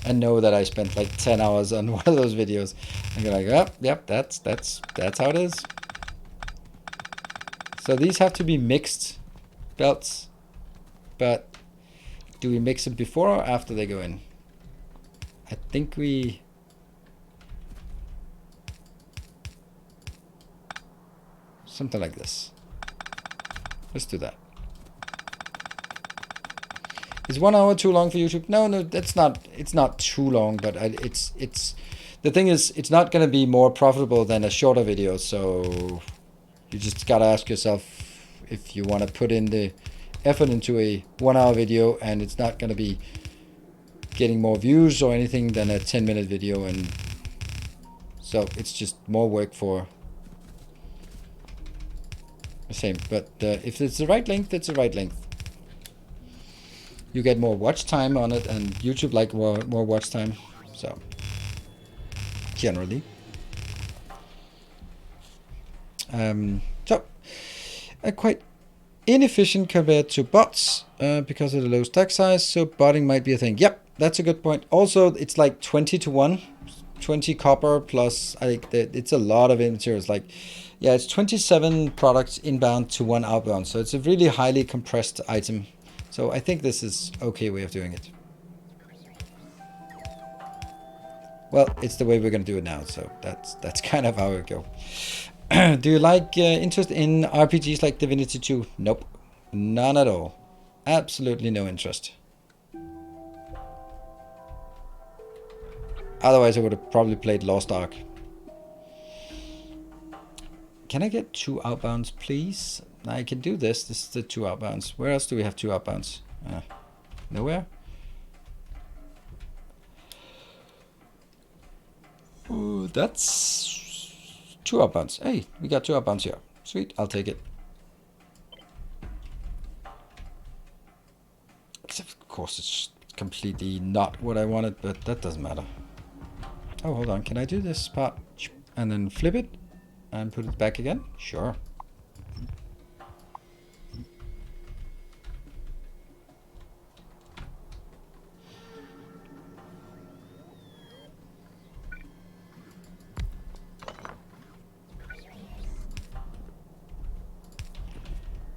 And know that I spent like 10 hours on one of those videos. And you're like, oh, yep, that's how it is. So these have to be mixed belts. But do we mix them before or after they go in? I think we... Something like this. Let's do that. Is 1 hour too long for YouTube? No, that's not. It's not too long, but it's. The thing is, it's not going to be more profitable than a shorter video. So you just gotta ask yourself if you want to put in the effort into a 1 hour video, and it's not going to be getting more views or anything than a 10-minute video, and so it's just more work for. Same, but if it's the right length, it's the right length. You get more watch time on it, and YouTube like more watch time. So generally, quite inefficient compared to bots because of the low stack size. So botting might be a thing. Yep, that's a good point. Also, it's like 20-1, 20 copper plus. I think that it's a lot of materials. Like. Yeah, it's 27 products inbound to 1 outbound. So it's a really highly compressed item. So I think this is okay way of doing it. Well, it's the way we're going to do it now. So that's kind of how it go. Do you like interest in RPGs like Divinity 2? Nope. None at all. Absolutely no interest. Otherwise, I would have probably played Lost Ark. Can I get 2 outbounds, please? I can do this. This is the 2 outbounds. Where else do we have 2 outbounds? Nowhere? Ooh, that's 2 outbounds. Hey, we got 2 outbounds here. Sweet, I'll take it. Except, of course, it's completely not what I wanted, but that doesn't matter. Oh, hold on. Can I do this part and then flip it? And put it back again? Sure.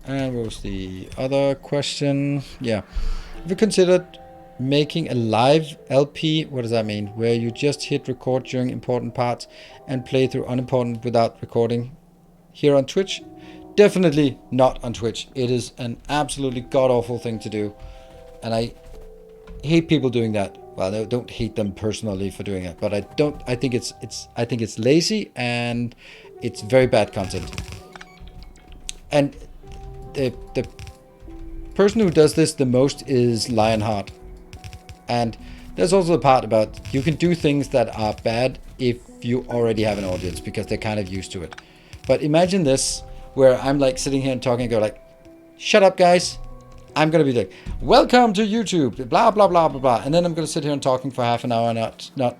And what was the other question? Yeah. Have you considered making a live LP? What does that mean? Where you just hit record during important parts and play through unimportant without recording here on Twitch? Definitely not on Twitch. It is an absolutely god-awful thing to do. And I hate people doing that. Well, I don't hate them personally for doing it, but I think it's lazy and it's very bad content. And the person who does this the most is Lionheart. And there's also the part about you can do things that are bad if you already have an audience because they're kind of used to it. But imagine this where I'm like sitting here and talking and go like, shut up guys. I'm going to be like, welcome to YouTube, blah, blah, blah, blah, blah. And then I'm going to sit here and talking for half an hour, not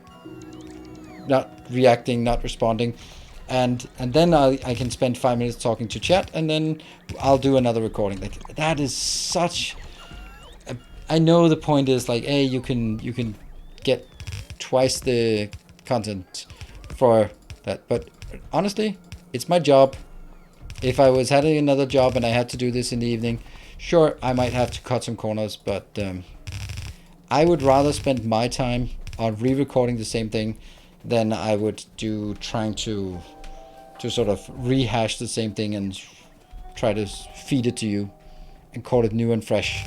reacting, not responding. and then I can spend 5 minutes talking to chat, and then I'll do another recording. Like, that is such. I know the point is like, hey, you can get twice the content for that, but honestly, it's my job. If I was having another job and I had to do this in the evening, sure, I might have to cut some corners, but I would rather spend my time on re-recording the same thing than I would do trying to sort of rehash the same thing and try to feed it to you and call it new and fresh.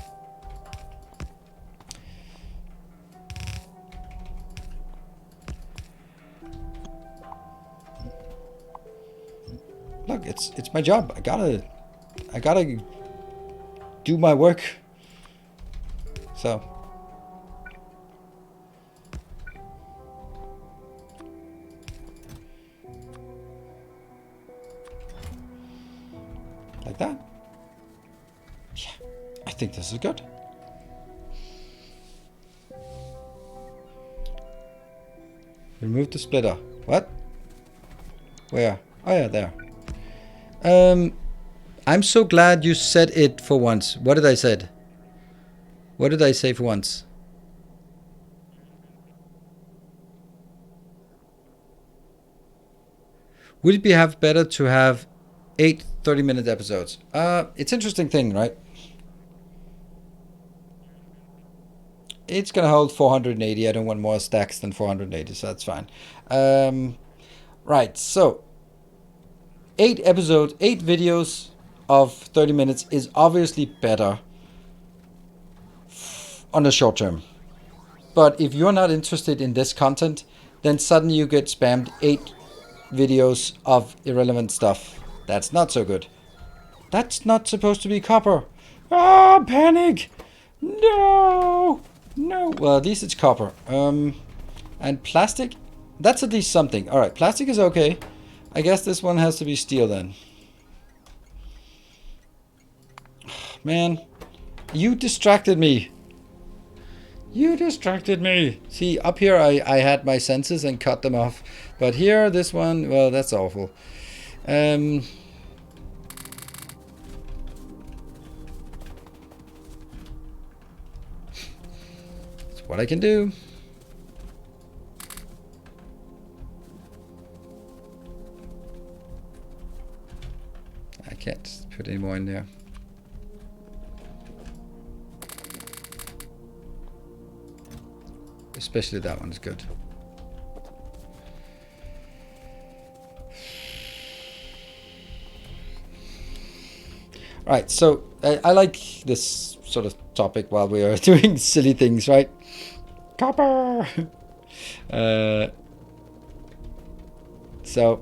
Look, it's my job. I gotta do my work. So like that. Yeah, I think this is good. Remove the splitter. What? Where? Oh yeah, there. I'm so glad you said it for once. What did I said? What did I say for once? Would it be better to have 8 30-minute episodes? It's an interesting thing, right? It's gonna hold 480. I don't want more stacks than 480, so that's fine. Right, so 8 episodes, 8 videos of 30 minutes is obviously better on the short term. But if you're not interested in this content, then suddenly you get spammed 8 videos of irrelevant stuff. That's not so good. That's not supposed to be copper. Ah, panic! No! No. Well, at least it's copper. And plastic, that's at least something. Alright, plastic is okay. I guess this one has to be steel then. Man, you distracted me. You distracted me. See, up here I had my senses and cut them off. But here, this one, well, that's awful. It's what I can do. I can't put any more in there. Especially that one is good. Right, so I like this sort of topic while we are doing silly things, right? Copper! So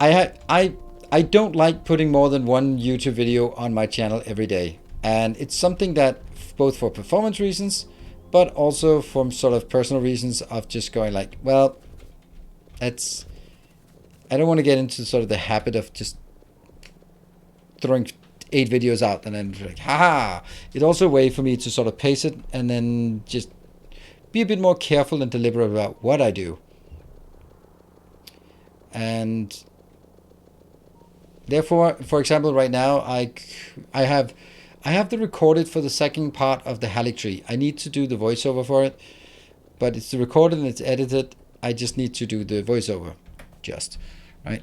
I don't like putting more than one YouTube video on my channel every day. And it's something that both for performance reasons, but also from sort of personal reasons of just going like, well, I don't want to get into sort of the habit of just throwing 8 videos out and then like, haha. It's also a way for me to sort of pace it and then just be a bit more careful and deliberate about what I do. And therefore, for example, right now I have the recorded for the second part of the Halic tree. I need to do the voiceover for it, but it's recorded and it's edited. I just need to do the voiceover, right?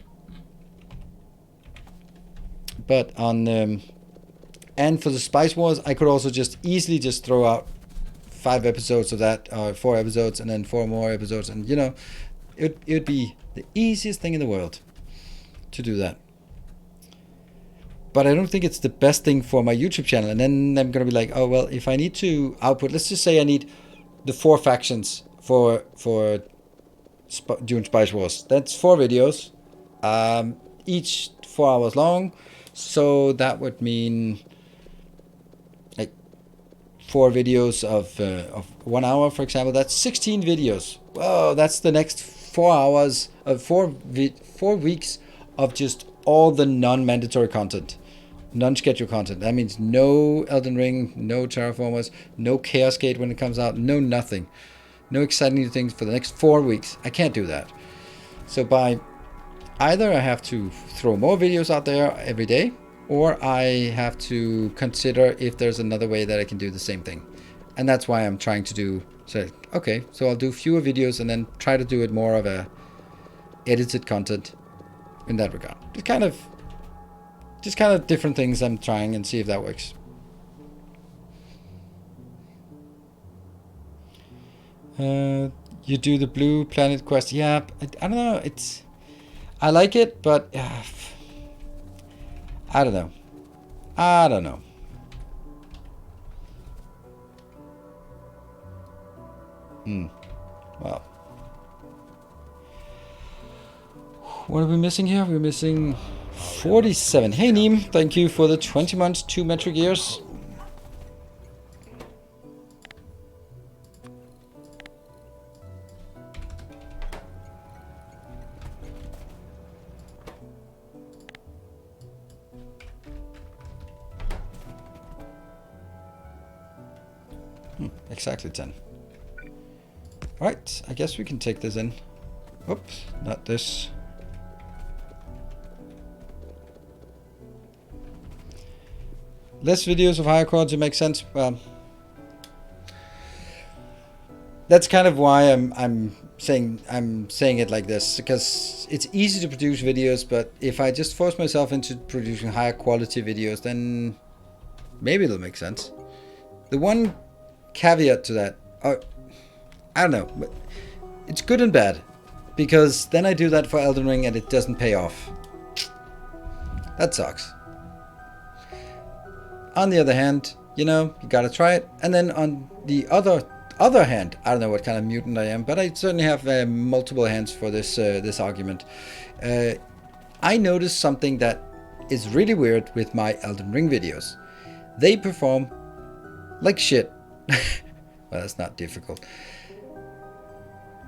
But on and for the Spice Wars, I could also just easily just throw out 5 episodes of that, or 4 episodes, and then 4 more episodes, and you know, it would be the easiest thing in the world to do that. But I don't think it's the best thing for my YouTube channel. And then I'm going to be like, oh, well, if I need to output, let's just say I need the 4 factions for Dune Spice Wars. That's 4 videos, each 4 hours long. So that would mean like 4 videos of 1 hour, for example. That's 16 videos. Whoa, that's the next 4 hours of 4 weeks of just all the non-mandatory content. Non-scheduled content. That means no Elden Ring, no Terraformers, no Chaos Gate when it comes out, no nothing. No exciting new things for the next 4 weeks. I can't do that. So by either I have to throw more videos out there every day, or I have to consider if there's another way that I can do the same thing. And that's why I'm trying to do, so okay, so I'll do fewer videos and then try to do it more of a edited content in that regard. Just kind of different things I'm trying and see if that works. You do the Blue Planet quest. Yeah, I don't know. I like it, but I don't know. I don't know. Well, what are we missing here? We're missing 47. Hey Neem, thank you for the 20 months, 2 metric years. Exactly 10. Alright, I guess we can take this in. Oops, not this. Less videos of higher quality makes sense. Well, that's kind of why I'm saying it like this, because it's easy to produce videos, but if I just force myself into producing higher quality videos, then maybe it'll make sense. The one caveat to that, I don't know, but it's good and bad, because then I do that for Elden Ring and it doesn't pay off. That sucks. On the other hand, you know, you gotta try it. And then on the other hand, I don't know what kind of mutant I am, but I certainly have multiple hands for this this argument. I noticed something that is really weird with my Elden Ring videos. They perform like shit. Well, that's not difficult.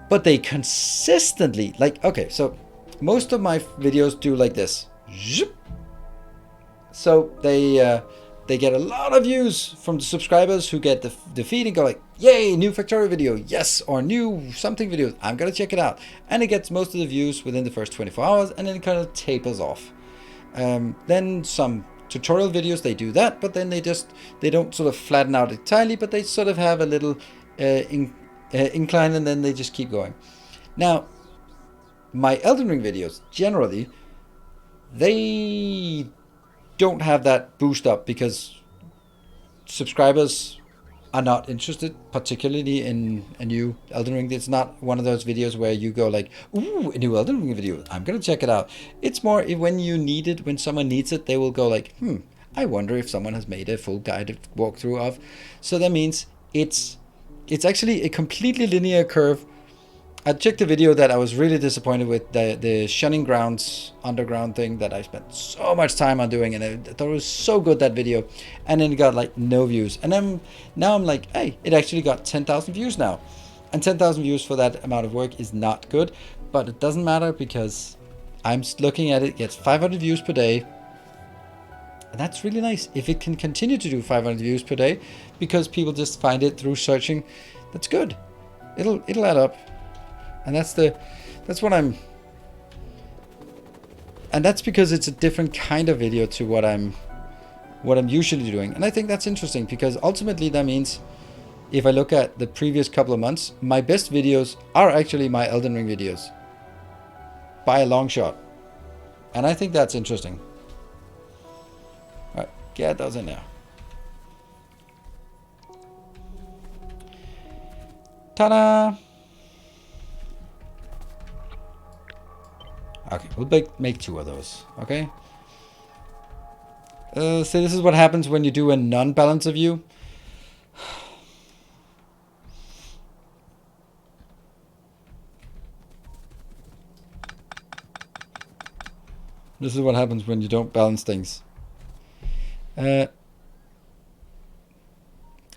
But they consistently, like, okay, so most of my videos do like this. So they get a lot of views from the subscribers who get the feed and go like, yay, new Factorio video, yes, or new something video, I'm gonna check it out. And it gets most of the views within the first 24 hours and then it kind of tapers off. Then some tutorial videos, they do that, but then they don't sort of flatten out entirely, but they sort of have a little incline and then they just keep going. Now, my Elden Ring videos, generally, they don't have that boost up because subscribers are not interested particularly in a new Elden Ring. It's not one of those videos where you go like, ooh, a new Elden Ring video, I'm gonna check it out. It's more when you need it, when someone needs it, they will go like, I wonder if someone has made a full guided walkthrough of. So that means it's actually a completely linear curve. I checked a video that I was really disappointed with, the Shunning Grounds underground thing that I spent so much time on doing, and I thought it was so good, that video, and then it got like no views. And now I'm like, hey, it actually got 10,000 views now. And 10,000 views for that amount of work is not good, but it doesn't matter because I'm looking at it gets 500 views per day. And that's really nice. If it can continue to do 500 views per day because people just find it through searching, that's good. It'll add up. And that's what I'm, and that's because it's a different kind of video to what I'm usually doing. And I think that's interesting because ultimately that means if I look at the previous couple of months, my best videos are actually my Elden Ring videos by a long shot. And I think that's interesting. All right, get those in there. Ta-da! Okay, we'll make 2 of those, okay? So this is what happens when you do a non-balancer view. This is what happens when you don't balance things.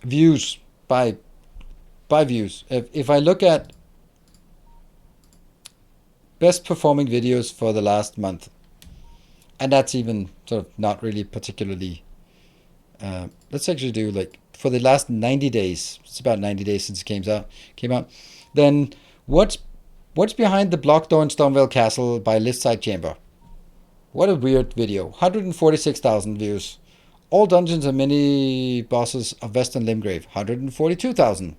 Views by views. If I look at best performing videos for the last month, and that's even sort of not really particularly, let's actually do like for the last 90 days, it's about 90 days since it came out, then what's What's behind the block door in Stormvale Castle by Listside Chamber? What a weird video. 146,000 views. All dungeons and mini bosses of Western Limgrave. 142,000.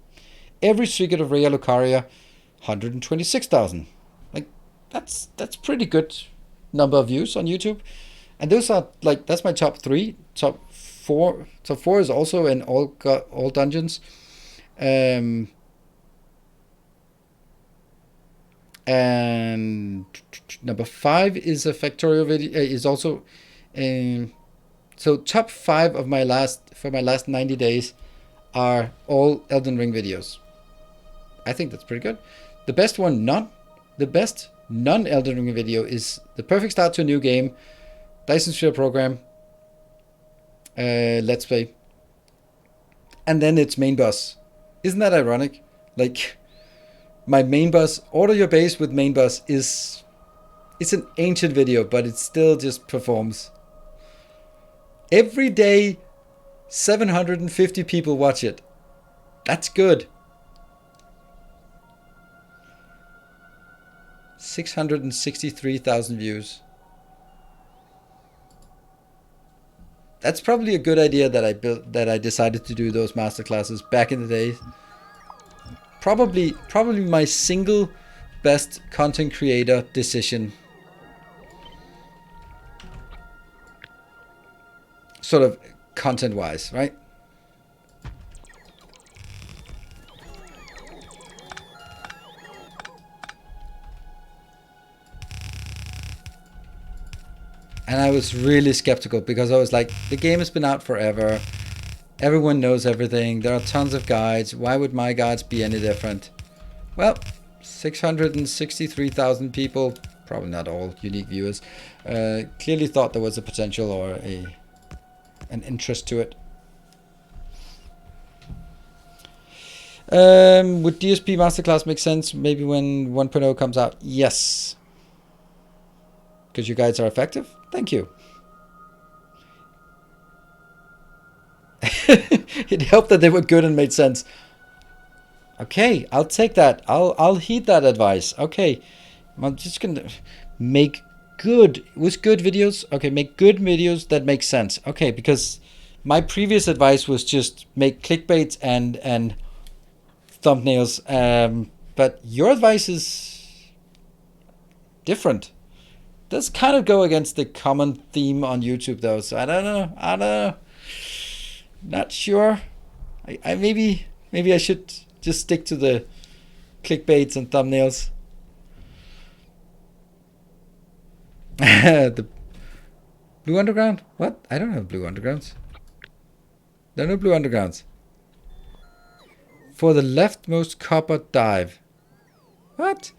Every secret of Rhea Lucaria. 126,000. Like, that's pretty good number of views on YouTube. And those are, like, that's my top 3. Top 4. Top 4 is also in all dungeons. And number 5 is a Factorio video. Is also, so top 5 of my last 90 days are all Elden Ring videos. I think that's pretty good. The best non-Elden Ring video is the perfect start to a new game, Dyson Sphere program, Let's Play, and then it's main boss. Isn't that ironic? Like, my main boss, order your base with main boss, it's an ancient video, but it still just performs. Every day, 750 people watch it. That's good. 663,000 views. That's probably a good idea that I decided to do those masterclasses back in the day. Probably my single best content creator decision. Sort of content wise, right? And I was really skeptical because I was like, the game has been out forever. Everyone knows everything. There are tons of guides. Why would my guides be any different? Well, 663,000 people, probably not all unique viewers, clearly thought there was a potential or an interest to it. Would DSP Masterclass make sense maybe when 1.0 comes out? Yes. Because your guides are effective? Thank you. It helped that they were good and made sense. Okay, I'll take that. I'll heed that advice. Okay, I'm just gonna make good videos. Okay, make good videos that make sense. Okay, because my previous advice was just make clickbaits and thumbnails. But your advice is different. Does kind of go against the common theme on YouTube though. So I don't know. Not sure. I maybe I should just stick to the clickbaits and thumbnails. The Blue Underground? What? I don't have Blue Undergrounds. There are no Blue Undergrounds. For the leftmost copper dive. What?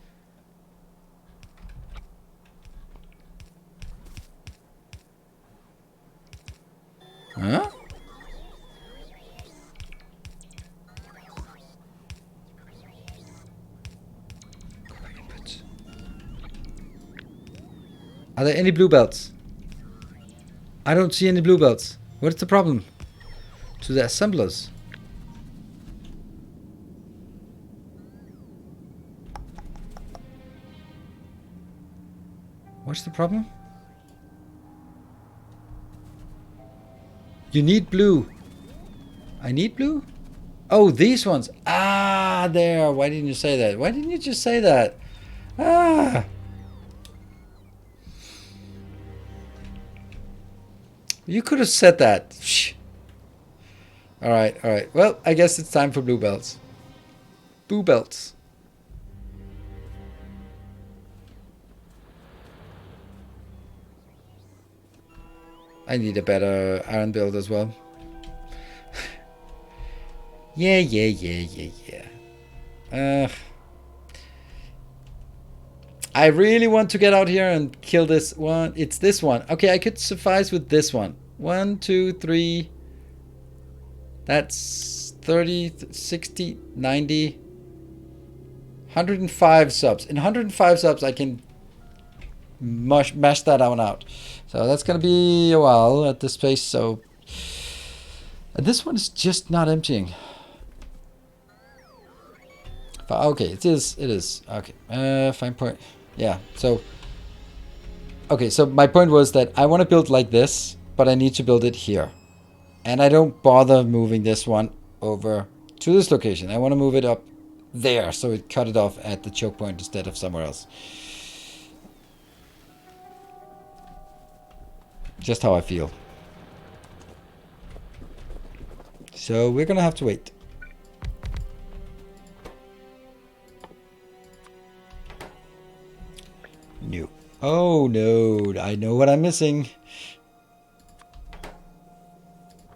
Huh? Are there any blue belts? I don't see any blue belts. What's the problem? To the assemblers. What's the problem? You need blue. I need blue? Oh, these ones. Ah, there. Why didn't you say that? Why didn't you just say that? Ah. You could have said that. Shh. All right. Well, I guess it's time for blue belts. Blue belts. I need a better iron build as well. Yeah. I really want to get out here and kill this one. It's this one. Okay, I could suffice with this one. 1, 2, 3. That's 30, 60, 90. 105 subs. In 105 subs, I can mash that one out. So that's going to be a while at this pace. So and this one is just not emptying. But okay, it is. Okay, fine point. Yeah, so... Okay, so my point was that I want to build like this, but I need to build it here. And I don't bother moving this one over to this location. I want to move it up there, so it cut it off at the choke point instead of somewhere else. Just how I feel. So we're gonna have to wait. No. Oh no, I know what I'm missing.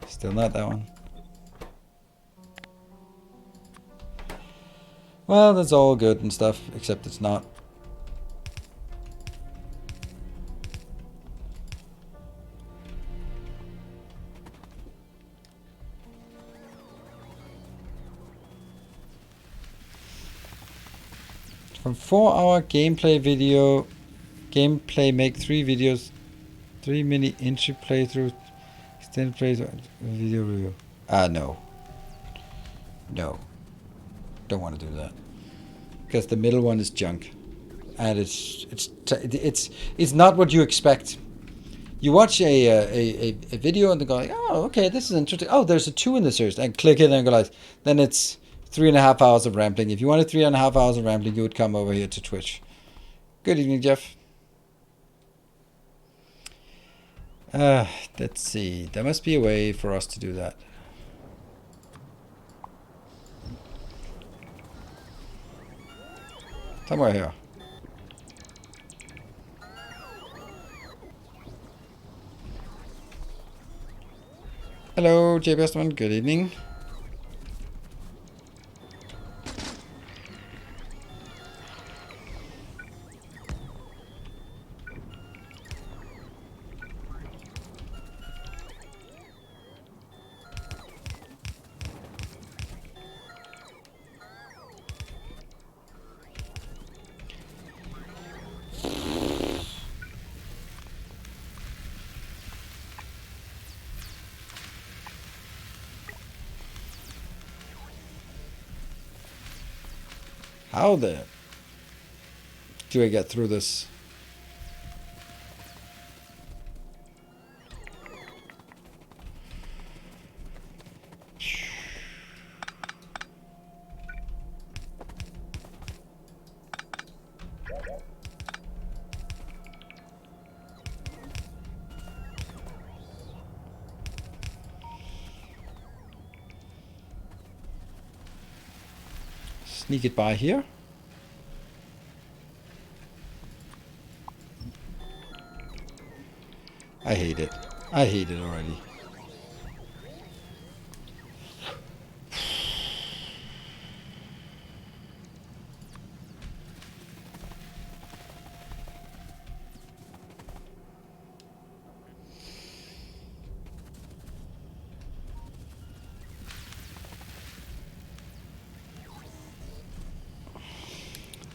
Still not that one. Well, that's all good and stuff, except it's not. From 4-hour gameplay video, make 3 videos, 3 mini entry playthrough, extended playthrough, video review. No. No. Don't want to do that. Because the middle one is junk. And it's not what you expect. You watch a video and they go like, oh, okay, this is interesting. Oh, there's a 2 in the series. And click it and go like, then it's 3.5 hours of rambling. If you wanted 3.5 hours of rambling, you would come over here to Twitch. Good evening, Jeff. Let's see. There must be a way for us to do that. Somewhere here. Hello, J. Bestman. Good evening. How the do I get through this? Sneak it by here. I hate it. I hate it already.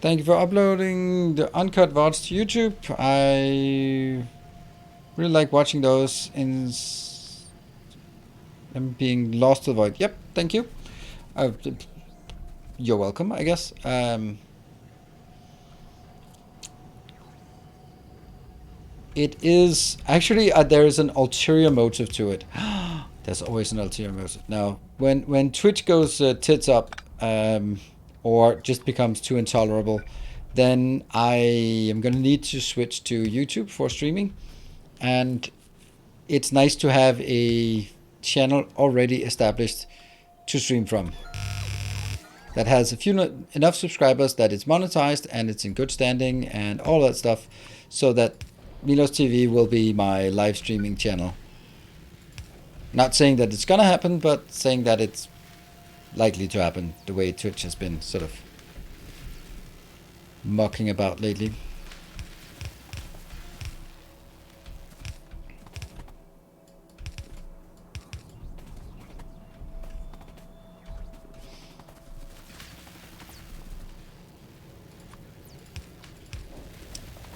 Thank you for uploading the uncut VODs to YouTube. I really like watching those in them being lost to the void. Yep, thank you. You're welcome, I guess. It is actually there is an ulterior motive to it. There's always an ulterior motive. Now, when Twitch goes tits up, or just becomes too intolerable, then I am gonna need to switch to YouTube for streaming. And it's nice to have a channel already established to stream from that has enough subscribers that it's monetized and it's in good standing and all that stuff, so that Milos TV will be my live streaming channel. Not saying that it's gonna happen, but saying that it's likely to happen, the way Twitch has been sort of mucking about lately.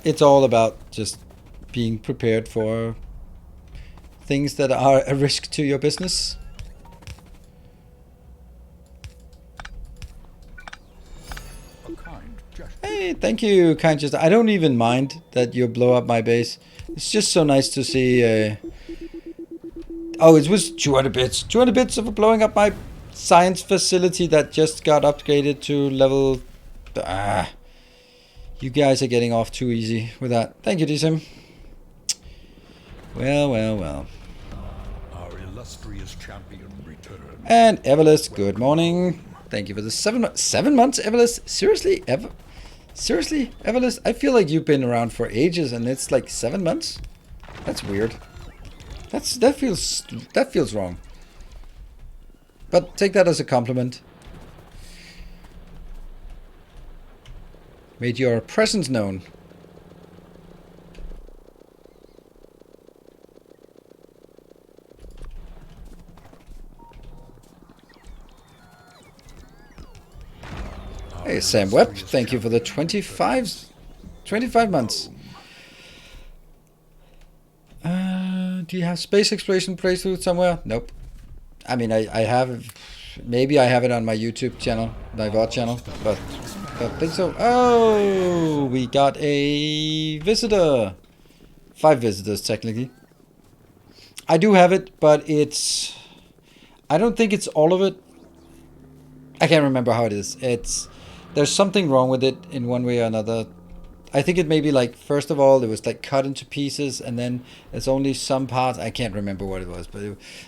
It's all about just being prepared for things that are a risk to your business. kind gesture. Hey, thank you, kind gesture. I don't even mind that you blow up my base. It's just so nice to see. Oh, it was 200 bits. 200 bits of blowing up my science facility that just got upgraded to level. You guys are getting off too easy with that. Thank you, DSIM. Well. Our illustrious champion returned. And Everlist, good morning. Thank you for the 7 months, Everlist. Seriously, seriously, Everlist. I feel like you've been around for ages, and it's like 7 months. That's weird. That feels wrong. But take that as a compliment. Made your presence known. Hey, Sam Webb, thank you for the 25 months. Do you have space exploration playthrough somewhere? Nope. I mean, I have, maybe I have it on my YouTube channel, my VOD channel, but I don't think so. Oh, we got a visitor. 5 visitors, technically. I do have it, but I don't think it's all of it. I can't remember how it is. There's something wrong with it in one way or another. I think it may be like, first of all, it was like cut into pieces, and then there's only some parts. I can't remember what it was, but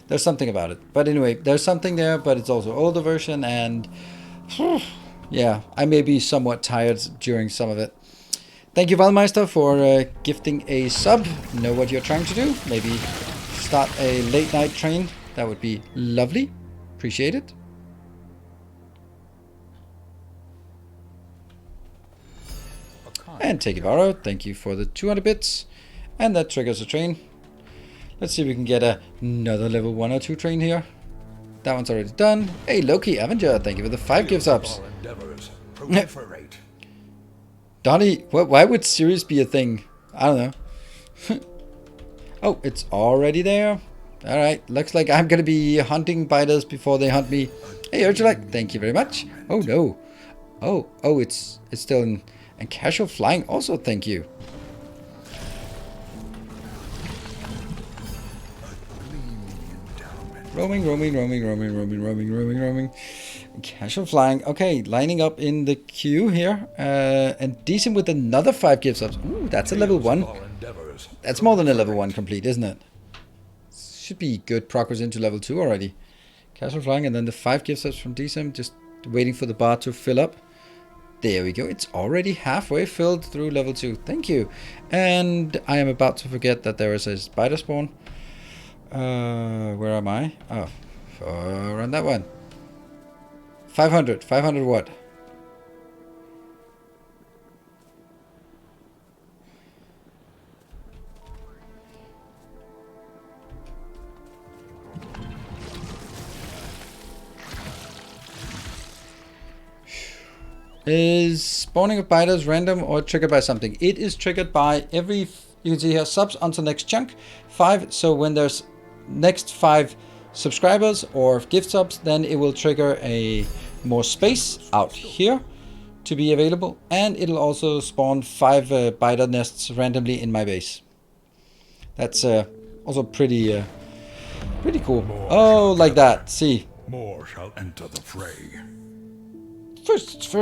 there's something about it. But anyway, there's something there, but it's also older version, and yeah, I may be somewhat tired during some of it. Thank you, Valmeister, for gifting a sub. Know what you're trying to do. Maybe start a late night train. That would be lovely. Appreciate it. And take it borrowed. Thank you for the 200 bits. And that triggers a train. Let's see if we can get another level 1 or 2 train here. That one's already done. Hey, Loki Avenger, thank you for the 5 gift subs. Donnie, why would Sirius be a thing? I don't know. Oh, it's already there. Alright, looks like I'm gonna be hunting biters before they hunt me. Hey, Urgulak, thank you very much. Oh no. Oh, it's still in. And casual flying also, thank you. Roaming. Casual flying. Okay, lining up in the queue here. And decent with another 5 gift subs. Ooh, that's a level 1. That's more than a level 1 complete, isn't it? Should be good progress into level 2 already. Casual flying, and then the 5 gift subs from DSIM. Just waiting for the bar to fill up. There we go. It's already halfway filled through level 2. Thank you. And I am about to forget that there is a spider spawn. Where am I? Oh, around that one. 500. 500 what? Is spawning of biters random or triggered by something? It is triggered by every, you can see here, subs onto next chunk, 5. So when there's next 5 subscribers or gift subs, then it will trigger a more space out here to be available. And it'll also spawn 5 biter nests randomly in my base. That's also pretty cool. Oh, like that. See. More shall enter the fray. First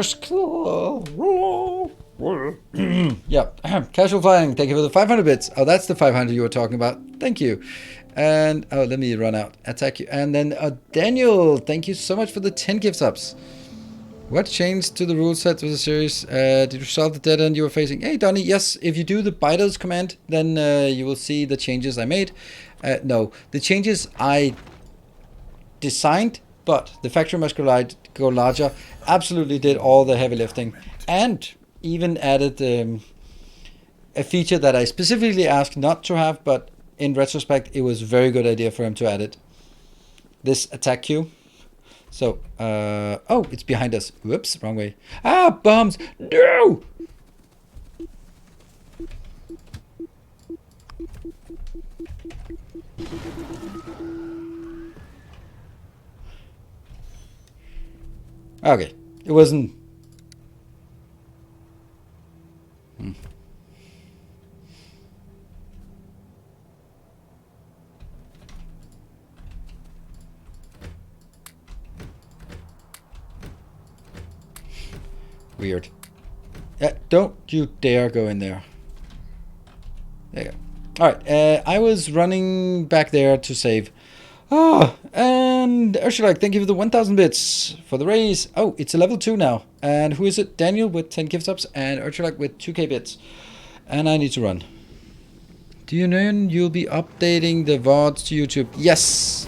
yeah. Casual flying, thank you for the 500 bits. Oh, that's the 500 you were talking about. Thank you. And oh, let me run out. Attack you. And then Daniel, thank you so much for the 10 gift subs. What changed to the rule set of the series? Did you solve the dead end you were facing? Hey, Donnie, yes. If you do the biters command, then you will see the changes I made. No, the changes I designed, but the factory must go larger. Absolutely did all the heavy lifting, and even added a feature that I specifically asked not to have, but in retrospect it was a very good idea for him to add it. This attack queue. So oh, it's behind us. Whoops, wrong way. Ah, bombs. No. Okay, it wasn't Weird. Don't you dare go in there. There you go. Alright, I was running back there to save. Oh, and Ursula, thank you for the 1,000 bits for the raise. Oh, it's a level 2 now. And who is it? Daniel with 10 gift subs and Ursula with 2k bits. And I need to run. Do you know you'll be updating the VODs to YouTube? Yes.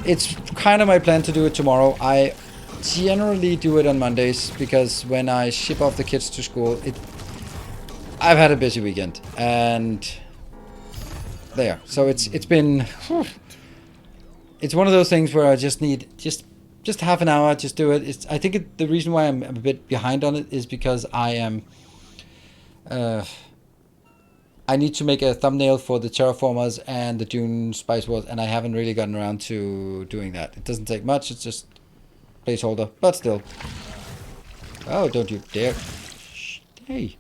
It's kind of my plan to do it tomorrow. I generally do it on Mondays because when I ship off the kids to school, I've had a busy weekend and there. So it's been, it's one of those things where I just need just half an hour, just do it. I think the reason why I'm a bit behind on it is because I am, I need to make a thumbnail for the Terraformers and the Dune Spice Wars, and I haven't really gotten around to doing that. It doesn't take much, it's just placeholder, but still. Oh, don't you dare. Hey.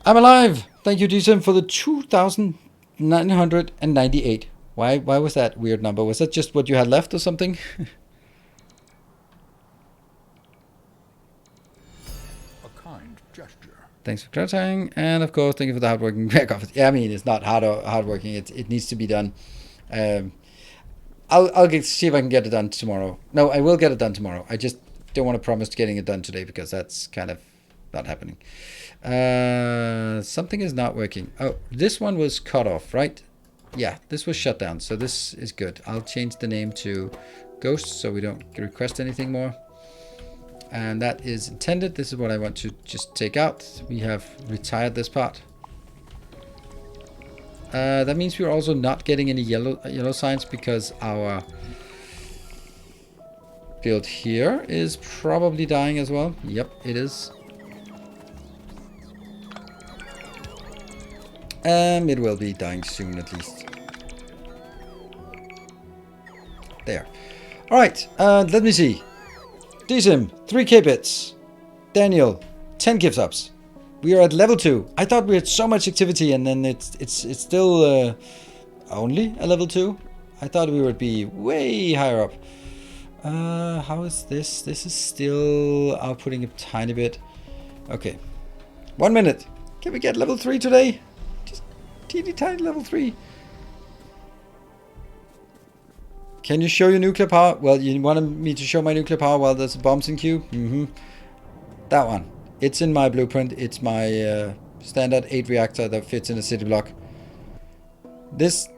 I'm alive! Thank you, DSIM, for the 2,998. Why was that weird number? Was that just what you had left or something? A kind gesture. Thanks for clarifying, and of course, thank you for the hardworking back office. Yeah, I mean, it's not hardworking. It needs to be done. I'll see if I can get it done tomorrow. No, I will get it done tomorrow. I just don't want to promise getting it done today because that's kind of not happening. Something is not working. Oh, this one was cut off, right? Yeah, this was shut down, so this is good. I'll change the name to Ghost so we don't request anything more. And that is intended. This is what I want to just take out. We have retired this part. That means we're also not getting any yellow signs because our build here is probably dying as well. Yep, it is. It will be dying soon at least. There. Alright, let me see. DSIM, 3k bits. Daniel, 10 gift subs. We are at level 2. I thought we had so much activity and then it's still only a level 2. I thought we would be way higher up. How is this? This is still outputting a tiny bit. Okay. 1 minute. Can we get level 3 today? Just teeny tiny level 3. Can you show your nuclear power? Well, you wanted me to show my nuclear power while there's bombs in queue? That one. It's in my blueprint. It's my standard 8 reactor that fits in a city block. It's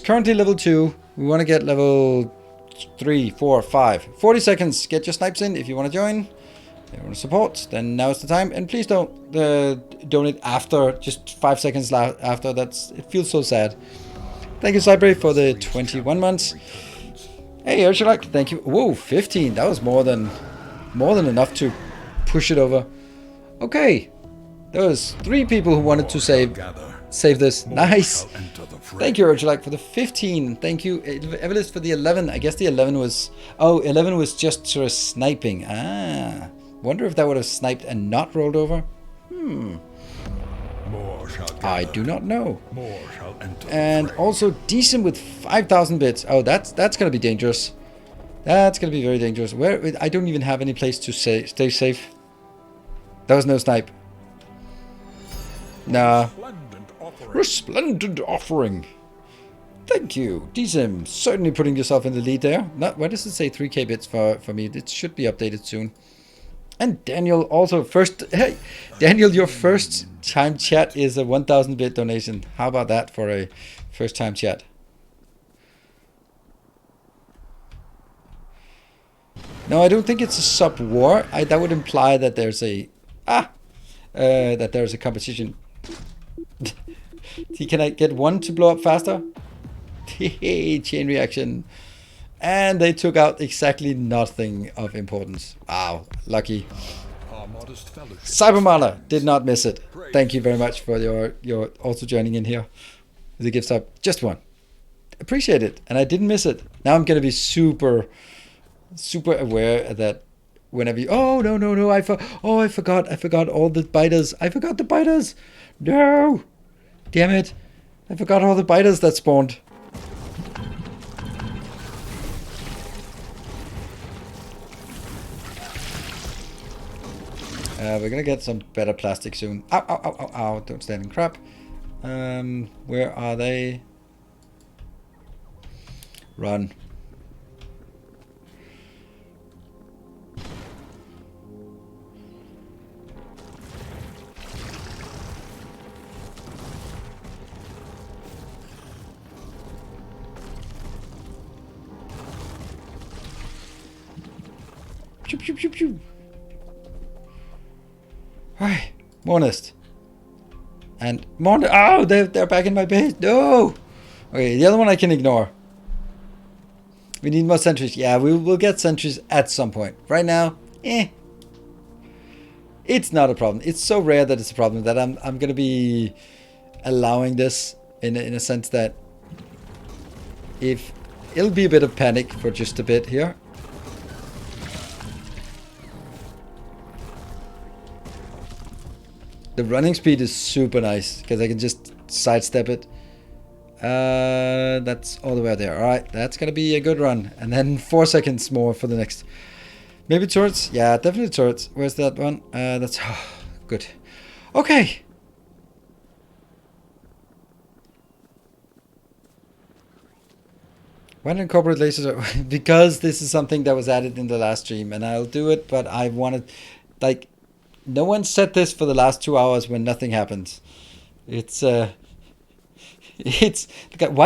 currently level 2. We want to get level 3, 4, 5. 40 seconds. Get your snipes in if you want to join. If you want to support, then now's the time. And please don't donate after, just 5 seconds after. It feels so sad. Thank you, Cybrave, for the 21 months. Hey, Ursula, thank you. Whoa, 15. That was more than enough to push it over. Okay. There was 3 people who wanted to save this. Nice. Thank you, Ursula, for the 15. Thank you, Evelyn, for the 11. I guess the 11 was... Oh, 11 was just sort of sniping. Ah. Wonder if that would have sniped and not rolled over. I do not know. And also decent with 5,000 bits. Oh, that's gonna be dangerous. That's gonna be very dangerous. I don't even have any place to stay safe. That was no snipe. Nah. Resplendent offering. Thank you, DSIM. Certainly putting yourself in the lead there. Why does it say 3k bits for me? It should be updated soon. And Daniel also hey, Daniel, your first time chat is a 1,000 bit donation. How about that for a first time chat? No, I don't think it's a sub war. That would imply that there's a competition. Can I get one to blow up faster? Chain reaction. And they took out exactly nothing of importance. Wow, lucky. Cybermana did not miss it. Thank you very much for your also joining in here. The gift sub, just one. Appreciate it, and I didn't miss it. Now I'm gonna be super aware that whenever you... Oh no! I forgot all the biters. I forgot the biters. No, damn it! I forgot all the biters that spawned. We're gonna get some better plastic soon. Ow, ow, ow, ow, ow. Don't stand in crap. Where are they? Run. Shoop, shoop, shoop, shoop. Alright, more nest. And more. Oh, they're back in my base. No. Okay, the other one I can ignore. We need more sentries. Yeah, we will get sentries at some point. Right now, it's not a problem. It's so rare that it's a problem that I'm gonna be allowing this in a sense that if it'll be a bit of panic for just a bit here. The running speed is super nice because I can just sidestep it. That's all the way out there. Alright, that's gonna be a good run. And then 4 seconds more for the next. Maybe turrets? Yeah, definitely turrets. Where's that one? That's good. Okay. Why not incorporate lasers? Because this is something that was added in the last stream, and I'll do it, but I wanted, like, no one said this for the last 2 hours when nothing happens. It's why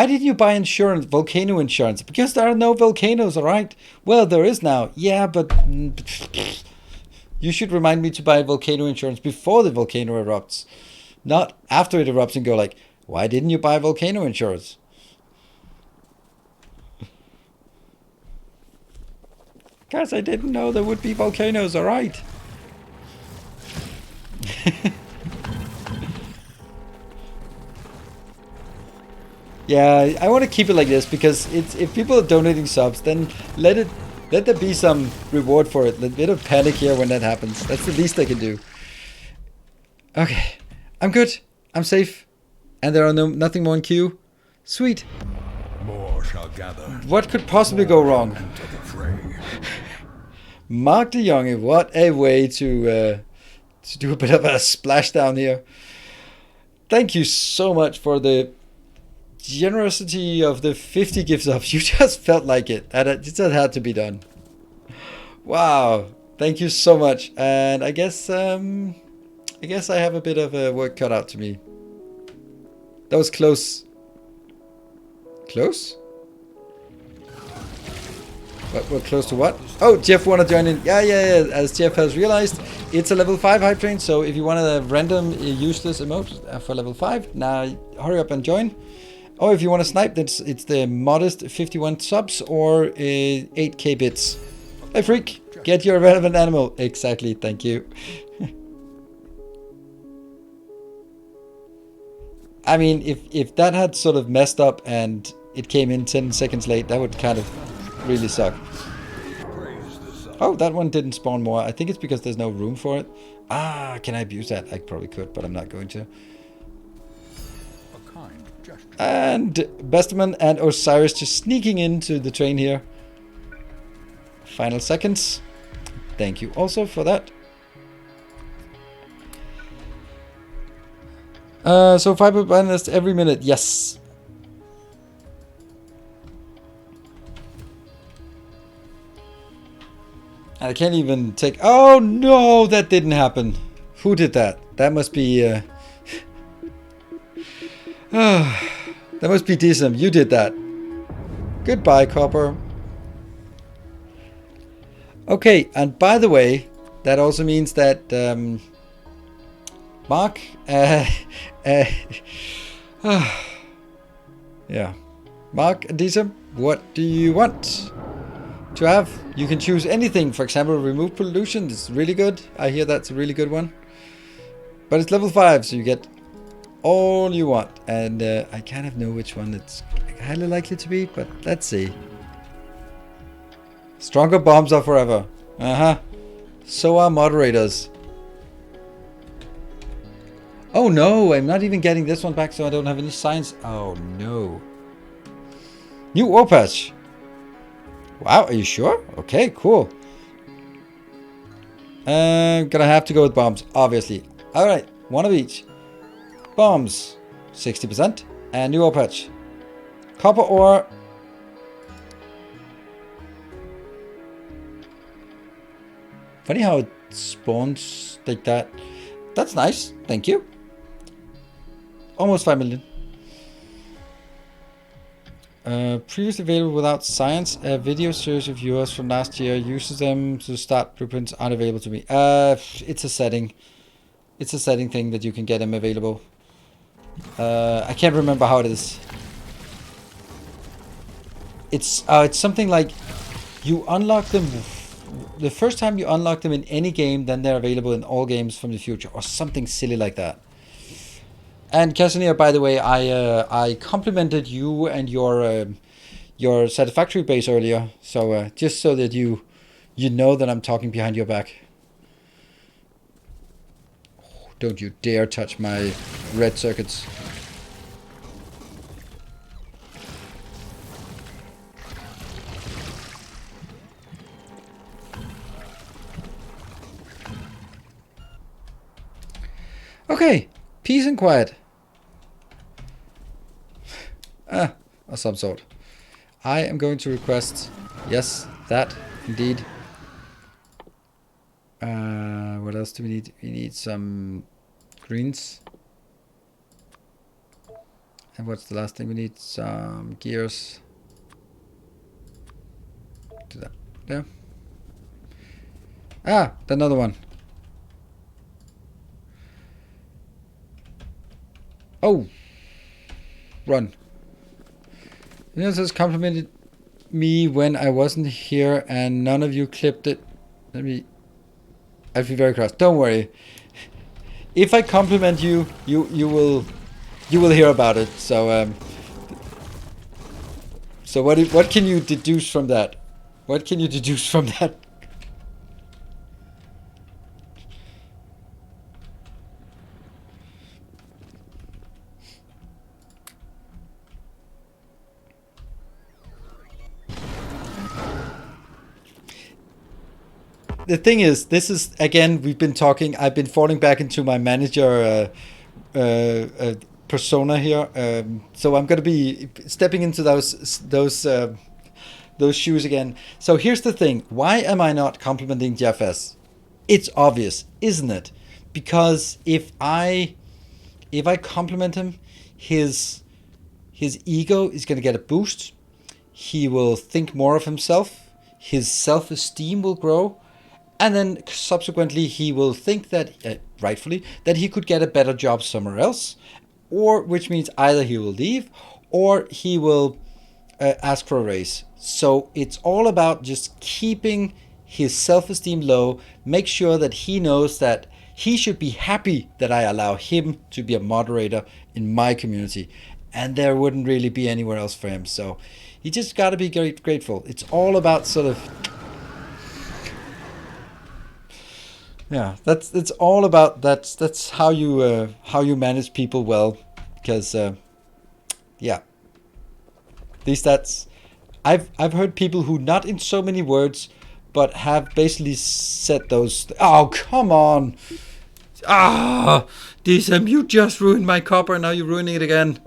didn't you buy insurance, volcano insurance? Because there are no volcanoes, all right? Well, there is now. Yeah, but you should remind me to buy volcano insurance before the volcano erupts, not after it erupts and go like, why didn't you buy volcano insurance? Guys, I didn't know there would be volcanoes, all right? Yeah, I want to keep it like this because it's, if people are donating subs, then let there be some reward for it. A bit of panic here when that happens. That's the least I can do. Okay, I'm good. I'm safe, and there are nothing more in queue. Sweet. More shall gather. What could possibly go wrong? Mark de Jonge, what a way to do a bit of a splashdown here. Thank you so much for the generosity of the 50 gift subs. You just felt like it. It just had to be done. Wow. Thank you so much. And I guess I have a bit of work cut out to me. That was close. Close? We're close to what? Oh, Jeff wanna join in. Yeah. As Jeff has realized, it's a level 5 hype train. So if you want a random useless emote for level 5, now hurry up and join. Or if you want to snipe, it's the modest 51 subs or 8k bits. Hey freak, get your relevant animal. Exactly, thank you. I mean, if that had sort of messed up and it came in 10 seconds late, that would kind of really suck. Oh, that one didn't spawn more. I think it's because there's no room for it. Ah, can I abuse that? I probably could, but I'm not going to. And Bestman and Osiris just sneaking into the train here. Final seconds. Thank you also for that. So 5 banners every minute. Yes. And I can't even take... Oh no, that didn't happen. Who did that? That must be... that must be decent. You did that. Goodbye, Copper. Okay, and by the way, that also means that Mark, yeah, Mark and Disa, what do you want to have? You can choose anything. For example, remove pollution. It's really good. I hear that's a really good one. But it's level 5, so you get all you want. And I kind of know which one it's highly likely to be, but let's see. Stronger bombs are forever. So are moderators. Oh no, I'm not even getting this one back, so I don't have any signs. Oh no. New ore patch. Wow, are you sure? Okay, cool. I'm gonna have to go with bombs, obviously. Alright, one of each. Bombs, 60%. And new ore patch. Copper ore. Funny how it spawns like that. That's nice, thank you. Almost 5 million. Previously available without science. A video series of viewers from last year uses them to start blueprints aren't available to me. It's a setting. It's a setting thing that you can get them available. I can't remember how it is. It's something like you unlock them the first time you unlock them in any game, then they're available in all games from the future, or something silly like that. And Casimir, by the way, I complimented you and your Satisfactory base earlier, so just so that you know that I'm talking behind your back. Oh, don't you dare touch my red circuits. Okay, peace and quiet. Of some sort. I am going to request, yes, that, indeed. What else do we need? We need some greens. And what's the last thing we need? Some gears. Do that. There. Ah, another one. Oh, run. This has complimented me when I wasn't here and none of you clipped it. I feel very cross. Don't worry. If I compliment you, you will hear about it. So so what can you deduce from that? What can you deduce from that? The thing is, this is, again, we've been talking, I've been falling back into my manager persona here. So I'm going to be stepping into those shoes again. So here's the thing. Why am I not complimenting Jeff S? It's obvious, isn't it? Because if I compliment him, his ego is going to get a boost. He will think more of himself. His self-esteem will grow. And then subsequently he will think that, rightfully, that he could get a better job somewhere else. Or, which means either he will leave or he will ask for a raise. So it's all about just keeping his self-esteem low. Make sure that he knows that he should be happy that I allow him to be a moderator in my community. And there wouldn't really be anywhere else for him. So he just got to be grateful. It's all about sort of... Yeah, it's all about that's how you manage people well, because yeah, these stats, I've heard people who not in so many words, but have basically said those. Oh, come on! DSM, you just ruined my copper, and now you're ruining it again.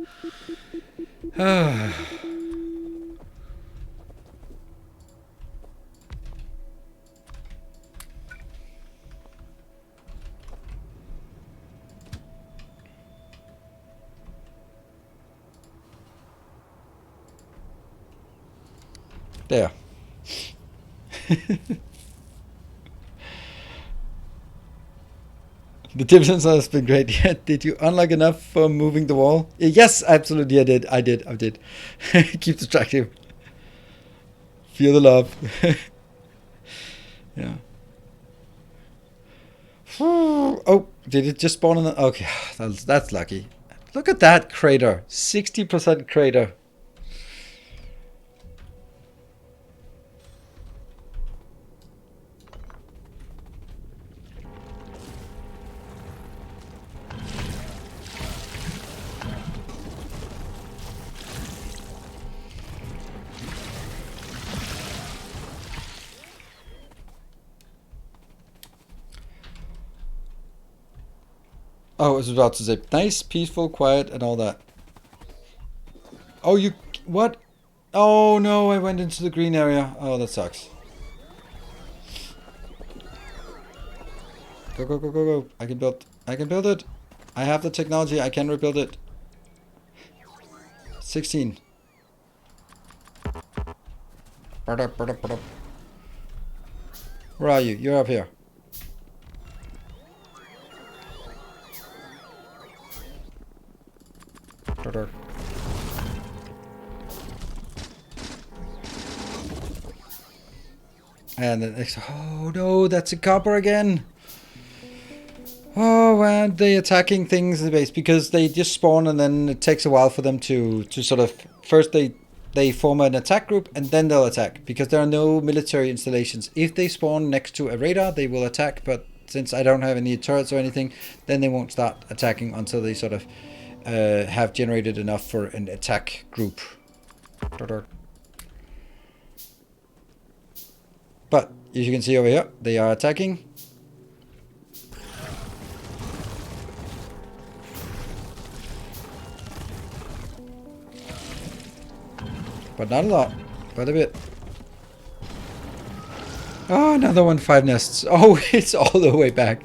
There. The dividends has been great. Yeah, did you unlock enough for moving the wall? Yes, absolutely, I did. Keep distracting. Feel the love. Yeah. Oh, did it just spawn in the... Okay, that's lucky. Look at that crater. 60% crater. Oh, I was about to say nice, peaceful, quiet, and all that. Oh, you what? Oh no, I went into the green area. Oh, that sucks. Go, go, go, go, go. I can build. I can build it. I have the technology. I can rebuild it. 16. Where are you? You're up here. And then, oh no, that's a copper again. Oh, and they attacking things in the base because they just spawn and then it takes a while for them to sort of first they form an attack group and then they'll attack because there are no military installations. If they spawn next to a radar, they will attack, but since I don't have any turrets or anything, then they won't start attacking until they sort of have generated enough for an attack group. But as you can see over here, they are attacking. But not a lot, but a bit. Oh, another one, 5 nests. Oh, it's all the way back.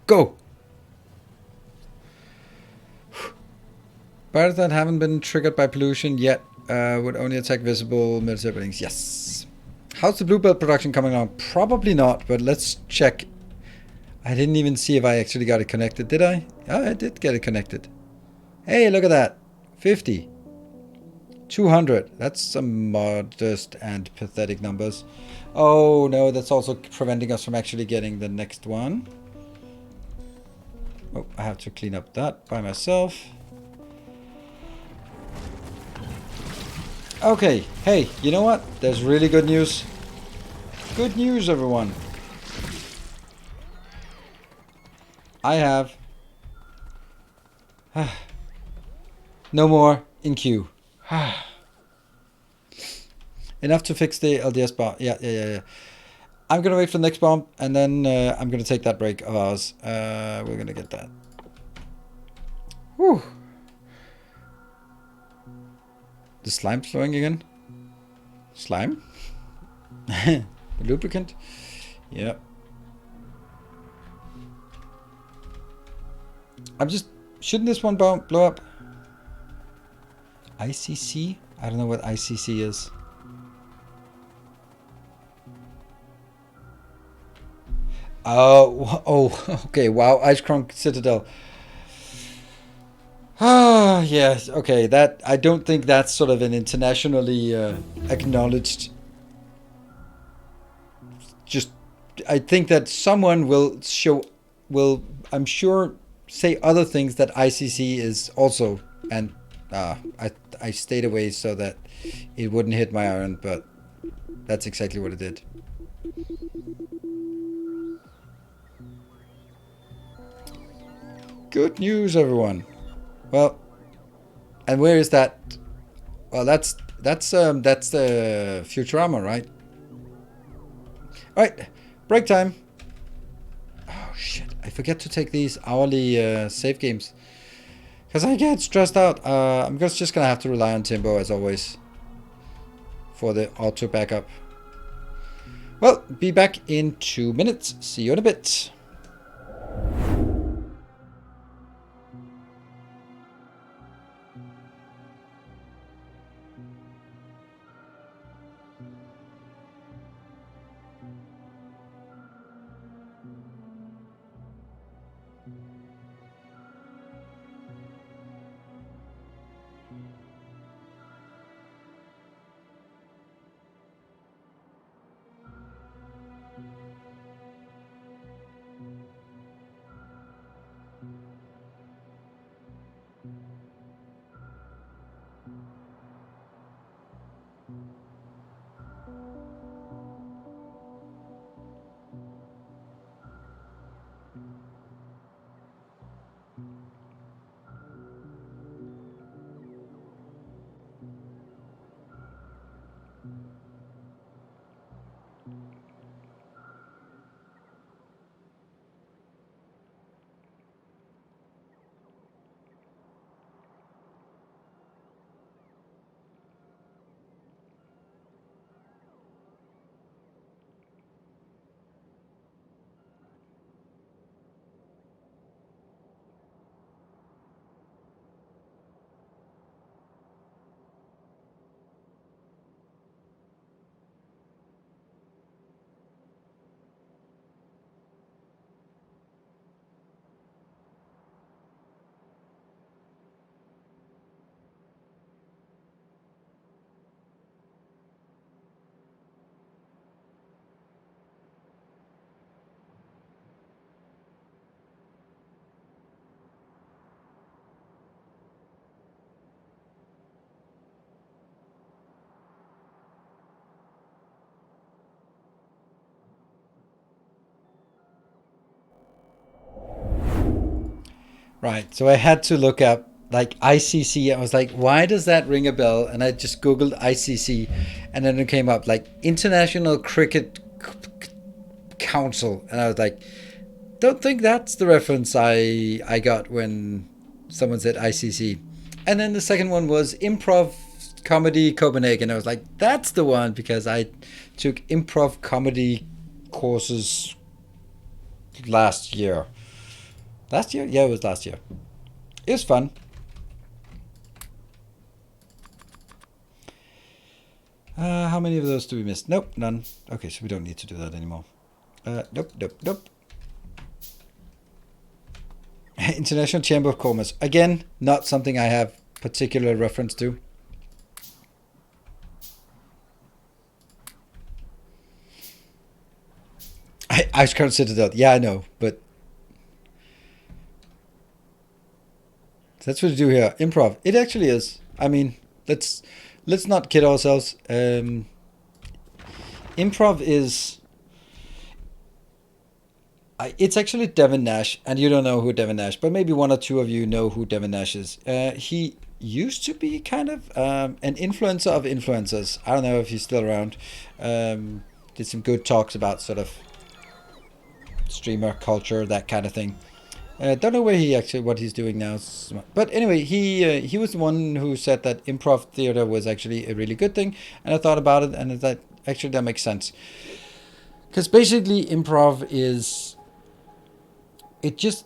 Go! Birds that haven't been triggered by pollution yet would only attack visible military buildings. Yes. How's the bluebird production coming along? Probably not, but let's check. I didn't even see if I actually got it connected, did I? Oh, I did get it connected. Hey, look at that. 50. 200. That's some modest and pathetic numbers. Oh, no, that's also preventing us from actually getting the next one. Oh, I have to clean up that by myself. Okay, hey, you know what? There's really good news. Good news, everyone. I have no more in queue. Enough to fix the LDS bar. Yeah. I'm gonna wait for the next bomb, and then I'm gonna take that break of ours. We're gonna get that. Whew. The slime's flowing again. Slime? The lubricant? Yep. Shouldn't this one blow up? ICC? I don't know what ICC is. Oh, okay. Wow, Ice Crunk Citadel. Ah, yes. Okay, that I don't think that's sort of an internationally acknowledged. Just, I think that someone will I'm sure, say other things that ICC is also, and I stayed away so that it wouldn't hit my iron, but that's exactly what it did. Good news, everyone. Well, and where is that? Well, that's the Futurama, right? All right, break time. Oh shit! I forget to take these hourly save games because I get stressed out. I'm just gonna have to rely on Timbo as always for the auto backup. Well, be back in 2 minutes. See you in a bit. Right. So I had to look up like ICC. I was like, why does that ring a bell? And I just Googled ICC, and then it came up like International Cricket Council, and I was like, don't think that's the reference I got when someone said ICC. And then the second one was Improv Comedy Copenhagen. I was like, that's the one, because I took improv comedy courses last year. Last year? Yeah, it was last year. It was fun. How many of those do we miss? Nope, none. Okay, so we don't need to do that anymore. Nope. International Chamber of Commerce. Again, not something I have particular reference to. I considered that. Yeah, I know, but that's what we do here. Improv. It actually is. I mean, let's not kid ourselves. Improv is. It's actually Devin Nash, and you don't know who Devin Nash, but maybe one or two of you know who Devin Nash is. He used to be kind of an influencer of influencers. I don't know if he's still around. Did some good talks about sort of streamer culture, that kind of thing. Don't know what he's doing now. But anyway, he was the one who said that improv theater was actually a really good thing, and I thought about it, and that actually that makes sense. Because basically, improv is. It just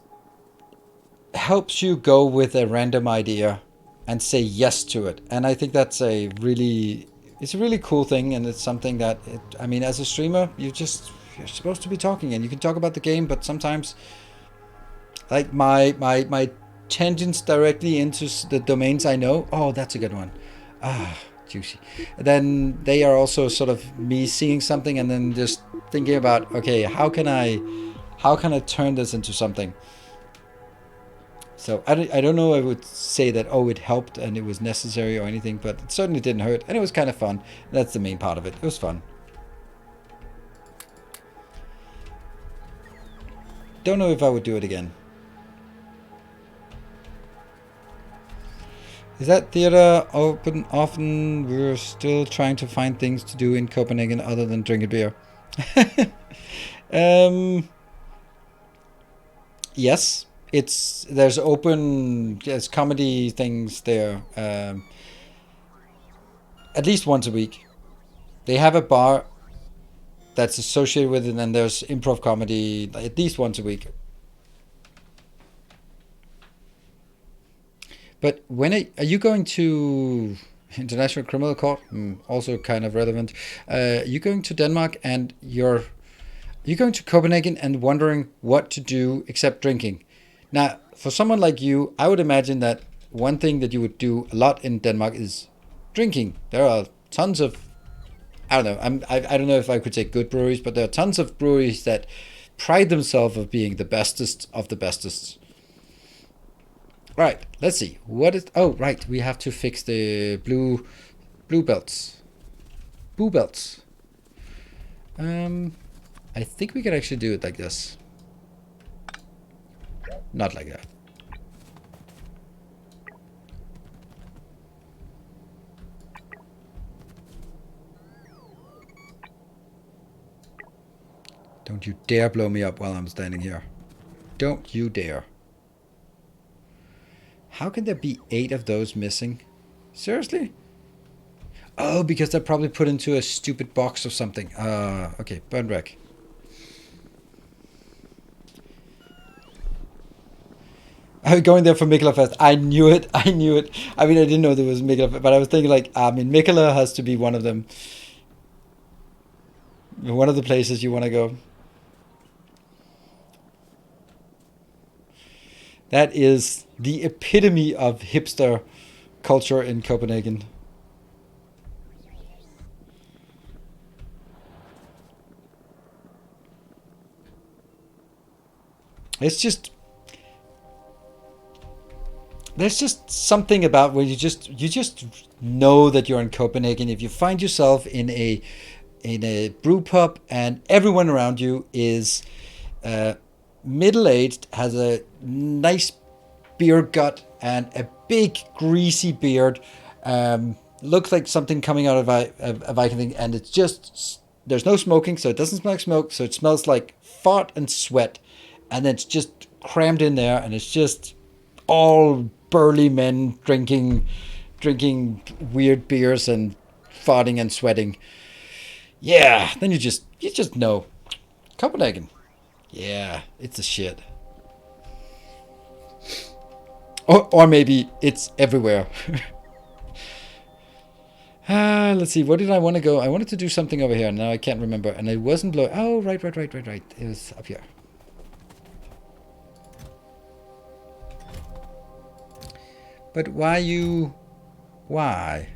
helps you go with a random idea and say yes to it. And I think that's it's a really cool thing, and it's something that, I mean, as a streamer, you're supposed to be talking, and you can talk about the game, but sometimes, like my tangents directly into the domains I know, oh, that's a good one. Juicy. Then they are also sort of me seeing something and then just thinking about, okay, how can I turn this into something? So I don't know, I would say that, oh, it helped and it was necessary or anything, but it certainly didn't hurt, and it was kind of fun. That's the main part of it. It was fun. Don't know if I would do it again. Is that theater open often? We're still trying to find things to do in Copenhagen other than drink a beer. Yes, there's comedy things there. At least once a week. They have a bar that's associated with it, and there's improv comedy at least once a week. But when are you going to International Criminal Court? Also kind of relevant. You're going to Denmark, and you're going to Copenhagen and wondering what to do except drinking. Now, for someone like you, I would imagine that one thing that you would do a lot in Denmark is drinking. There are tons of, I don't know, I don't know if I could say good breweries, but there are tons of breweries that pride themselves of being the bestest of the bestest. Right, let's see. Right, we have to fix the blue belts. Blue belts. I think we can actually do it like this. Not like that. Don't you dare blow me up while I'm standing here. Don't you dare. How can there be 8 of those missing? Seriously? Oh, because they're probably put into a stupid box or something. Okay, burn wreck. I was going there for Mikkeller Fest. I knew it. I mean, I didn't know there was Mikkeller Fest, but I was thinking Mikkeller has to be one of them. One of the places you want to go. That is the epitome of hipster culture in Copenhagen. There's just something about where you just know that you're in Copenhagen. If you find yourself in a brew pub and everyone around you is middle-aged, has a nice beer gut and a big greasy beard. Looks like something coming out of a Viking thing, and it's just, there's no smoking, so it doesn't smell like smoke, so it smells like fart and sweat, and it's just crammed in there, and it's just all burly men drinking weird beers and farting and sweating. Yeah, then you just know. Copenhagen. Yeah, it's a shit. Or maybe it's everywhere. Let's see, where did I want to go? I wanted to do something over here, now I can't remember. And it wasn't blowing. Oh, right. It was up here. But why you... Why?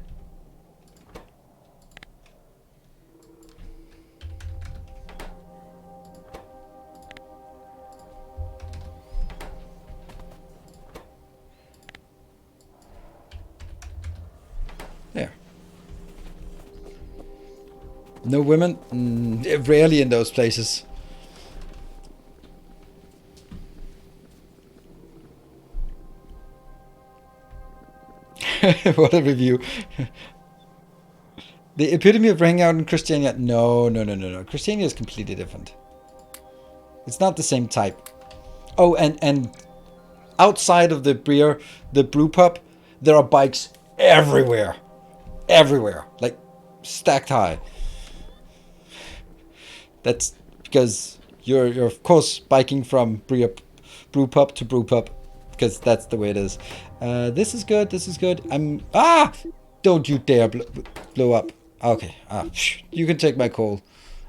There. No women? Rarely in those places. What a review. The epitome of hanging out in Christiania. No. Christiania is completely different. It's not the same type. Oh, and outside of the brew pub, there are bikes everywhere. Everywhere. Like, stacked high. That's because you're of course biking from brew pub to brew pub, because that's the way it is. This is good. Don't you dare blow up. Okay. You can take my coal.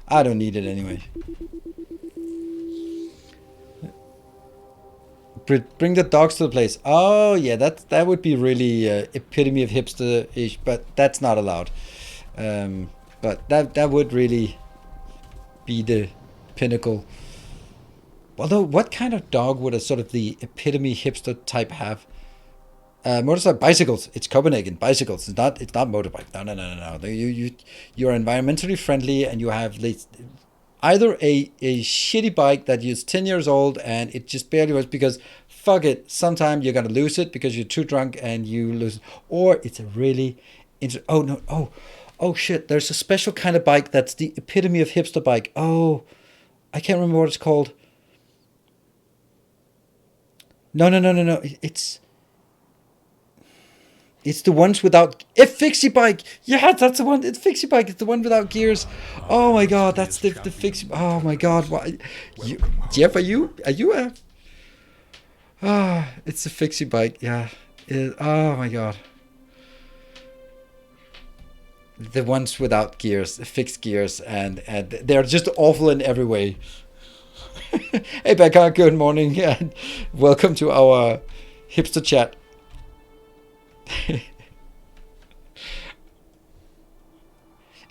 I don't need it anyway. Bring the dogs to the place. Oh yeah, that would be really epitome of hipster-ish, but that's not allowed. But that would really be the pinnacle. Although, what kind of dog would a sort of the epitome hipster type have? Motorcycle, bicycles. It's Copenhagen. Bicycles. It's not motorbike. No. You're environmentally friendly, and you have either a shitty bike that is 10 years old and it just barely works because fuck it, sometime you're gonna lose it because you're too drunk and you lose it. Or it's a really oh shit, there's a special kind of bike that's the epitome of hipster bike. Oh, I can't remember what it's called. No. It's the ones without... A fixie bike! Yeah, that's the one. It's fixie bike. It's the one without gears. Oh my god, that's the fixie... Oh my god. Why? Jeff, are you a... it's a fixie bike. Yeah. Oh my god. The ones without gears. Fixed gears. And they're just awful in every way. Hey Becca, good morning. And welcome to our hipster chat.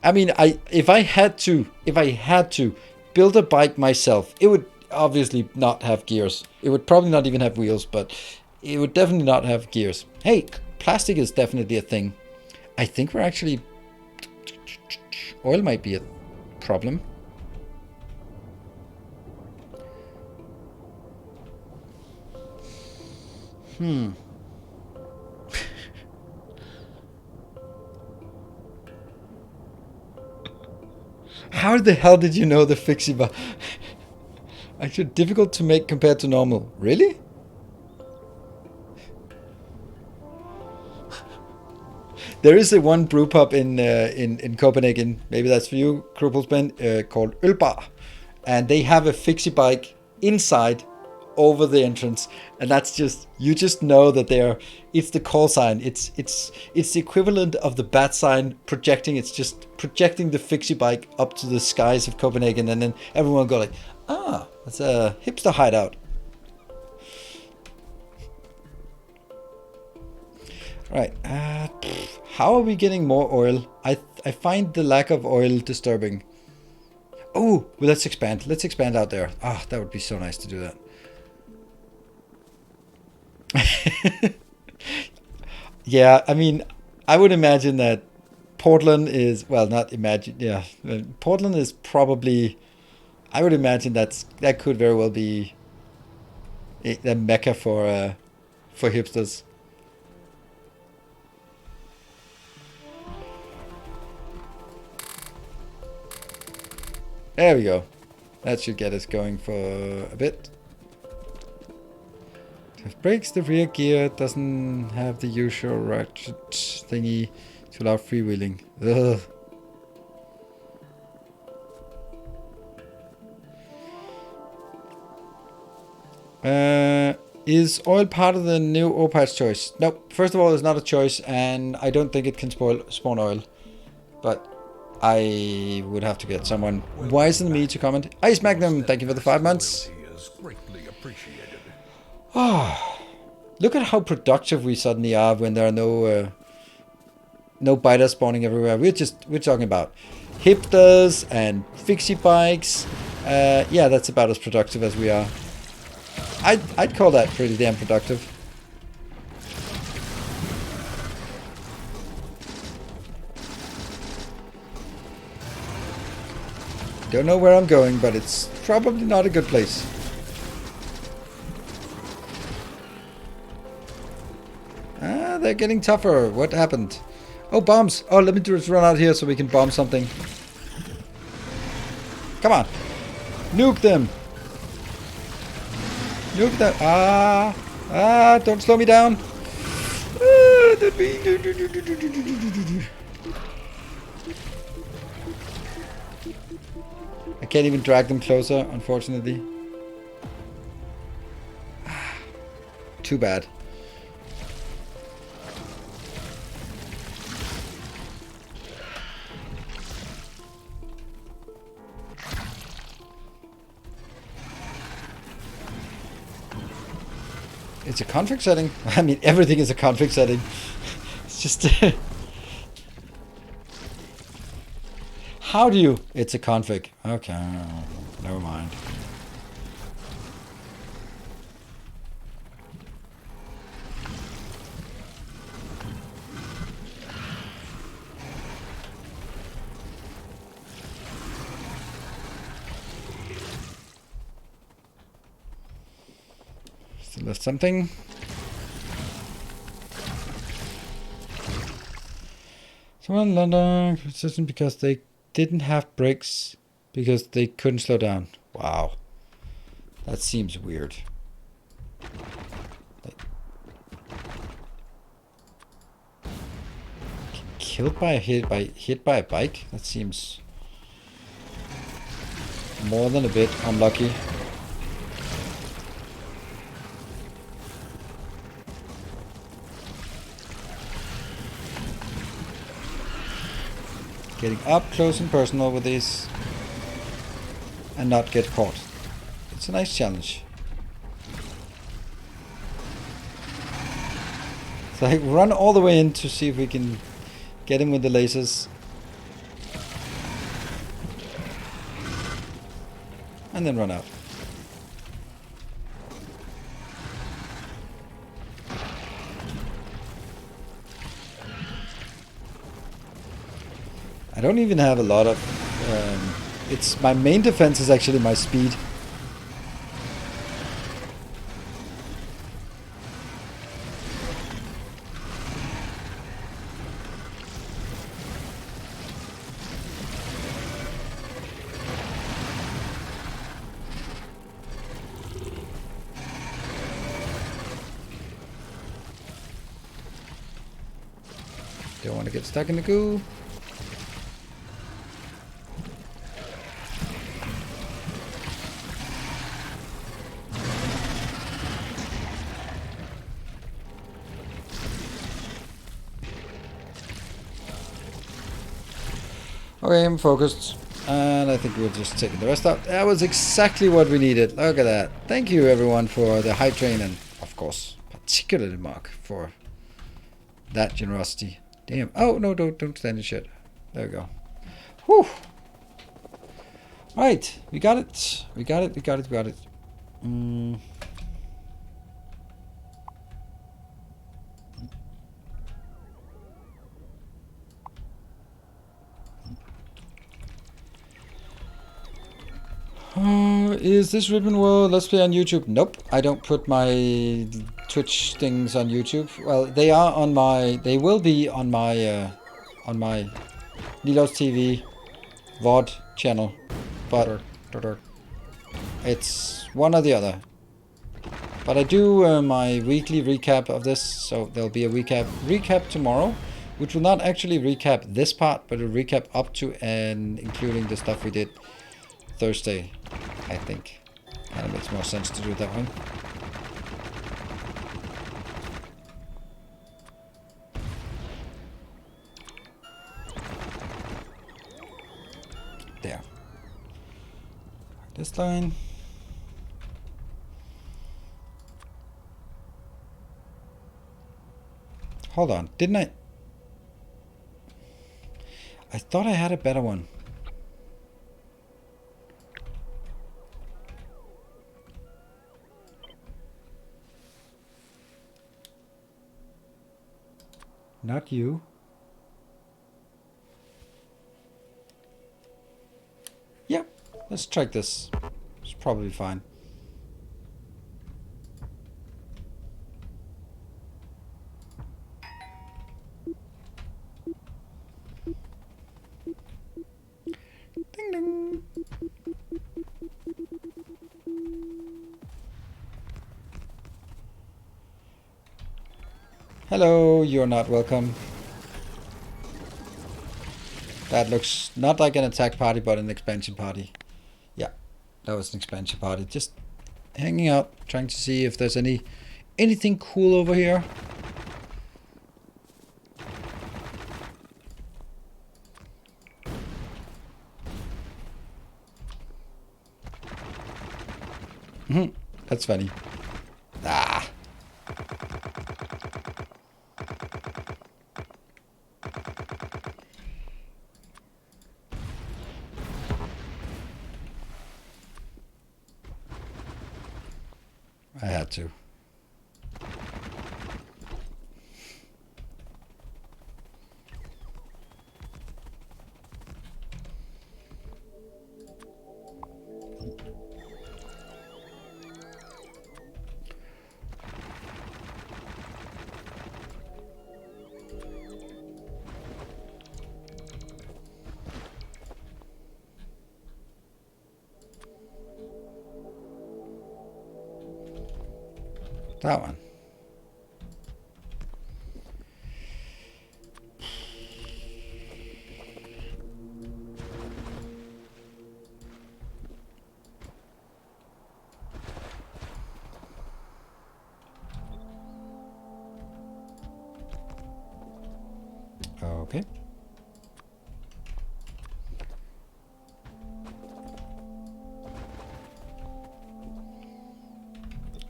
I mean, if I had to build a bike myself, it would obviously not have gears. It would probably not even have wheels, but it would definitely not have gears. Hey, plastic is definitely a thing. I think we're actually... Oil might be a problem. How the hell did you know the fixie bar? Actually difficult to make compared to normal. Really? There is a one brew pub in Copenhagen, maybe that's for you, Krupelsben, called Ølbar. And they have a fixie bike inside over the entrance, and that's just, you just know that it's the call sign. It's the equivalent of the bat sign projecting. It's just projecting the fixie bike up to the skies of Copenhagen, and then everyone will go like, that's a hipster hideout. Right, how are we getting more oil? I find the lack of oil disturbing. Oh, well, let's expand out there. That would be so nice to do that. Yeah, I mean, I would imagine that Portland is, well, not imagine, yeah, Portland is probably, I would imagine that could very well be the mecca for for hipsters. There we go. That should get us going for a bit. It brakes, the rear gear doesn't have the usual ratchet thingy to allow freewheeling. Ugh. Is oil part of the new Opat's choice? Nope. First of all, it's not a choice, and I don't think it can spawn oil. But I would have to get someone wiser than me to comment. Ice Magnum, thank you for the 5 months. Oh, look at how productive we suddenly are when there are no biters spawning everywhere. We're talking about hipsters and fixie bikes. Yeah, that's about as productive as we are. I'd call that pretty damn productive. Don't know where I'm going, but it's probably not a good place. Ah, they're getting tougher. What happened? Oh, bombs. Oh, let me just run out here so we can bomb something. Come on. Nuke them. Nuke them. Ah, don't slow me down. I can't even drag them closer, unfortunately. Too bad. It's a config setting. I mean, everything is a config setting. It's just... How do you... It's a config. Okay, never mind. Still left something. Someone in London consistent because they didn't have brakes because they couldn't slow down. Wow. That seems weird. Killed by hit by a bike? That seems more than a bit unlucky. Getting up close and personal with these and not get caught. It's a nice challenge. So I run all the way in to see if we can get him with the lasers. And then run out. I don't even have a lot of... it's my main defense is actually my speed. Don't want to get stuck in the goo. Okay, I'm focused, and I think we're just taking the rest out. That was exactly what we needed. Look at that. Thank you, everyone, for the hype train, and of course, particularly Mark, for that generosity. Damn. Oh, no, don't stand in shit. There we go. Whew. Right, we got it. We got it. Is this Ribbon World Let's Play on YouTube? Nope, I don't put my Twitch things on YouTube. Well, they are on my. They will be on my Lilos TV VOD channel, but it's one or the other. But I do my weekly recap of this, so there'll be a recap tomorrow, which will not actually recap this part, but it'll recap up to and including the stuff we did Thursday, I think. Kind of makes more sense to do it that way. There. This line. Hold on, didn't I? I thought I had a better one. Not you. Yep, let's check this. It's probably fine. Ding ding. Hello, you're not welcome. That looks not like an attack party, but an expansion party. Yeah, that was an expansion party. Just hanging out, trying to see if there's anything cool over here. That's funny. Ah. I had to. That one. Okay.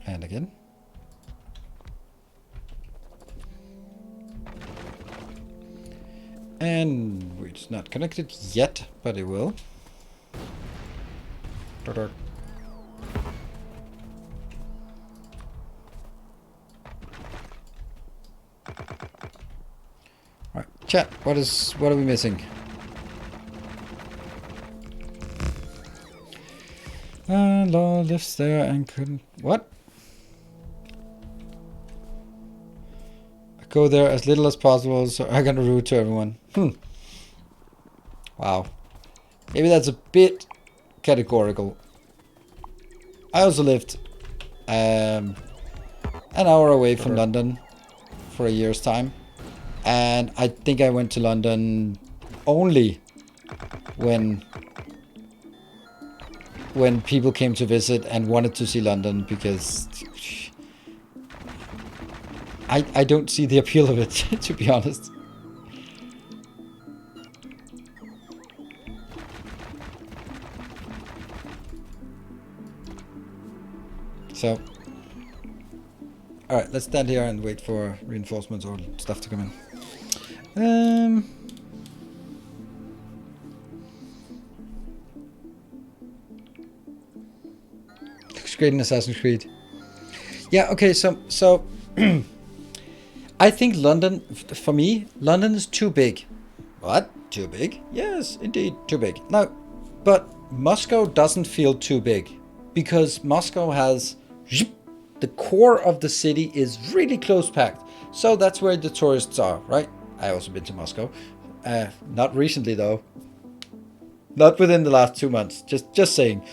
And again. And it's not connected yet, but it will. Alright, chat, what are we missing? Law lives there and couldn't. What? Go there as little as possible, so I'm gonna root to everyone. Wow. Maybe that's a bit categorical. I also lived an hour away from London for a year's time. And I think I went to London only when people came to visit and wanted to see London, because I don't see the appeal of it, to be honest. So, alright, let's stand here and wait for reinforcements or stuff to come in. Looks great in Assassin's Creed. Yeah, okay, so I think London, for me, London is too big. What? Too big? Yes, indeed, too big. No, but Moscow doesn't feel too big, because Moscow has the core of the city is really close packed. So that's where the tourists are, right? I also been to Moscow. Not recently though. Not within the last 2 months. Just saying.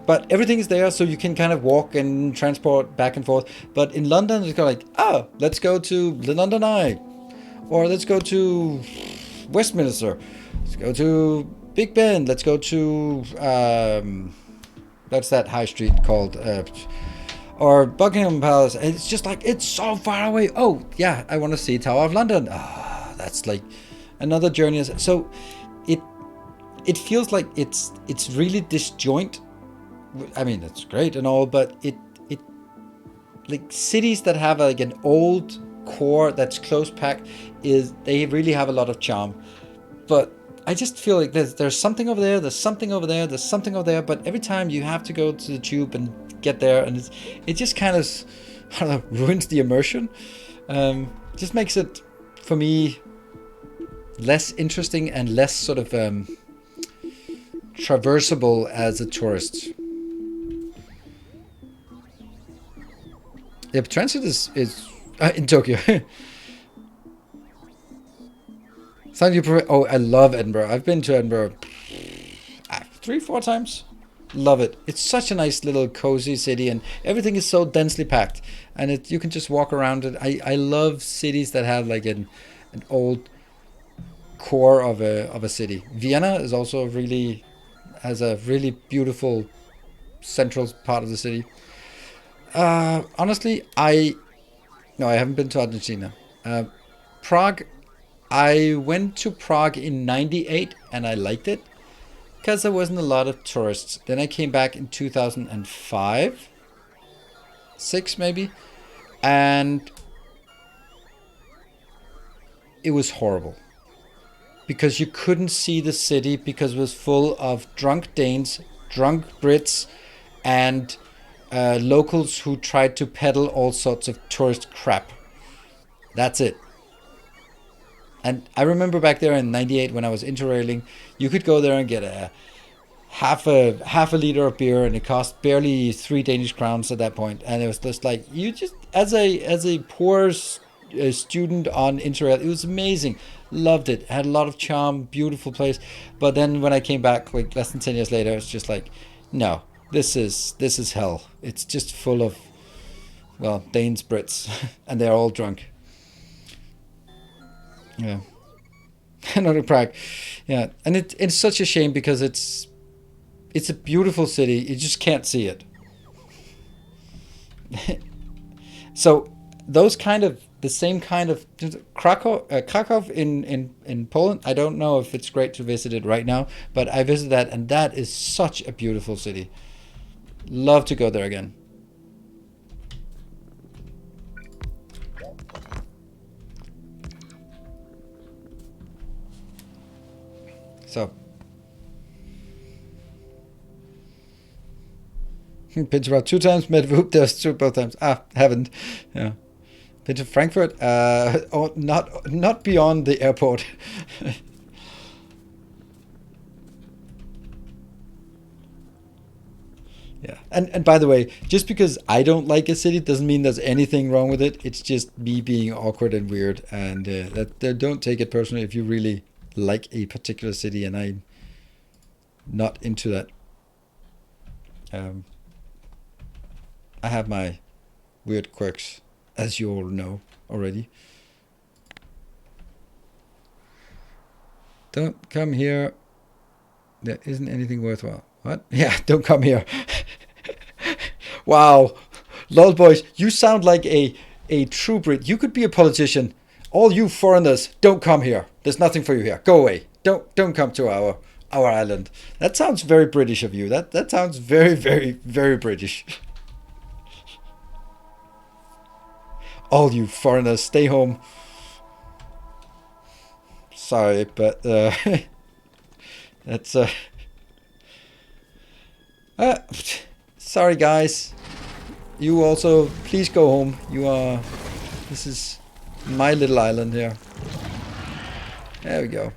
But everything is there, so you can kind of walk and transport back and forth. But in London, it's kind of like, oh, let's go to the London Eye, or let's go to Westminster, let's go to Big Ben, let's go to that's that high street called, or Buckingham Palace. And it's just like, it's so far away. Oh yeah, I want to see Tower of London. Ah, that's like another journey. So it feels like it's really disjoint. I mean, it's great and all, but it like cities that have like an old core that's close packed they really have a lot of charm. But I just feel like there's something over there, there's something over there, there's something over there. But every time you have to go to the tube and get there, and it just kind of, I don't know, ruins the immersion. Just makes it for me less interesting and less sort of traversable as a tourist. Yeah, transit is in Tokyo. Oh, I love Edinburgh. I've been to Edinburgh 3-4 times. Love it. It's such a nice little cozy city, and everything is so densely packed. And you can just walk around it. I love cities that have like an old core of a city. Vienna is also has a really beautiful central part of the city. Honestly, I haven't been to Argentina. Prague, I went to Prague in '98 and I liked it because there wasn't a lot of tourists. Then I came back in 2005, 6 maybe, and it was horrible because you couldn't see the city because it was full of drunk Danes, drunk Brits, and locals who tried to peddle all sorts of tourist crap. That's it. And I remember back there in '98 when I was interrailing, you could go there and get a half a liter of beer, and it cost barely 3 Danish crowns at that point. And it was just like, you just as a poor student on interrail, it was amazing. Loved it. Had a lot of charm, beautiful place. But then when I came back like less than 10 years later, it's just like, no. This is hell. It's just full of, well, Danes, Brits, and they're all drunk. Yeah. Not in Prague. Yeah, and it's such a shame because it's a beautiful city. You just can't see it. So those kind of the same kind of Krakow in Poland. I don't know if it's great to visit it right now, but I visited that, and that is such a beautiful city. Love to go there again. So, been to about 2 times. Met Whoop there 2 both times. Haven't. Yeah. Been to Frankfurt. Not beyond the airport. Yeah, and by the way, just because I don't like a city doesn't mean there's anything wrong with it. It's just me being awkward and weird, and don't take it personally if you really like a particular city and I'm not into that. I have my weird quirks, as you all know already. Don't come here. There isn't anything worthwhile. What? Yeah, don't come here. Wow. Lol boys, you sound like a true Brit. You could be a politician. All you foreigners, don't come here. There's nothing for you here. Go away. Don't come to our island. That sounds very British of you. That sounds very, very, very British. All you foreigners, stay home. Sorry, but that's sorry guys. You also, please go home. This is my little island here. There we go.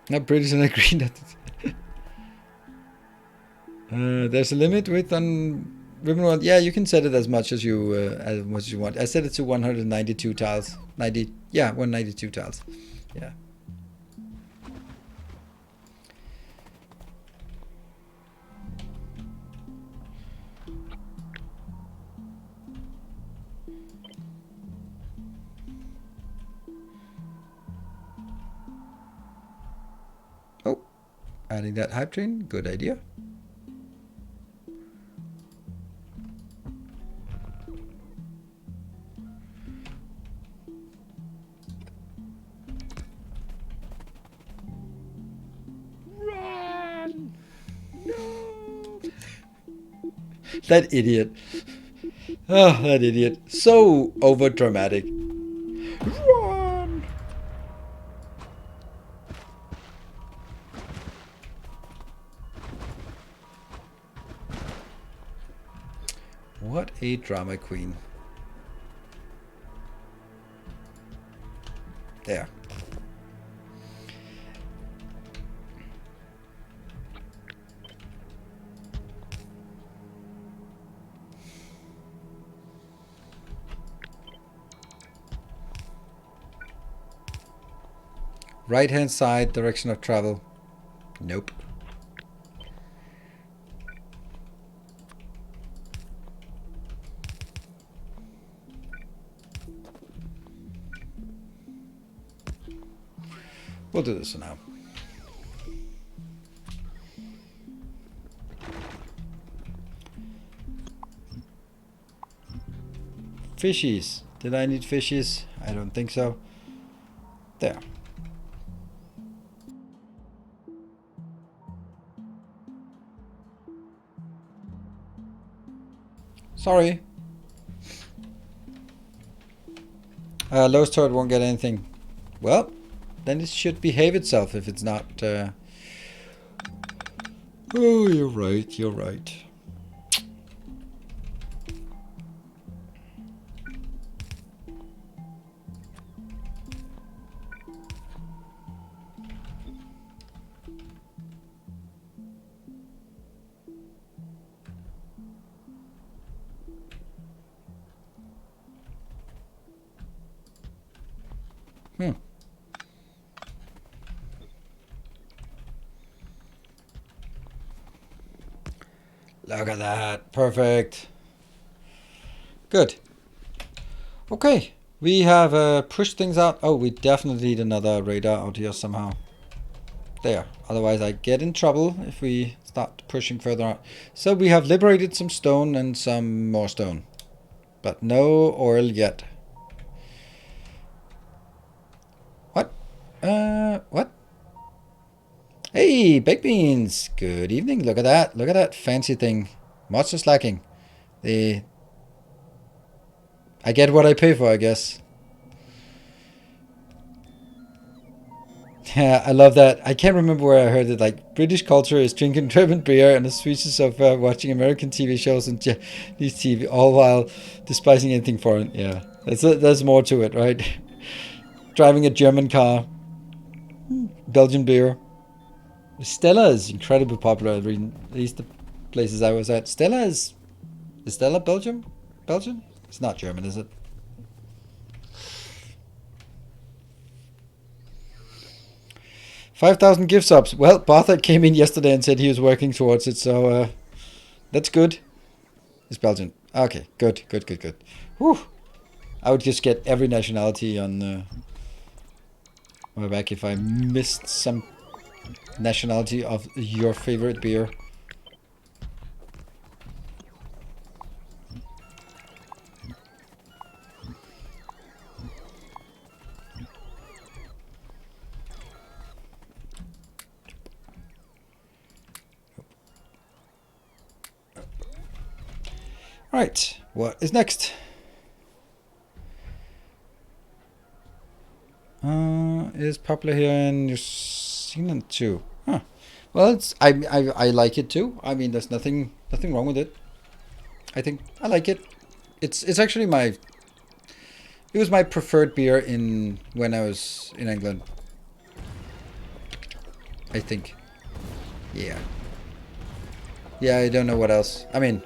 Not British and agree that. There's a limit width on ribbon wall. Yeah, you can set it as much as you want. I set it to 192 tiles. 90. Yeah, 192 tiles. Yeah. Oh, adding that hype train. Good idea. That idiot. Oh, that idiot. So over dramatic. Run! What a drama queen. There. Right hand side, direction of travel. Nope. We'll do this for now. Fishies. Did I need fishies? I don't think so. There. Sorry. Lowest turret won't get anything. Well, then it should behave itself if it's not... Oh, you're right, you're right. Look at that. Perfect. Good. Okay. We have pushed things out. Oh, we definitely need another radar out here somehow. There. Otherwise I get in trouble if we start pushing further out. So we have liberated some stone and some more stone. But no oil yet. What? What? Hey, baked beans. Good evening. Look at that. Look at that fancy thing. Much is lacking. I get what I pay for, I guess. Yeah, I love that. I can't remember where I heard it. Like, British culture is drinking German beer and the Swedish of watching American TV shows and Japanese TV, all while despising anything foreign. Yeah, there's more to it, right? Driving a German car, Belgian beer. Stella is incredibly popular, at least the places I was at. Is Stella Belgium? Belgian? It's not German, is it? $5,000 gift subs. Well, Barthard came in yesterday and said he was working towards it, so that's good. It's Belgian. Okay, good. Whew. I would just get every nationality on my back if I missed some nationality of your favorite beer. Right, what is next? Is popular here in New Zealand too. Huh. Well, I like it too. I mean, there's nothing wrong with it. I think I like it. It's actually it was my preferred beer when I was in England. I think. Yeah. Yeah, I don't know what else. I mean,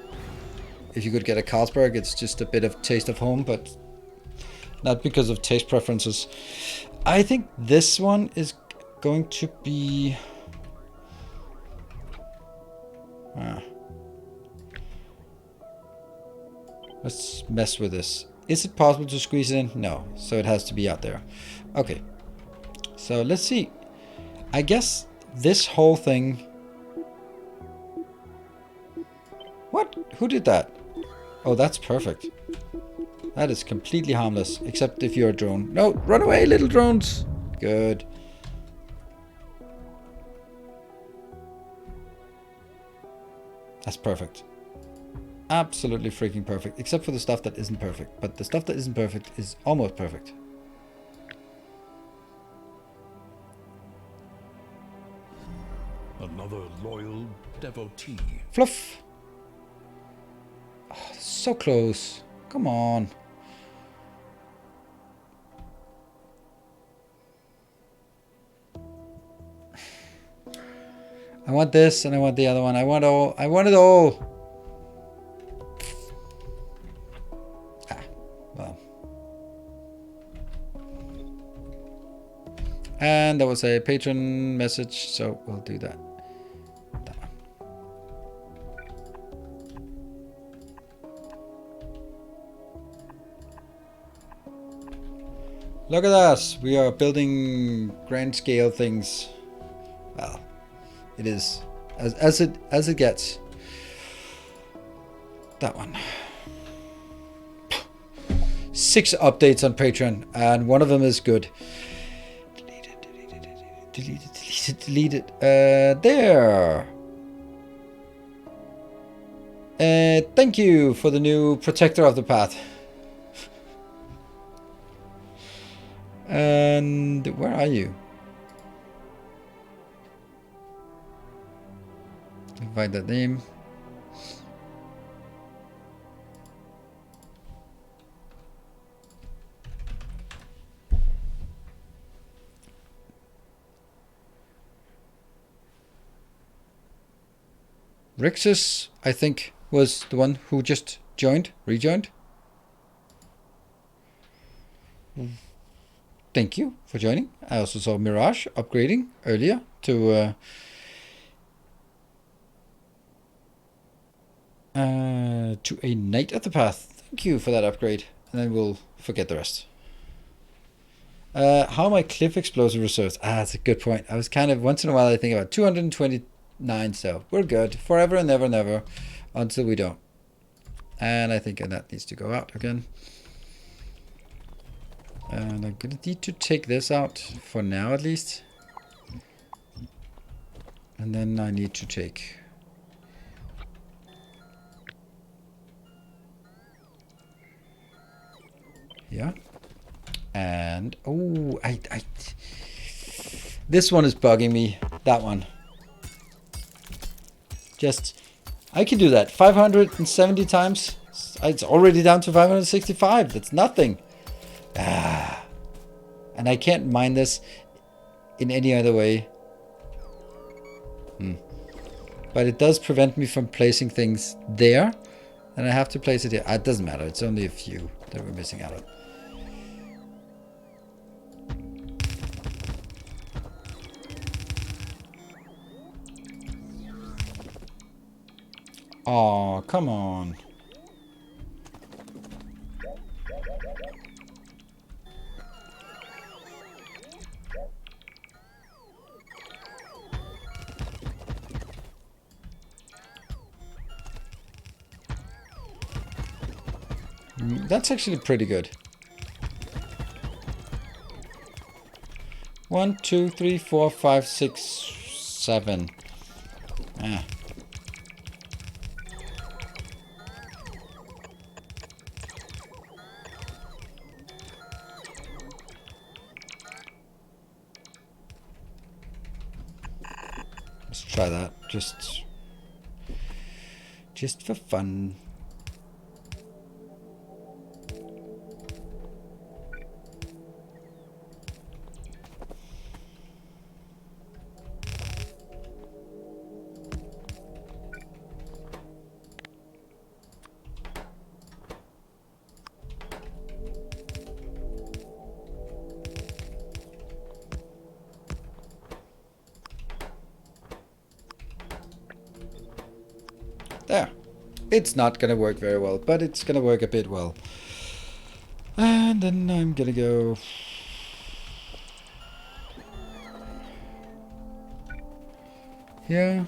if you could get a Carlsberg, it's just a bit of taste of home, but not because of taste preferences. I think this one is going to be... Let's mess with this. Is it possible to squeeze it in? No, so it has to be out there. Okay, so let's see. I guess this whole thing... What? Who did that? Oh, that's perfect. That is completely harmless, except if you're a drone. No, run away, little drones! Good. That's perfect. Absolutely freaking perfect, except for the stuff that isn't perfect. But the stuff that isn't perfect is almost perfect. Another loyal devotee. Fluff! Oh, so close. Come on. I want this and I want the other one. I want all. I want it all. Well. And there was a patron message, so we'll do that. Look at us. We are building grand scale things. Well, it is as it gets. That one. 6 updates on Patreon, and one of them is good. Delete it, delete it, delete it, delete it, delete it. There. Thank you for the new protector of the path. And where are you? Find that name. Rixus, I think, was the one who just rejoined. Thank you for joining. I also saw Mirage upgrading earlier to a Knight of the Path. Thank you for that upgrade. And then we'll forget the rest. How are my cliff explosive reserves? That's a good point. I was kind of, once in a while I think about 229, so we're good. Forever and never, never. Until we don't. And I think that needs to go out again. And I'm gonna need to take this out for now at least. And then I need to take... Yeah. And... Oh, this one is bugging me. That one. Just... I can do that 570 times. It's already down to 565. That's nothing. And I can't mine this in any other way. But it does prevent me from placing things there. And I have to place it here. It doesn't matter. It's only a few that we're missing out on. Oh, come on. That's actually pretty good. 1, 2, 3, 4, 5, 6, 7. Let's try that. Just for fun. There. It's not gonna work very well, but it's gonna work a bit well. And then I'm gonna go... here.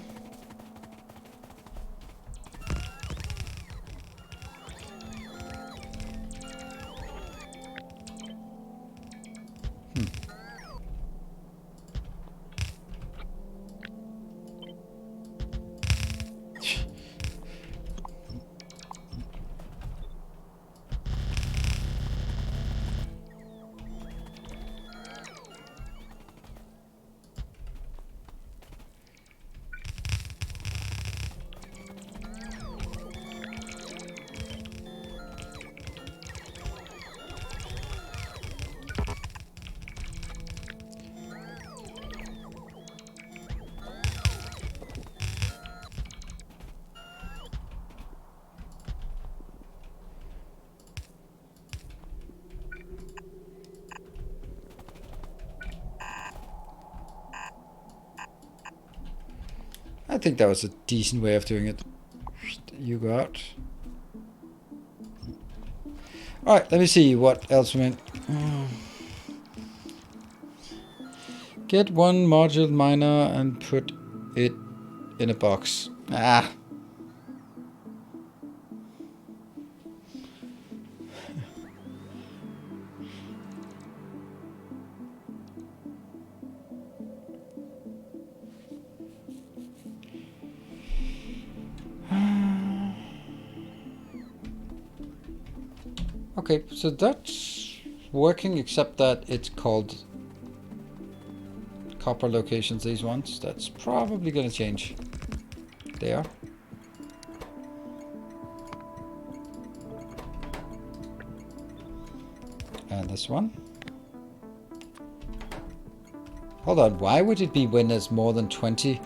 I think that was a decent way of doing it. You go out. Alright, let me see what else we meant. Get one module miner and put it in a box. Ah. Okay, so that's working, except that it's called copper locations, these ones. That's probably gonna change. There. And this one. Hold on, why would it be when there's more than 20?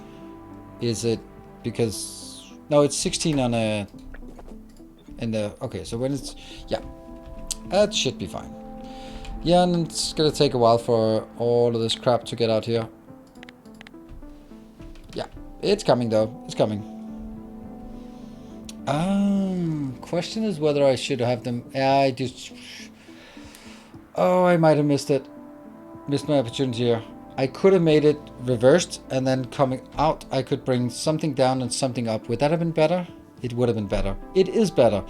Is it because... no, it's 16 on a... in the... okay, so when it's... yeah. That should be fine. Yeah, and it's gonna take a while for all of this crap to get out here. Yeah, it's coming though. It's coming. Question is whether I should have them... I just... oh, I might have missed it. Missed my opportunity here. I could have made it reversed, and then coming out I could bring something down and something up. Would that have been better? It would have been better. It is better.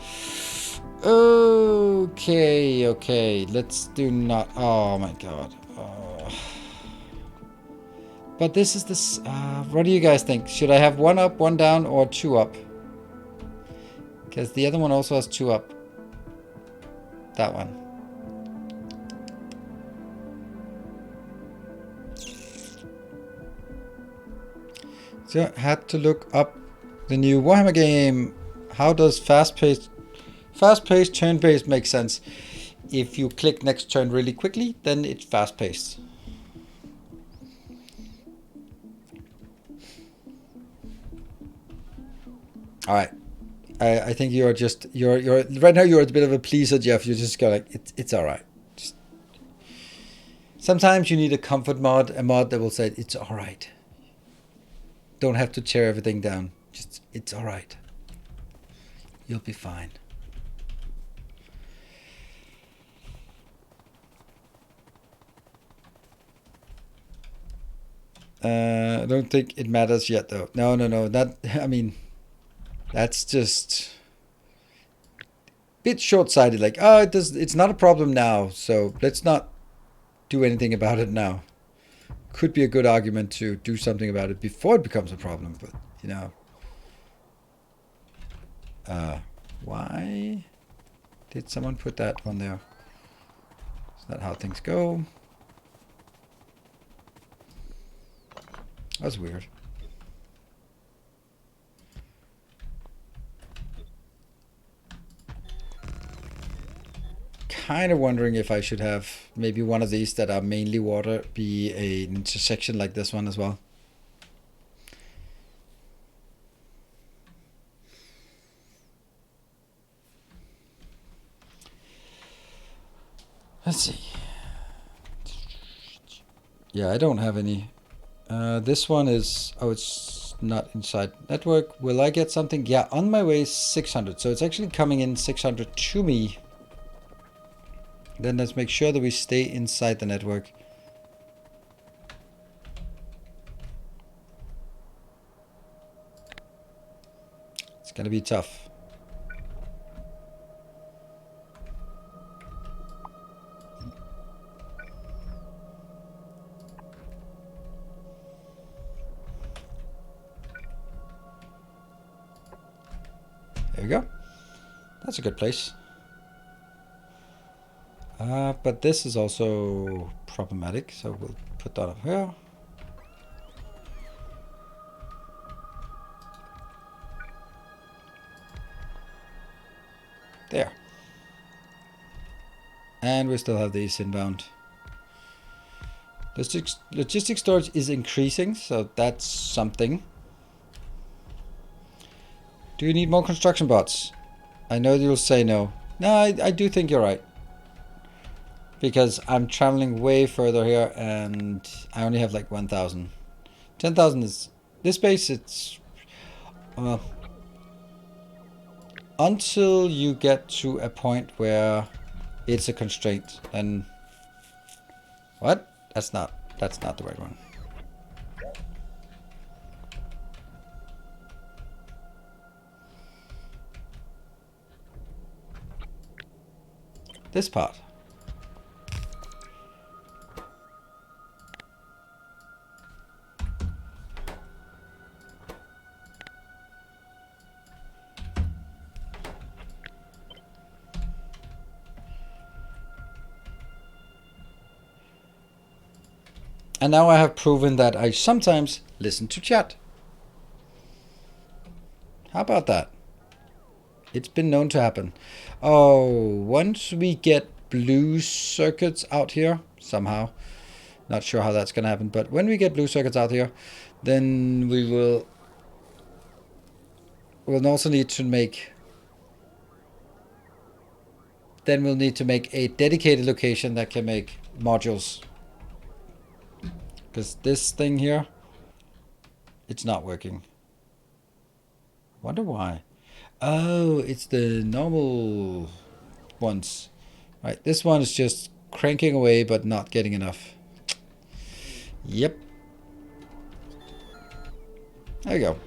Okay, okay. Let's do not... oh my god. But this is this... what do you guys think? Should I have one up, one down, or two up? Because the other one also has two up. That one. So I had to look up the new Warhammer game. How does fast-paced turn-based make sense? If you click next turn really quickly, then it's fast-paced. All right. I think you're just you're right now you're a bit of a pleaser, Jeff. You're just going like it's all right. Just, sometimes you need a comfort mod, a mod that will say it's all right. Don't have to tear everything down. Just it's all right. You'll be fine. I don't think it matters yet, though. No. That I mean. That's just a bit short-sighted. Like, oh, it's not a problem now, so let's not do anything about it now. Could be a good argument to do something about it before it becomes a problem, but, you know. Why did someone put that on there? Is that how things go? That's weird. Kind of wondering if I should have maybe one of these that are mainly water be an intersection like this one as well. Let's see. Yeah, I don't have any. This one is... oh, it's not inside network. Will I get something? Yeah, on my way 600. So it's actually coming in 600 to me. Then let's make sure that we stay inside the network. It's gonna be tough. There we go. That's a good place. But this is also problematic, so we'll put that up here. There. And we still have these inbound. Logistics storage is increasing, so that's something. Do you need more construction bots? I know you'll say no. No, I do think you're right. Because I'm traveling way further here and I only have like 1,000. 10,000 is... This base, it's... until you get to a point where it's a constraint, then... What? That's not the right one. This part. And now I have proven that I sometimes listen to chat. How about that? It's been known to happen. Oh, once we get blue circuits out here, somehow, not sure how that's going to happen, but when we get blue circuits out here, then we'll also need to make... Then we'll need to make a dedicated location that can make modules. Because this thing here, it's not working. Wonder why. Oh, it's the normal ones. Right, this one is just cranking away but not getting enough. Yep. There you go.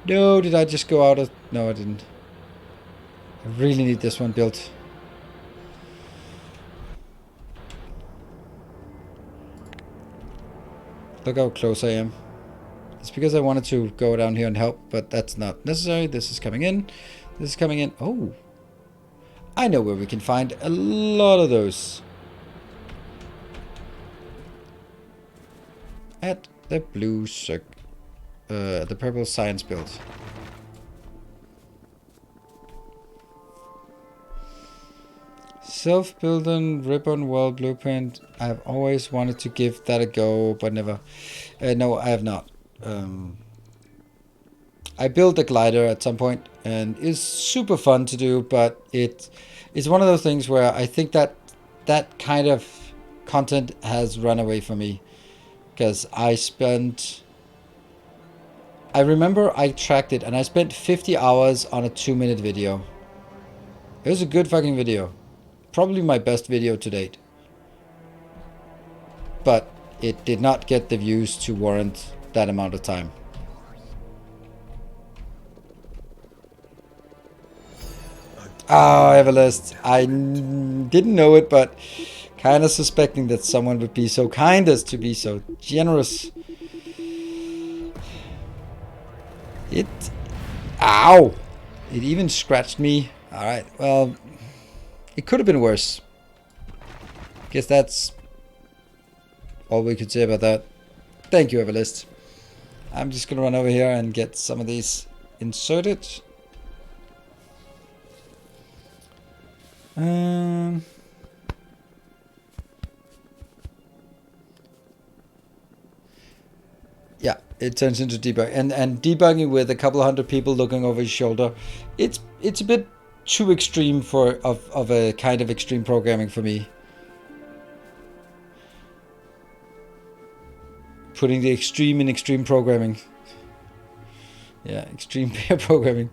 No, did I just go out of... No, I didn't. I really need this one built. Look how close I am. It's because I wanted to go down here and help, but that's not necessary. This is coming in. This is coming in. Oh. I know where we can find a lot of those. At the blue the purple science build. Self-building ribbon wall blueprint. I've always wanted to give that a go, but never. No, I have not. I built a glider at some point, and it's super fun to do, but it's one of those things where I think that that kind of content has run away from me, because I remember I tracked it, and I spent 50 hours on a 2-minute video. It was a good fucking video. Probably my best video to date. But it did not get the views to warrant that amount of time. Oh, I have a list. I didn't know it, but kind of suspecting that someone would be so kind as to be so generous. Ow! It even scratched me. Alright, well, it could have been worse. Guess that's all we could say about that. Thank you, Everlist. I'm just gonna run over here and get some of these inserted. Yeah, it turns into debug, and debugging with a couple of hundred people looking over your shoulder. It's a bit too extreme of a kind of extreme programming for me. putting the extreme in extreme programming. Yeah, extreme pair programming.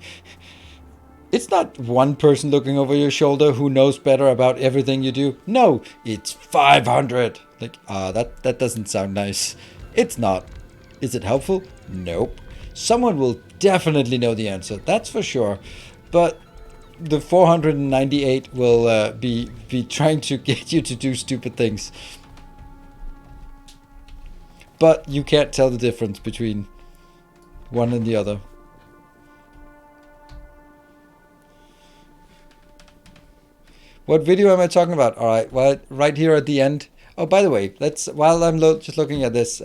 It's not one person looking over your shoulder who knows better about everything you do. No, it's 500. Like, that doesn't sound nice. It's not. Is it helpful? Nope. Someone will definitely know the answer, that's for sure. But the 498 will be trying to get you to do stupid things. But you can't tell the difference between one and the other. What video am I talking about? All right, well, right here at the end. Oh, by the way, while I'm just looking at this,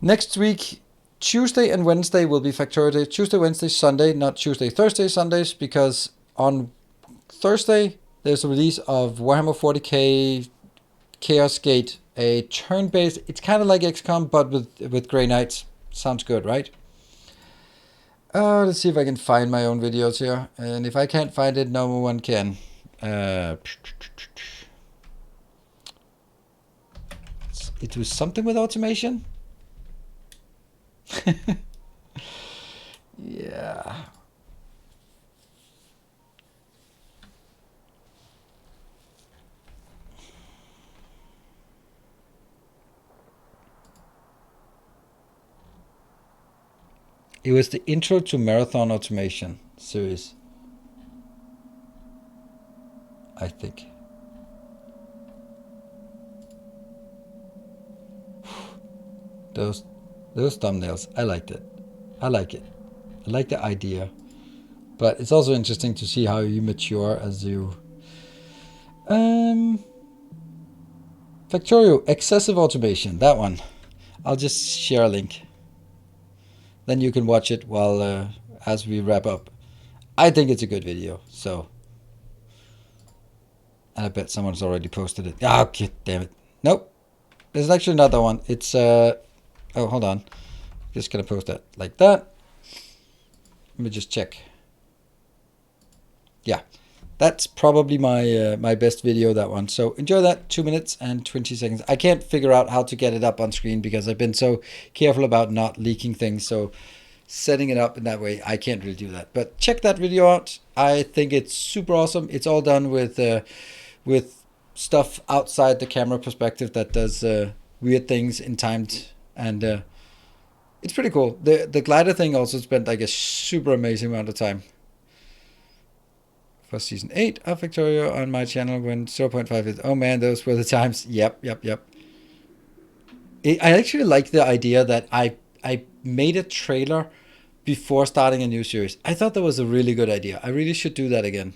next week, Tuesday and Wednesday will be Factorio Day. Tuesday, Wednesday, Sunday, not Tuesday, Thursday, Sundays, because on Thursday there's a release of Warhammer 40k Chaos Gate, a turn-based. It's kind of like XCOM, but with Grey Knights. Sounds good, right? Let's see if I can find my own videos here. And if I can't find it, no one can. It was something with automation? Yeah. It was the intro to Marathon Automation series, I think. Those thumbnails, I liked it. I like it. I like the idea. But it's also interesting to see how you mature as you... Factorio, excessive automation, that one. I'll just share a link. Then you can watch it while as we wrap up. I think it's a good video, so... And I bet someone's already posted it. Ah, okay, damn it. Nope. There's actually another one. It's... Oh, hold on. Just gonna post that like that. Let me just check. Yeah, that's probably my my best video, that one. So enjoy that. 2 minutes and 20 seconds. I can't figure out how to get it up on screen because I've been so careful about not leaking things. So setting it up in that way, I can't really do that. But check that video out. I think it's super awesome. It's all done with stuff outside the camera perspective that does weird things in timed, and it's pretty cool. The glider thing also spent like a super amazing amount of time. For season 8 of Factorio on my channel when 0.5 is... Oh man, those were the times. Yep. I actually like the idea that I made a trailer before starting a new series. I thought that was a really good idea. I really should do that again.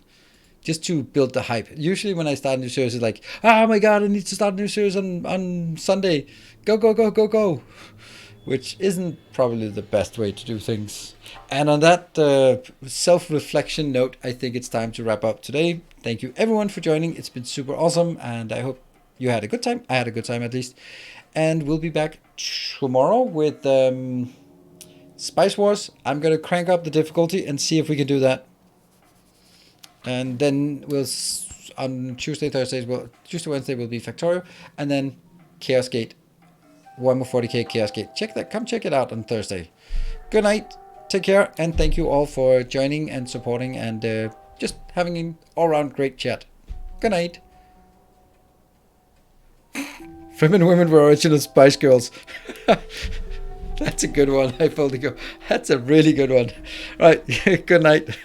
Just to build the hype. Usually when I start a new series, it's like, oh my god, I need to start a new series on Sunday. Go. Which isn't probably the best way to do things. And on that self-reflection note, I think it's time to wrap up today. Thank you everyone for joining. It's been super awesome, and I hope you had a good time. I had a good time at least. And we'll be back tomorrow with Spice Wars. I'm going to crank up the difficulty and see if we can do that. And then we'll, on Tuesday, Wednesday will be Factorio, and then Chaos Gate. Warhammer 40k Chaos Gate. Come check it out on Thursday. Good night. Take care, and thank you all for joining and supporting and just having an all-around great chat. Good night. Femme and women were original Spice Girls. That's a good one. I fully go. That's a really good one. Right. Good night.